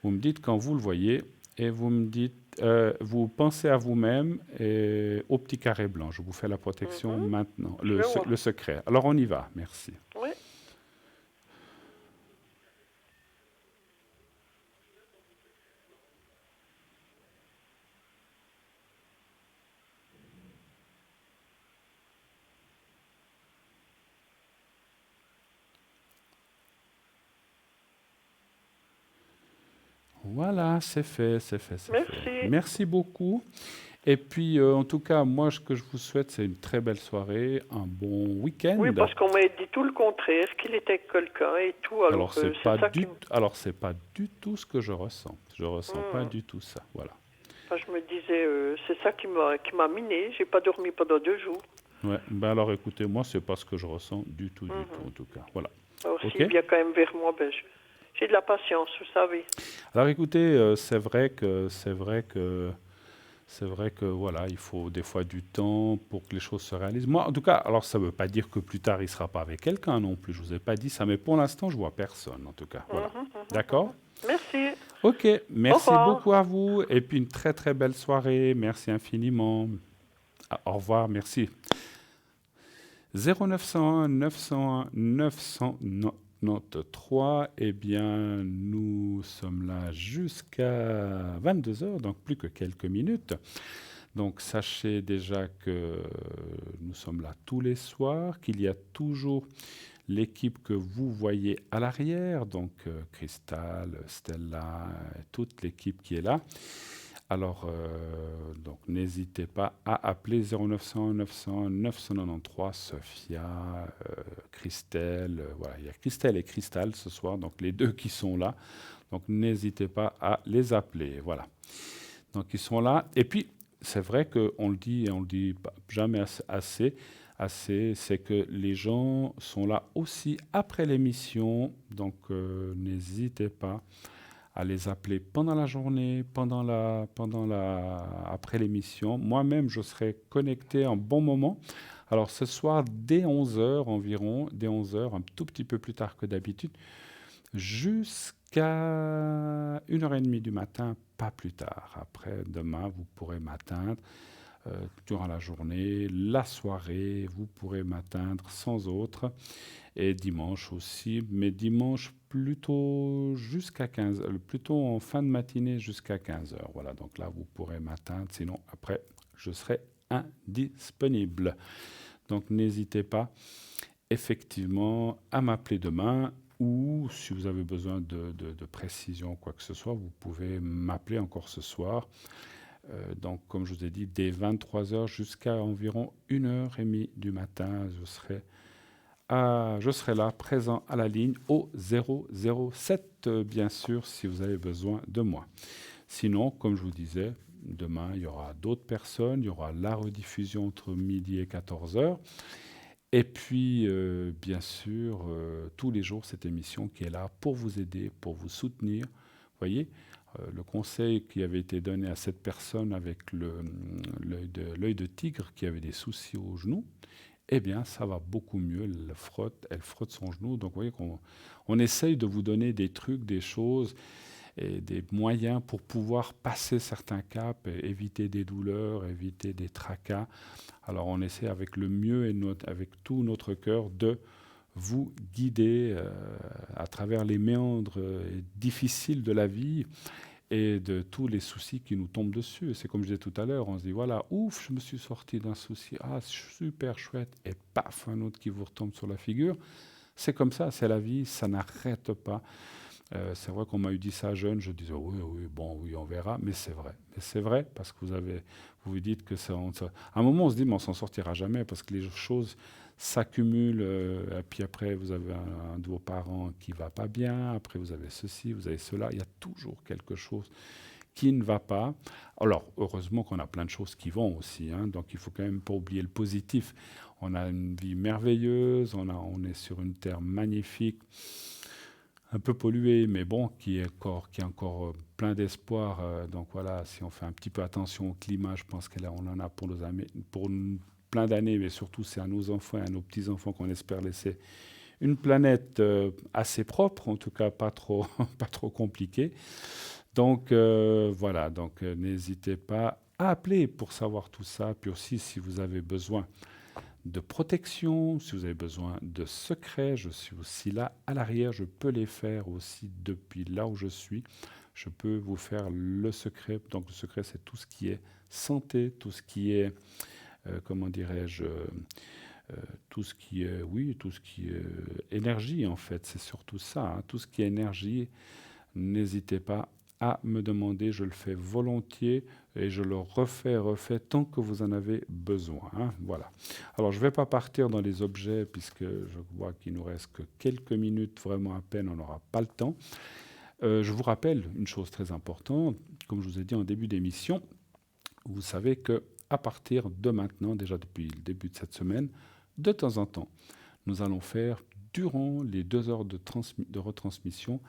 Vous me dites quand vous le voyez et vous me dites, vous pensez à vous-même et au petit carré blanc. Je vous fais la protection maintenant, le secret. Alors, on y va. Merci. Oui. Voilà, c'est fait. Merci. Merci beaucoup. Et puis, en tout cas, moi, ce que je vous souhaite, c'est une très belle soirée, un bon week-end. Oui, parce qu'on m'a dit tout le contraire, qu'il était avec quelqu'un et tout. Alors, c'est pas ça qui c'est pas du tout ce que je ressens. Je ressens pas du tout ça. Voilà. Enfin, je me disais, c'est ça qui m'a miné. J'ai pas dormi pendant 2 jours. Ouais. Ben alors, écoutez, moi, c'est pas ce que je ressens du tout, en tout cas. Voilà. Alors, Ok. s'il vient quand même vers moi, j'ai de la patience, vous savez. Alors, écoutez, c'est vrai que voilà, il faut des fois du temps pour que les choses se réalisent. Moi, en tout cas, alors ça ne veut pas dire que plus tard il ne sera pas avec quelqu'un non plus. Je vous ai pas dit ça, mais pour l'instant, je vois personne en tout cas. Voilà. D'accord. Merci. Ok. Merci Au revoir. beaucoup à vous et puis une très très belle soirée. Merci infiniment. Au revoir. Merci. 0901 901 993, eh bien, nous sommes là jusqu'à 22h, donc plus que quelques minutes. Donc, sachez déjà que nous sommes là tous les soirs, qu'il y a toujours l'équipe que vous voyez à l'arrière, donc Cristal, Stella, toute l'équipe qui est là. Alors, donc, n'hésitez pas à appeler 0900 900 993, Sophia, Christelle. Voilà, il y a Christelle et Cristal ce soir, donc les deux qui sont là. Donc, n'hésitez pas à les appeler. Voilà. Donc, ils sont là. Et puis, c'est vrai qu'on le dit et on le dit jamais assez, c'est que les gens sont là aussi après l'émission. Donc, n'hésitez pas à les appeler pendant la journée, après l'émission. Moi-même, je serai connecté un bon moment. Alors, ce soir, dès 11 heures environ, dès 11 heures, un tout petit peu plus tard que d'habitude, jusqu'à 1h30 du matin, pas plus tard. Après, demain, vous pourrez m'atteindre durant la journée, la soirée, vous pourrez m'atteindre sans autre. Et dimanche aussi, mais dimanche plutôt jusqu'à 15, plutôt en fin de matinée jusqu'à 15 heures. Voilà, donc là, vous pourrez m'atteindre, sinon après, je serai indisponible. Donc n'hésitez pas effectivement à m'appeler demain, ou si vous avez besoin de précision, quoi que ce soit, vous pouvez m'appeler encore ce soir. Donc comme je vous ai dit, dès 23 heures jusqu'à environ 1h30 du matin, je serai là, présent à la ligne au 007, bien sûr, si vous avez besoin de moi. Sinon, comme je vous disais, demain, il y aura d'autres personnes, il y aura la rediffusion entre midi et 14 heures. Et puis, bien sûr, tous les jours, cette émission qui est là pour vous aider, pour vous soutenir. Vous voyez, le conseil qui avait été donné à cette personne avec l'œil de tigre qui avait des soucis au genou, eh bien, ça va beaucoup mieux. Elle frotte son genou. Donc, vous voyez qu'on essaye de vous donner des trucs, des choses et des moyens pour pouvoir passer certains caps, et éviter des douleurs, éviter des tracas. Alors, on essaie avec le mieux et avec tout notre cœur de vous guider à travers les méandres difficiles de la vie et de tous les soucis qui nous tombent dessus. Et c'est comme je disais tout à l'heure, on se dit, voilà, ouf, je me suis sorti d'un souci, ah, super chouette, et paf, un autre qui vous retombe sur la figure. C'est comme ça, c'est la vie, ça n'arrête pas. C'est vrai qu'on m'a eu dit ça jeune, je disais, oui, on verra, mais c'est vrai. Mais c'est vrai, parce que vous vous dites que ça... À un moment, on se dit, mais on s'en sortira jamais, parce que les choses s'accumulent, et puis après, vous avez un de vos parents qui va pas bien, après vous avez ceci, vous avez cela, il y a toujours quelque chose qui ne va pas. Alors, heureusement qu'on a plein de choses qui vont aussi, hein, donc il faut quand même pas oublier le positif. On a une vie merveilleuse, on est sur une terre magnifique, un peu polluée, mais bon, qui est encore plein d'espoir. Donc voilà, si on fait un petit peu attention au climat, je pense qu'on en a pour plein d'années, mais surtout c'est à nos enfants et à nos petits-enfants qu'on espère laisser une planète assez propre, en tout cas pas trop compliquée. Donc voilà, donc n'hésitez pas à appeler pour savoir tout ça. Puis aussi, si vous avez besoin de protection, si vous avez besoin de secrets, je suis aussi là à l'arrière, je peux les faire aussi depuis là où je suis. Je peux vous faire le secret. Donc le secret, c'est tout ce qui est santé, tout ce qui est, comment dirais-je, tout ce qui est énergie en fait, c'est surtout ça, hein. Tout ce qui est énergie, n'hésitez pas à me demander, je le fais volontiers et je le refais tant que vous en avez besoin, hein. Voilà. Alors je ne vais pas partir dans les objets puisque je vois qu'il nous reste que quelques minutes, vraiment à peine, on n'aura pas le temps. Je vous rappelle une chose très importante, comme je vous ai dit en début d'émission, vous savez que à partir de maintenant, déjà depuis le début de cette semaine, de temps en temps, nous allons faire, durant les 2 heures de retransmission,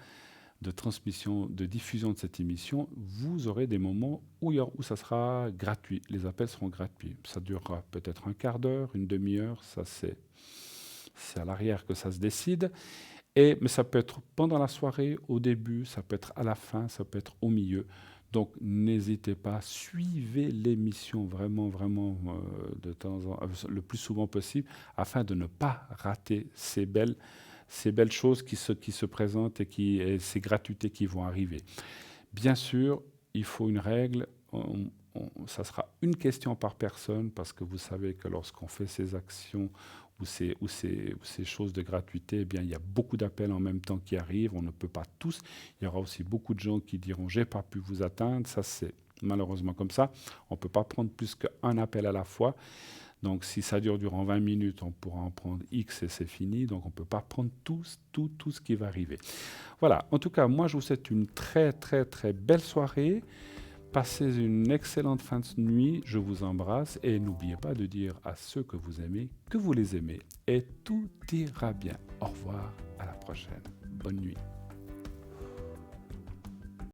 de diffusion de cette émission, vous aurez des moments où ça sera gratuit. Les appels seront gratuits. Ça durera peut-être un quart d'heure, une demi-heure, ça c'est à l'arrière que ça se décide. Mais ça peut être pendant la soirée, au début, ça peut être à la fin, ça peut être au milieu. Donc, n'hésitez pas, suivez l'émission vraiment, le plus souvent possible, afin de ne pas rater ces belles choses qui se présentent et ces gratuités qui vont arriver. Bien sûr, il faut une règle. Ça sera une question par personne, parce que vous savez que lorsqu'on fait ces actions ou ces choses de gratuité, eh bien, il y a beaucoup d'appels en même temps qui arrivent, on ne peut pas tous. Il y aura aussi beaucoup de gens qui diront « j'ai pas pu vous atteindre ». Ça, c'est malheureusement comme ça. On ne peut pas prendre plus qu'un appel à la fois. Donc, si ça dure durant 20 minutes, on pourra en prendre X et c'est fini. Donc, on ne peut pas prendre tout ce qui va arriver. Voilà. En tout cas, moi, je vous souhaite une très, très, très belle soirée. Passez une excellente fin de nuit. Je vous embrasse. Et n'oubliez pas de dire à ceux que vous aimez que vous les aimez. Et tout ira bien. Au revoir. À la prochaine. Bonne nuit.